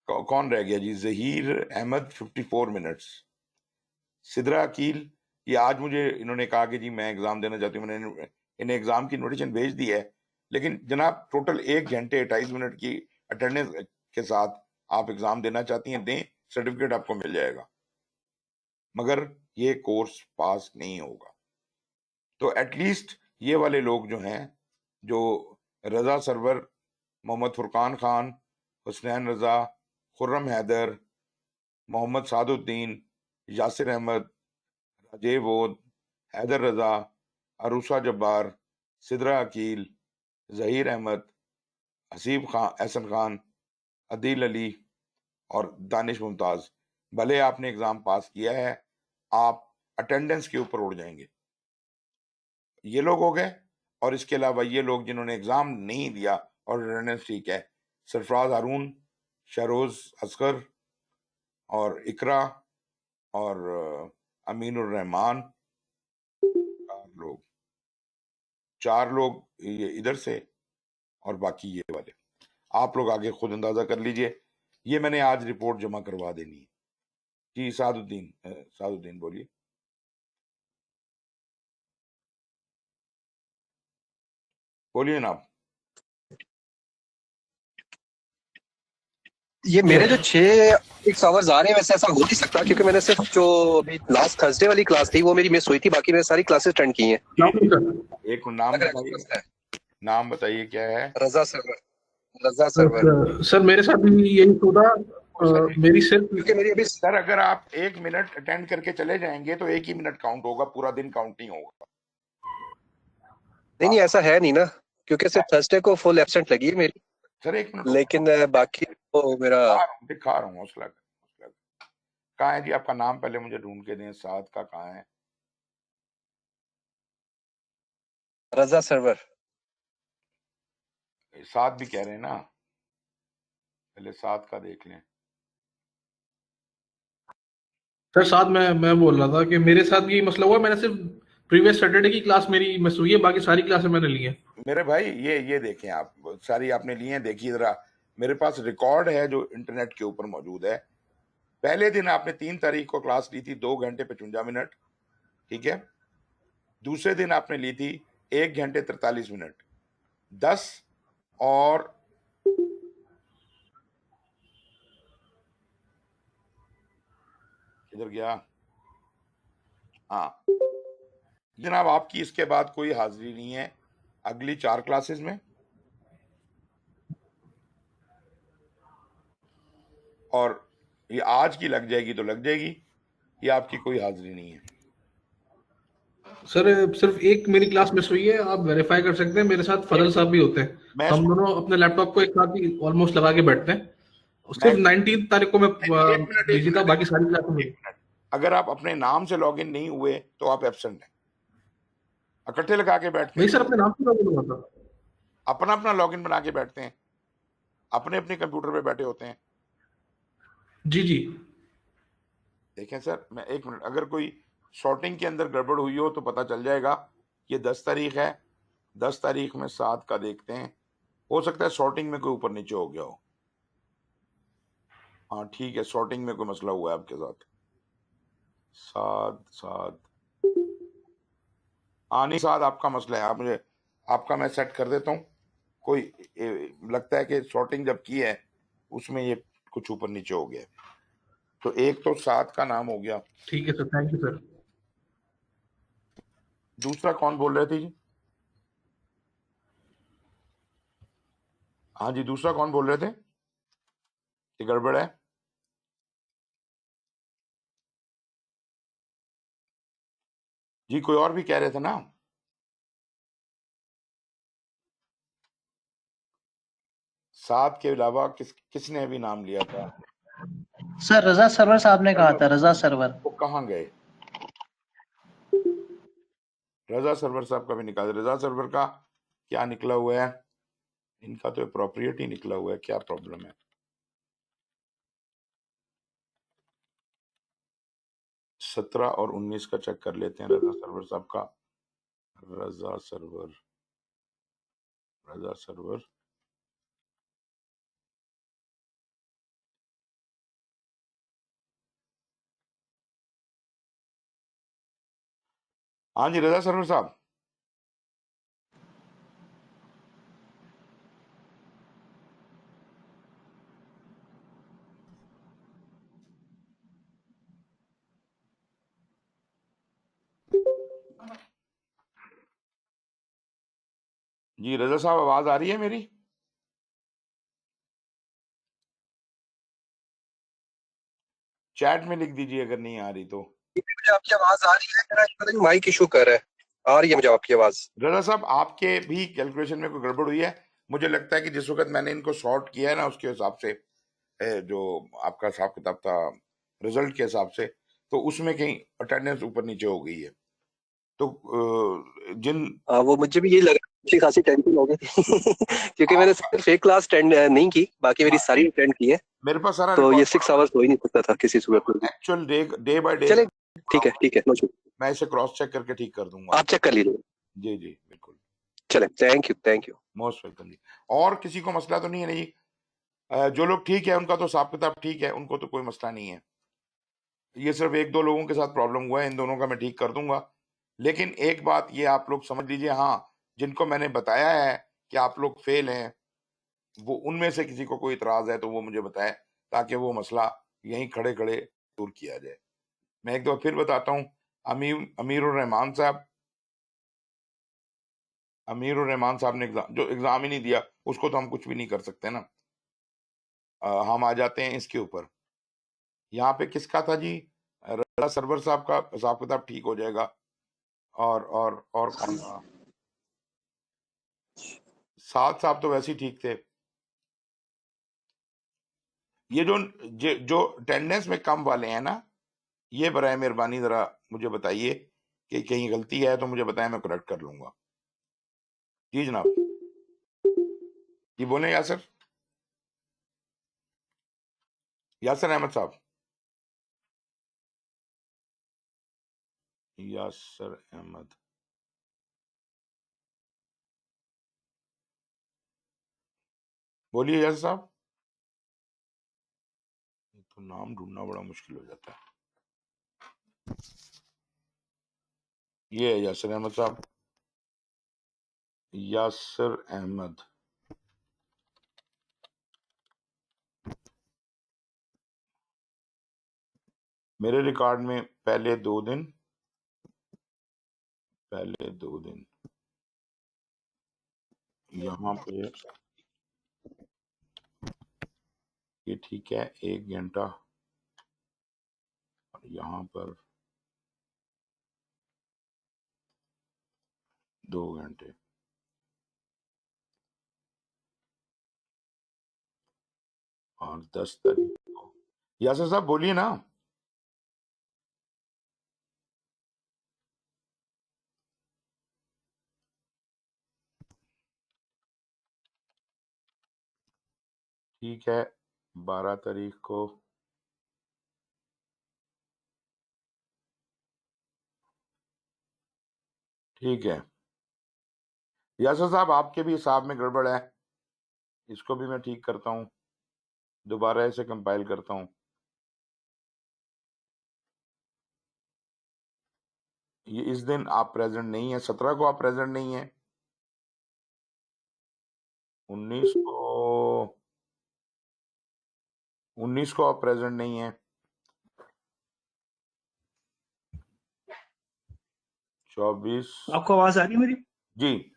कौन रह गया जी? जहीर अहमद 54 मिनट्स। सिदरा अकील, ये आज मुझे इन्होंने कहा कि जी मैं एग्जाम देना चाहती हूँ, मैंने इन्हें एग्जाम की इन्विटेशन भेज दी है, लेकिन जनाब टोटल 1 घंटे 28 मिनट की अटेंडेंस के साथ आप एग्जाम देना चाहती हैं, दें, सर्टिफिकेट आपको मिल जाएगा, मगर ये कोर्स पास नहीं होगा। तो एटलीस्ट ये वाले लोग जो हैं, जो रजा सरवर, मोहम्मद फुरकान खान, हुसनैन रजा, खुर्रम हैदर, मोहम्मद सादुद्दीन, यासिर अहमद, राजेव ओद, हैदर रजा, अरूसा जब्बार, सिदरा अकील, जहीर अहमद, हसीब खान, एहसन खान, अदील अली और दानिश मुमताज, भले आपने एग्जाम पास किया है, आप अटेंडेंस के ऊपर उड़ जाएंगे। ये लोग हो गए, और इसके अलावा ये लोग जिन्होंने एग्जाम नहीं दिया और अटेंडेंस ठीक है, सरफराज हारून, शहरोज असगर और इकरा और अमीनुर रहमान, 4 लोग ये इधर से, और बाकी ये वाले। आप लोग आगे खुद अंदाजा कर लीजिए, ये मैंने आज रिपोर्ट जमा करवा देनी है। जी सादुद्दीन बोलिए। बोलिए ना आप। ये मेरे जो 6 आवर्स आ रहे हैं, वैसे ऐसा हो नहीं सकता, क्योंकि मैंने सिर्फ जो अभी लास्ट थर्सडे वाली क्लास थी वो मेरी मिस हुई थी, बाकी मैंने सारी क्लासेस अटेंड की हैं। एक नाम बताइए, नाम बताइए क्या है? रजा सर्वर। सर मेरे साथ भी यही होगा, मेरी सिर्फ, क्योंकि मेरी अभी सर अगर आप 1 मिनट अटेंड करके चले जाएंगे तो 1 ही मिनट काउंट होगा, पूरा दिन काउंट नहीं होगा। नहीं ऐसा है नहीं ना, क्योंकि सिर्फ थर्सडे को फुल एब्सेंट लगी है मेरी, सर एक मिनट लेकिन बाकी तो मेरा दिखा रहा हूँ हौसला कहाँ है जी? आपका नाम पहले मुझे ढूंढ के दें, साथ का कहाँ है? रजा सर्वर। साथ भी कह रहे हैं ना, पहले साथ का देख लें। सर साथ मैं बोल रहा था कि मेरे साथ भी मसला हुआ, मैंने सिर्फ प्रीवियस सैटरडे की क्लास मेरी मिस हुई है, बाकी सारी क्लासें मैंने ली हैं। मेरे भाई ये देखें, आप सारी आपने ली हैं, देखिए जरा, मेरे पास रिकॉर्ड है जो इंटरनेट के ऊपर मौजूद है। पहले दिन आपने 3 तारीख को क्लास ली थी 2 घंटे 55 मिनट, ठीक है। दूसरे दिन आपने ली थी 1 घंटे 43 मिनट, 10 और किधर गया? हाँ जनाब, आपकी इसके बाद कोई हाजिरी नहीं है अगली 4 क्लासेस में, और ये आज की लग जाएगी तो लग जाएगी, ये आपकी कोई हाजिरी नहीं है। सर सिर्फ एक मेरी क्लास मिस हुई है, आप वेरीफाई कर सकते हैं, मेरे साथ फजल साहब भी होते हैं, मैं हम दोनों अपने लैपटॉप को एक साथ ही ऑलमोस्ट लगा के बैठते हैं। मैं सिर्फ 19 तारीख को मैं एक बिजी था, बाकी सारी क्लासें मेरी। अगर आप अपने नाम से लॉगिन नहीं हुए तो आप एब्सेंट हैं, इकट्ठे लगा के बैठते नहीं हैं। सर, अपने नाम से लॉगिन हुआ था। अपना अपना लॉगिन बना के बैठते हैं, अपने अपने कंप्यूटर पे बैठे होते हैं। जी जी देखें सर, मैं एक मिनट, अगर कोई शॉर्टिंग के अंदर गड़बड़ हुई हो तो पता चल जाएगा। ये 10 तारीख है, 10 तारीख में 7 का देखते हैं, हो सकता है शॉर्टिंग में कोई ऊपर नीचे हो गया हो। हाँ ठीक है, शॉर्टिंग में कोई मसला हुआ है आपके साथ। 7 हाँ नहीं 7 आपका मसला है, आप मुझे आपका मैं सेट कर देता हूँ। कोई लगता है कि शॉर्टिंग जब की है उसमें ये कुछ ऊपर नीचे हो गया, तो एक तो 7 का नाम हो गया। ठीक है सर, थैंक यू सर। दूसरा कौन बोल रहे थे जी? हाँ जी, दूसरा कौन बोल रहे थे कि गड़बड़ है? जी कोई और भी कह रहे थे ना? सात के अलावा किसने अभी नाम लिया था? सर रजा सर्वर साहब ने कहा था, रजा सर्वर। वो कहाँ गए? रजा सर्वर साहब का भी निकाल, रजा सर्वर का क्या निकला हुआ है? इनका तो अप्रोप्रिएट ही निकला हुआ है, क्या प्रॉब्लम है? 17 और 19 का चेक कर लेते हैं रजा सर्वर साहब का। रजा सर्वर हाँ जी, रजा सर्वर साहब। जी रजा साहब, आवाज आ रही है मेरी? चैट में लिख दीजिए अगर नहीं आ रही तो। मुझे आपकी आवाज आ रही है, मेरा पता नहीं माइक इशू कर रहा है। आ रही है मुझे आपकी आवाज। रजा साहब, आपके भी कैलकुलेशन में कोई गड़बड़ हुई है? मुझे लगता है कि जिस वक्त मैंने इनको सॉर्ट किया है ना, उसके हिसाब से जो आपका हिसाब किताब था रिजल्ट के हिसाब से, तो उसमें कहीं अटेंडेंस ऊपर नीचे हो गई है। तो जिन वो मुझे भी यही लगा, अच्छी खासी टेंशन हो गई थी क्योंकि मैंने सिर्फ एक क्लास अटेंड नहीं की, बाकी मेरी सारी अटेंड की है, मेरे पास सारा तो ये 6 आवर्स हो ही नहीं सकता था किसी सूरत में। Actual day by day. चले ठीक है नो इशू। मैं इसे क्रॉस चेक करके ठीक कर दूंगा। आप चेक कर लीजिए। जी जी बिल्कुल। चले, थैंक यू। मोस्ट वेलकम जी। और किसी को मसला तो नहीं है? नहीं, जो लोग ठीक है उनका तो हिसाब किताब ठीक है, उनको तो कोई मसला नहीं है। ये सिर्फ 1-2 लोगों के साथ प्रॉब्लम हुआ है, इन दोनों का मैं ठीक कर दूंगा। लेकिन एक बात ये आप लोग समझ लीजिए, हाँ जिनको मैंने बताया है कि आप लोग फेल हैं, वो उनमें से किसी को कोई इतराज है तो वो मुझे बताए, ताकि वो मसला यहीं खड़े खड़े दूर किया जाए। मैं एक दफा फिर बताता हूँ, अमीरुर रहमान साहब ने जो एग्जाम ही नहीं दिया, उसको तो हम कुछ भी नहीं कर सकते ना। हम आ जाते हैं इसके ऊपर। यहाँ पे किसका था जी? रजा सरवर साहब का हिसाब किताब ठीक हो जाएगा। और कौन था? साथ साहब तो वैसे ही ठीक थे। ये जो अटेंडेंस में कम वाले हैं ना, ये बराए मेहरबानी जरा मुझे बताइए कि कहीं गलती है तो मुझे बताएं, मैं करेक्ट कर लूंगा। जी जनाब, जी बोले यासर अहमद साहब। यासर अहमद, बोलिए यासर साहब। तो नाम ढूंढना बड़ा मुश्किल हो जाता है। ये है यासर अहमद साहब, यासर अहमद। मेरे रिकॉर्ड में पहले दो दिन यहाँ पे ये ठीक है, 1 घंटा, और यहाँ पर 2 घंटे, और 10 तारीख को। यासर साहब बोलिए ना। ठीक है, 12 तारीख को, ठीक है। यासर साहब आपके भी हिसाब में गड़बड़ है, इसको भी मैं ठीक करता हूँ, दोबारा इसे कंपाइल करता हूँ। ये इस दिन आप प्रेजेंट नहीं है, 17 को आप प्रेजेंट नहीं है, 19 को आप प्रेजेंट नहीं है, 24। आपको आवाज आ रही है मेरी? जी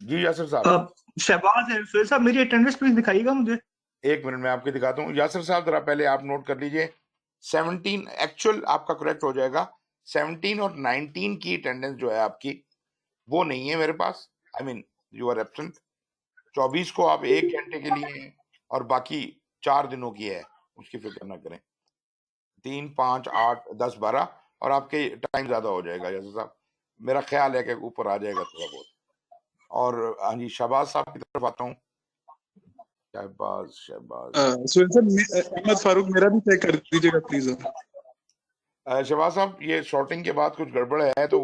जी यासर साहब, शहबाज है सुहेल साहब, मेरी अटेंडेंस प्लीज दिखाइएगा मुझे। 1 मिनट में आपके दिखाता हूँ। यासर साहब जरा पहले आप नोट कर लीजिए, 17 एक्चुअल आपका करेक्ट हो जाएगा, 17 और 19 की अटेंडेंस जो है आपकी वो नहीं है मेरे पास, I mean you are absent. 24 को आप 1 घंटे के लिए हैं, और बाकी 4 दिनों की है, उसकी फिक्र ना करें। 3, 5, 8, 10, 12, और आपके टाइम ज्यादा हो जाएगा यासर साहब, मेरा ख्याल है कि ऊपर आ जाएगा थोड़ा बहुत। और हाँ जी, शहबाज साहब की तरफ आता हूँ। शहबाज सुहेल साहब, अहमद फारूक मेरा भी चेक कर दीजिएगा प्लीज। शहबाज साहब, ये शॉर्टिंग के बाद कुछ गड़बड़ है, तो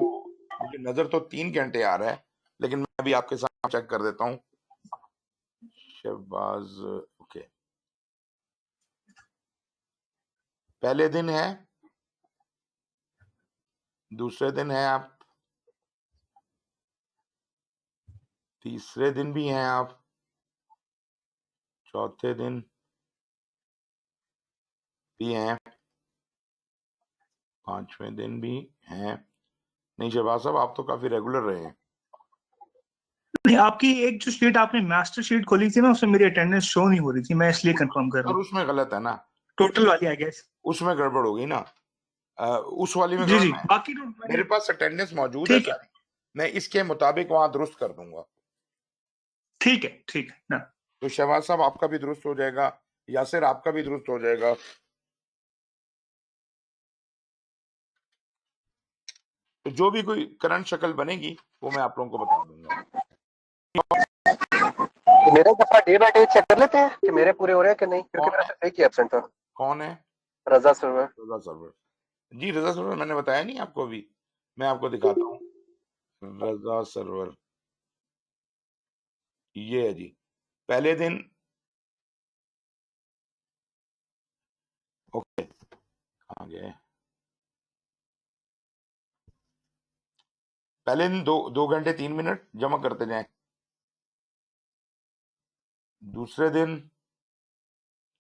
मुझे नजर तो 3 घंटे आ रहा है, लेकिन मैं अभी आपके साथ चेक कर देता हूँ। शहबाज, ओके, पहले दिन है, दूसरे दिन है आप, तीसरे दिन भी हैं आप, चौथे दिन भी हैं, 5वें दिन भी हैं। नहीं शहबाज साहब, आप तो काफी रेगुलर रहे हैं। नहीं, आपकी एक जो शीट आपने मास्टर शीट खोली थी ना, उसमें मेरी अटेंडेंस शो नहीं हो रही थी, मैं इसलिए कंफर्म कर रहा और हूँ। उसमें गलत है ना, टोटल वाली आई गेस। उसमें गड़बड़ हो गई ना, उस वाली में जी जी, गड़बड़ है। बाकी तो मेरे पास अटेंडेंस मौजूद है ठीक है, सारी, मैं इसके मुताबिक वहां दुरुस्त कर दूंगा। ठीक है, ठीक है ना। तो शहबाज साहब आपका भी दुरुस्त हो जाएगा, यासिर आपका भी दुरुस्त हो जाएगा। तो जो भी कोई करंट शक्ल बनेगी वो मैं आप लोगों को बता दूंगा। मेरे एक दफा डे बाय डे चेक कर लेते हैं कि मेरे पूरे हो रहे हैं कि नहीं, क्योंकि मेरा सिर्फ एक ही एब्सेंट था। कौन है? रजा सर्वर। रजा सर्वर, जी रजा सर्वर मैंने बताया नहीं आपको, अभी मैं आपको दिखाता हूँ। रजा सर्वर, ये है जी, पहले दिन, ओके, कहाँ गए, पहले दिन 2 घंटे 3 मिनट जमा करते जाएं। दूसरे दिन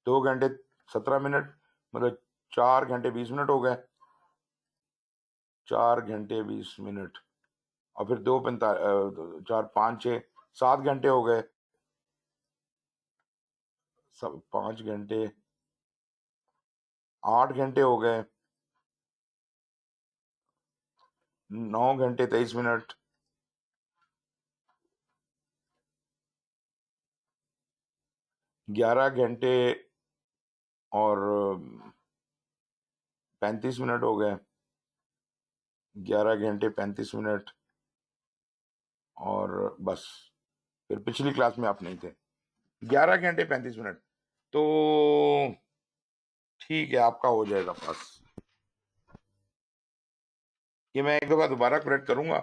2 घंटे 17 मिनट, मतलब 4 घंटे 20 मिनट हो गए, 4 घंटे 20 मिनट, और फिर 4, 5, 6, 7 घंटे हो गए, 5 घंटे, 8 घंटे हो गए, 9 घंटे 23 मिनट, 11 घंटे और 35 मिनट हो गए, 11 घंटे 35 मिनट, और बस फिर पिछली क्लास में आप नहीं थे। 11 घंटे 35 मिनट, तो ठीक है, आपका हो जाएगा पास। ये मैं एक दफा दोबारा करेक्ट करूंगा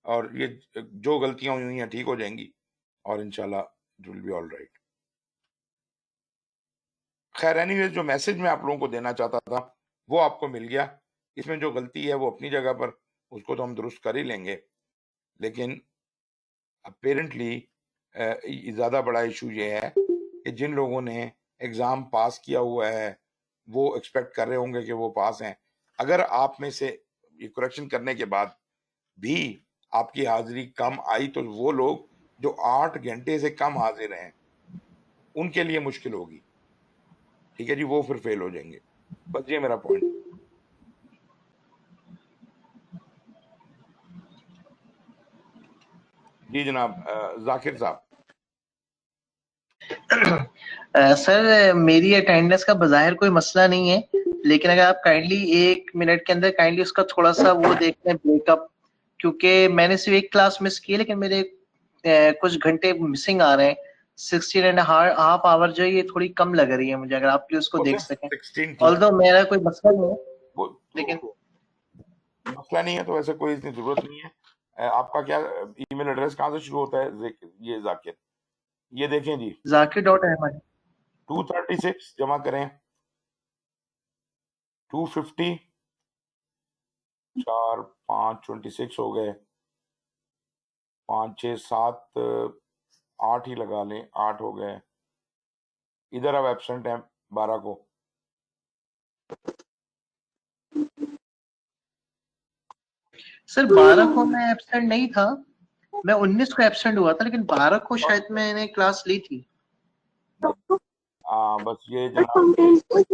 और ये जो गलतियां हुई हैं ठीक हो जाएंगी और इंशाल्लाह it will be all right. खैर एनीवेज, जो मैसेज मैं आप लोगों को देना चाहता था वो आपको मिल गया। इसमें जो गलती है वो अपनी जगह पर, उसको तो हम दुरुस्त कर ही लेंगे, लेकिन अपेरेंटली ज्यादा बड़ा इशू ये है कि जिन लोगों ने एग्जाम पास किया हुआ है वो एक्सपेक्ट कर रहे होंगे कि वो पास हैं। अगर आप में से ये करेक्शन करने के बाद भी आपकी हाजिरी कम आई तो वो लोग जो 8 घंटे से कम हाजिर हैं उनके लिए मुश्किल होगी। ठीक है जी, वो फिर फेल हो जाएंगे। बस ये मेरा पॉइंट। जी जनाब, जाकिर साहब। सर मेरी अटेंडेंस का बज़ाहिर कोई मसला नहीं है, लेकिन अगर आप काइंडली 1 मिनट के अंदर काइंडली उसका थोड़ा सा वो देख लें ब्रेकअप, क्योंकि मैंने सिर्फ एक क्लास मिस की है लेकिन मेरे कुछ घंटे मिसिंग आ रहे हैं। 16.5 आवर जो है ये थोड़ी कम लग रही है मुझे, अगर आप प्लीज उसको देख सकें। 16 ठीक ऑल्दो मेरा कोई मसला नहीं है, वो लेकिन मसला नहीं है तो वैसे कोई इतनी जरूरत नहीं है। आपका क्या ईमेल एड्रेस कहाँ से शुरू होता है? ये जाकिर, ये देखें जी, zakir.ahmad 236 जमा करें, 250, 4 5 26 हो गए, 5 6 7 8 ही लगा लें, 8 हो गए। इधर अब एब्सेंट है 12 को। सर 12 को मैं एब्सेंट नहीं था, मैं 19 को एब्सेंट हुआ था, लेकिन 12 को शायद मैंने क्लास ली थी। बस ये जनाब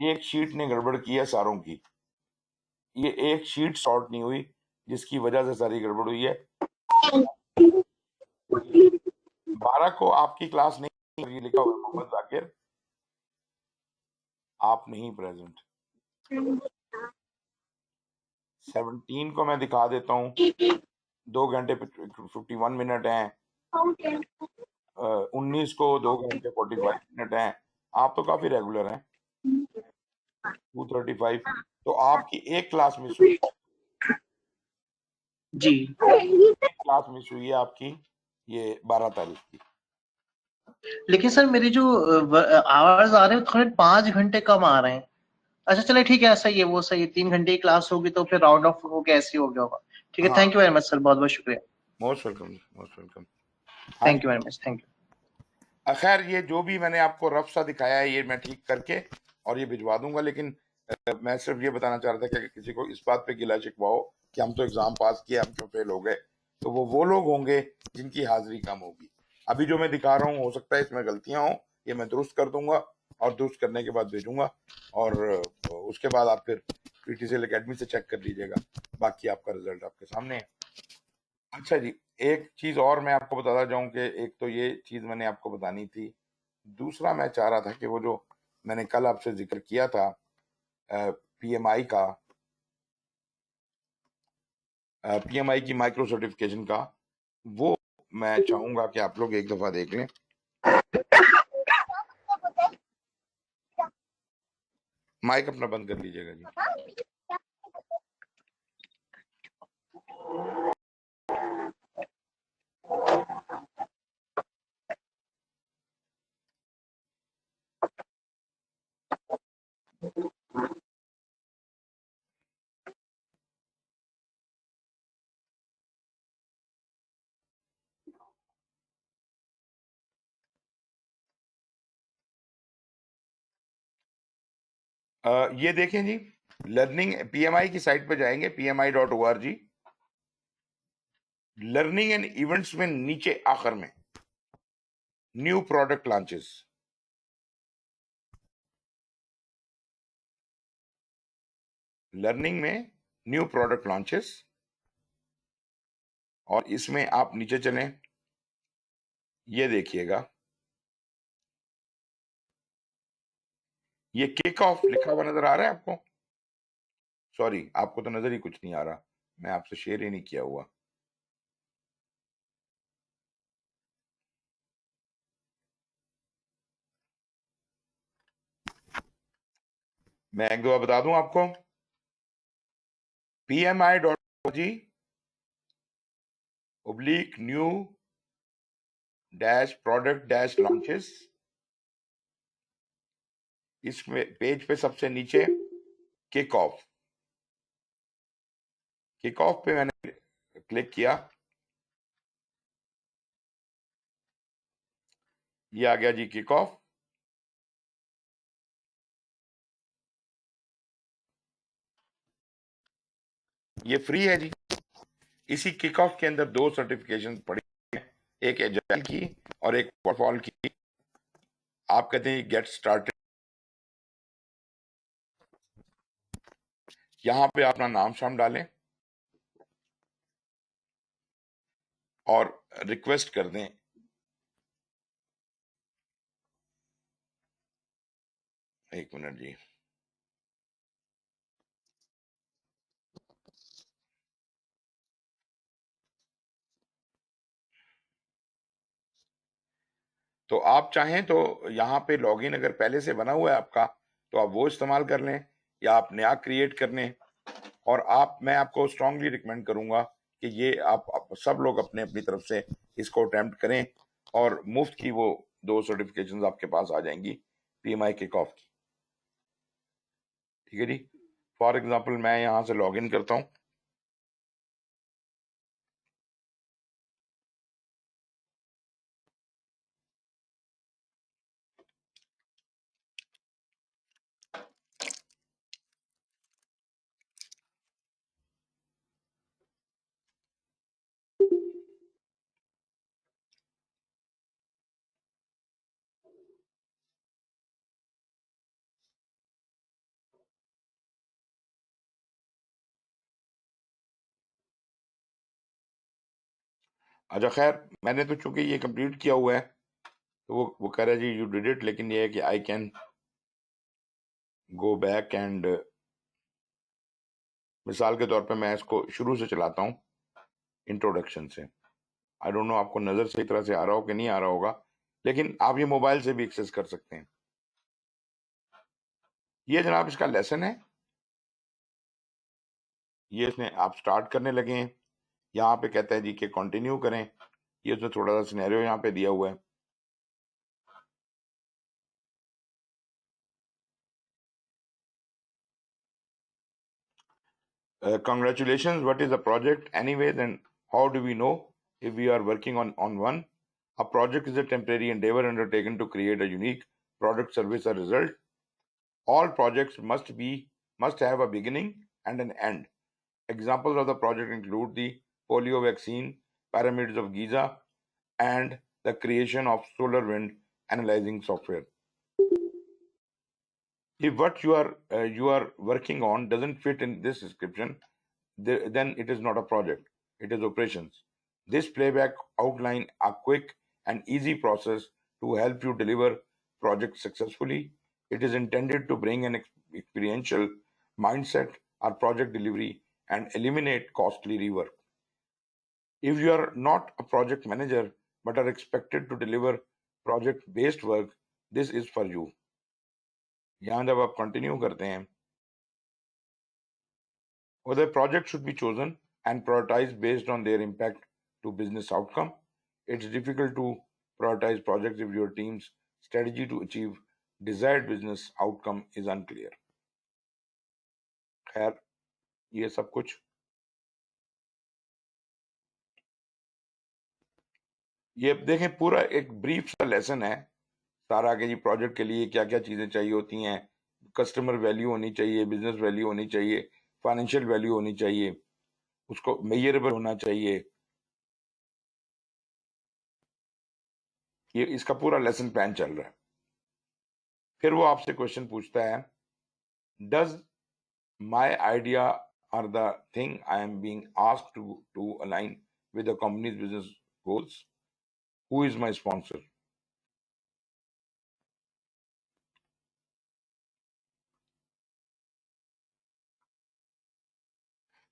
एक शीट ने गड़बड़ की है सारों की। ये एक शीट सॉर्ट नहीं हुई जिसकी वजह से सारी गड़बड़ हुई है। 12 को आपकी क्लास नहीं, ये लिखा हुआ है मोहम्मद जाकिर, आप नहीं प्रेजेंट। 17 को मैं दिखा देता हूँ, 2 घंटे 51 मिनट हैं। 19 को 2 घंटे 45 मिनट हैं। आप तो काफी रेगुलर हैं। 235, तो आपकी एक क्लास मिस हुई जी, एक क्लास मिस हुई है आपकी, ये 12 तारीख की। लेकिन सर मेरे जो आवर्स आ रहे हैं थोड़े 5 घंटे कम आ रहे हैं। अच्छा चले ठीक है, ऐसा ही है, वो सही है, 3 घंटे की क्लास होगी तो फिर राउंड ऑफ हो गया, ऐसे ही हो गया होगा। ठीक है, हाँ, thank you very much sir, बहुत बहुत शुक्रिया। Most welcome, most welcome. Thank you very much, thank you. खैर ये जो भी मैंने आपको रफ सा दिखाया है ये मैं ठीक करके और ये भिजवा दूंगा, लेकिन मैं सिर्फ ये बताना चाह रहा था कि किसी को इस बात पे गिला शिकवा हो कि हम तो एग्जाम पास किए, हम क्यों फेल हो गए, तो वो लोग होंगे जिनकी हाजिरी कम होगी। अभी जो मैं दिखा रहा हूँ हो सकता है इसमें गलतियां हो, ये मैं दुरुस्त कर दूंगा और दुरुस्त करने के बाद भेजूंगा, और उसके बाद आप फिर पीटीसीएल एकेडमी से चेक कर लीजिएगा। बाकी आपका रिजल्ट आपके सामने है। अच्छा जी, एक चीज और मैं आपको बताता जाऊं कि एक तो ये चीज मैंने आपको बतानी थी, दूसरा मैं चाह रहा था कि वो जो मैंने कल आपसे जिक्र किया था पीएमआई का, पीएमआई की माइक्रो सर्टिफिकेशन का, वो मैं चाहूंगा कि आप लोग एक दफा देख लें। माइक अपना बंद कर लीजिएगा जी। ये देखें जी, लर्निंग पीएमआई की साइट पे जाएंगे, pmi.org, लर्निंग एंड इवेंट्स में नीचे आखिर में न्यू प्रोडक्ट लॉन्चेस, लर्निंग में न्यू प्रोडक्ट लॉन्चेस, और इसमें आप नीचे चलें, ये देखिएगा ये किक ऑफ लिखा हुआ नजर आ रहा है आपको? सॉरी, आपको तो नजर ही कुछ नहीं आ रहा, मैं आपसे शेयर ही नहीं किया हुआ। मैं एक दो बार बता दूं आपको। PMI.org/new -product -launches, इसमें पेज पे सबसे नीचे किक ऑफ पे मैंने क्लिक किया, ये आ गया जी किक ऑफ। ये फ्री है जी। इसी किक ऑफ के अंदर 2 सर्टिफिकेशन पड़ी हैं, एक एजाइल की और एक वाटरफॉल की। आप कहते हैं गेट स्टार्टेड, यहां पे अपना नाम शाम डालें और रिक्वेस्ट कर दें। एक मिनट जी, तो आप चाहें तो यहाँ पे लॉगिन अगर पहले से बना हुआ है आपका तो आप वो इस्तेमाल कर लें, या आप नया क्रिएट कर लें। और मैं आपको स्ट्रांगली रिकमेंड करूंगा कि ये आप सब लोग अपने अपनी तरफ से इसको अटेम्प्ट करें, और मुफ्त की वो 2 सर्टिफिकेशंस आपके पास आ जाएंगी PMI किक ऑफ की। ठीक है जी। फॉर एग्जांपल मैं यहाँ से लॉगिन करता हूँ। अच्छा खैर, मैंने तो चूंकि ये कंप्लीट किया हुआ है तो वो कह रहा है जी यू डिड इट, लेकिन ये है कि I can go back and, मिसाल के तौर पे मैं इसको शुरू से चलाता हूँ इंट्रोडक्शन से। आई डोंट नो आपको नजर सही तरह से आ रहा हो कि नहीं आ रहा होगा, लेकिन आप ये मोबाइल से भी एक्सेस कर सकते हैं। ये जनाब इसका लेसन है, ये इसने आप स्टार्ट करने लगे हैं। यहाँ पे कहता है जी कि कंटिन्यू करें, ये उसने थोड़ा सा सिनेरियो यहाँ पे दिया हुआ है। Congratulations, what is the project anyways, and how do we know if we are working on one? A project is a temporary endeavor undertaken to create a unique product, service, or result. All projects must have a beginning and an end. Examples of the project include the polio vaccine, pyramids of Giza, and the creation of solar wind analyzing software. If what you are working on doesn't fit in this description, then it is not a project, it is operations. This playback outline a quick and easy process to help you deliver projects successfully. It is intended to bring an experiential mindset or project delivery and eliminate costly rework. If you are not a project manager but are expected to deliver project based work, this is for you. यहाँ जब आप continue करते हैं, whether project should be chosen and prioritized based on their impact to business outcome. It's difficult to prioritize projects if your team's strategy to achieve desired business outcome is unclear. खैर, ये सब कुछ ये देखें, पूरा एक ब्रीफ सा lesson है सारा के जी प्रोजेक्ट के लिए क्या क्या चीजें चाहिए होती हैं। कस्टमर वैल्यू होनी चाहिए, बिजनेस वैल्यू होनी चाहिए, फाइनेंशियल वैल्यू होनी चाहिए, उसको मेजरेबल होना चाहिए। ये इसका पूरा लेसन प्लान चल रहा है। फिर वो आपसे क्वेश्चन पूछता है, does my idea or the thing I am being asked to align with the company's business goals? Who is my sponsor?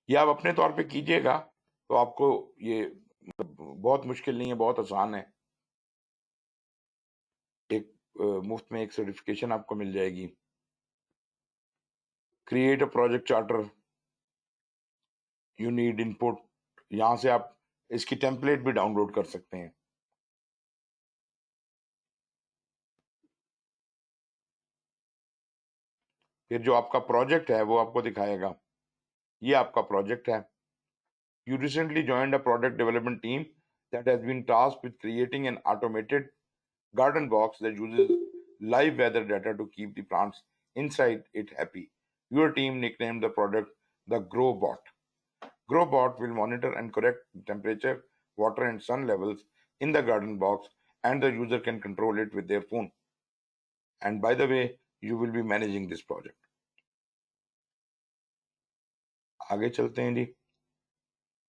ये आप अपने तौर पे कीजिएगा तो आपको ये बहुत मुश्किल नहीं है, बहुत आसान है। एक मुफ्त में एक सर्टिफिकेशन आपको मिल जाएगी। Create a project charter, you need input. यहाँ से आप इसकी टेम्पलेट भी डाउनलोड कर सकते हैं। फिर जो आपका प्रोजेक्ट है वो आपको दिखाएगा। ये आपका प्रोजेक्ट है। You recently joined a product development team that has been tasked with creating an automated garden box that uses live weather data to keep the plants inside it happy. Your team nicknamed the product the GrowBot. GrowBot will monitor and correct temperature, water, and sun levels in the garden box, and the user can control it with their phone. And by the way, you will be managing this project. आगे चलते हैं जी।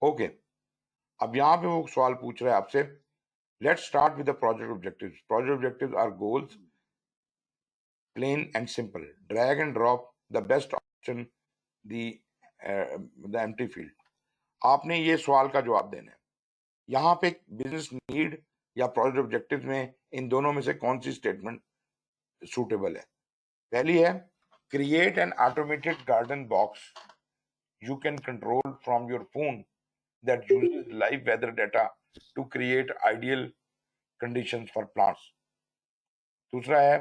Okay, अब यहाँ पे वो सवाल पूछ रहा है आपसे। Let's start with the project objectives. Project objectives are goals, plain and simple. Drag and drop the best option, the empty field. आपने ये सवाल का जवाब देना है। यहाँ पे बिजनेस नीड या प्रोजेक्ट ऑब्जेक्टिव्स में इन दोनों में से कौन सी स्टेटमेंट सूटेबल है? पहली है create an automated garden box you can control from your phone that uses live weather data to create ideal conditions for plants. दूसरा है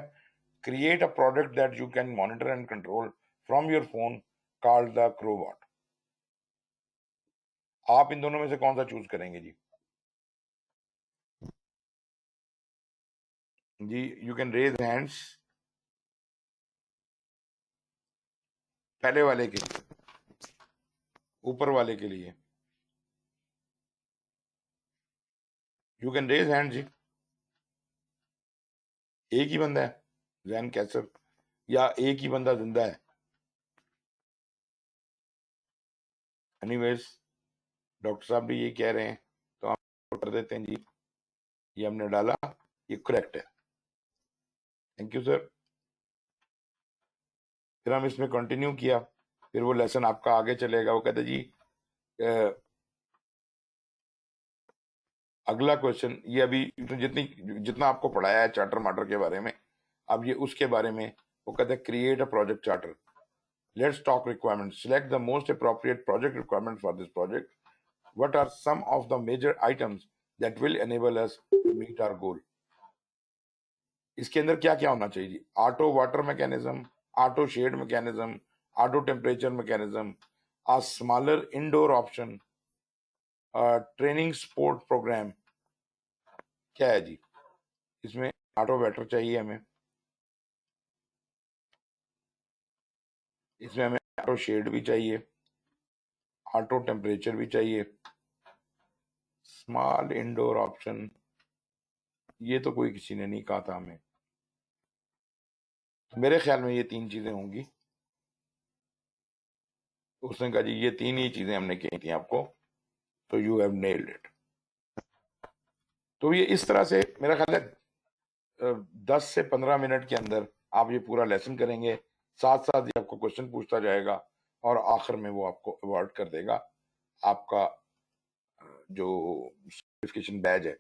create a product that you can monitor and control from your phone called the GrowBot. आप इन दोनों में से कौन सा choose करेंगे जी? जी, you can raise hands. पहले वाले के लिए, ऊपर वाले के लिए you can raise hands जी। एक ही बंदा है जैन कैसर, या एक ही बंदा जिंदा है? एनीवेज, डॉक्टर साहब भी ये कह रहे हैं तो हम कर देते हैं जी। ये हमने डाला, ये करेक्ट है। Thank you sir. फिर हम इसमें कंटिन्यू किया, फिर वो लेसन आपका आगे चलेगा। वो कहते जी अगला क्वेश्चन, ये अभी जितना आपको पढ़ाया है चार्टर मार्टर के बारे में, अब ये उसके बारे में। वो कहते हैं create a project charter. Let's talk requirement. Select the most appropriate project requirement for this project. What are some of the major items that will enable us to meet our goal. इसके अंदर क्या क्या होना चाहिए? Auto water mechanism, auto shade mechanism, auto temperature mechanism, a smaller indoor option, training support program. क्या है जी इसमें? Auto batter चाहिए हमें, इसमें हमें ऑटो शेड भी चाहिए, ऑटो टेम्परेचर भी चाहिए, स्मॉल इंडोर ऑप्शन। ये तो कोई किसी ने नहीं कहा था हमें, मेरे ख्याल में ये तीन चीजें होंगी। उसने कहा जी ये तीन ही चीजें हमने कही थी आपको, तो यू हैव नेल्ड इट। तो ये इस तरह से मेरा ख्याल है 10 से 15 मिनट के अंदर आप ये पूरा लेसन करेंगे। साथ साथ ये आपको क्वेश्चन पूछता जाएगा और आखिर में वो आपको अवार्ड कर देगा आपका जो सर्टिफिकेशन बैज है।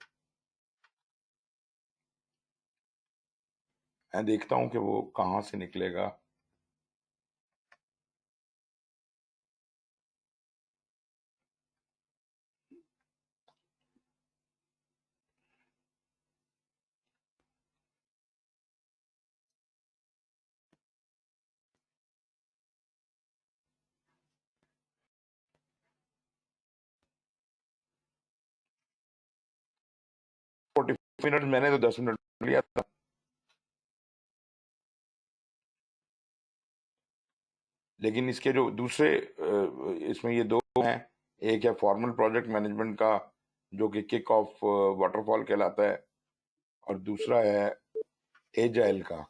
मैं देखता हूं कि वो कहां से निकलेगा। मिनट मैंने तो 10 मिनट लिया था। लेकिन इसके जो दूसरे इसमें ये दो हैं, एक है फॉर्मल प्रोजेक्ट मैनेजमेंट का जो कि किक ऑफ वाटरफॉल कहलाता है, और दूसरा है एजाइल का।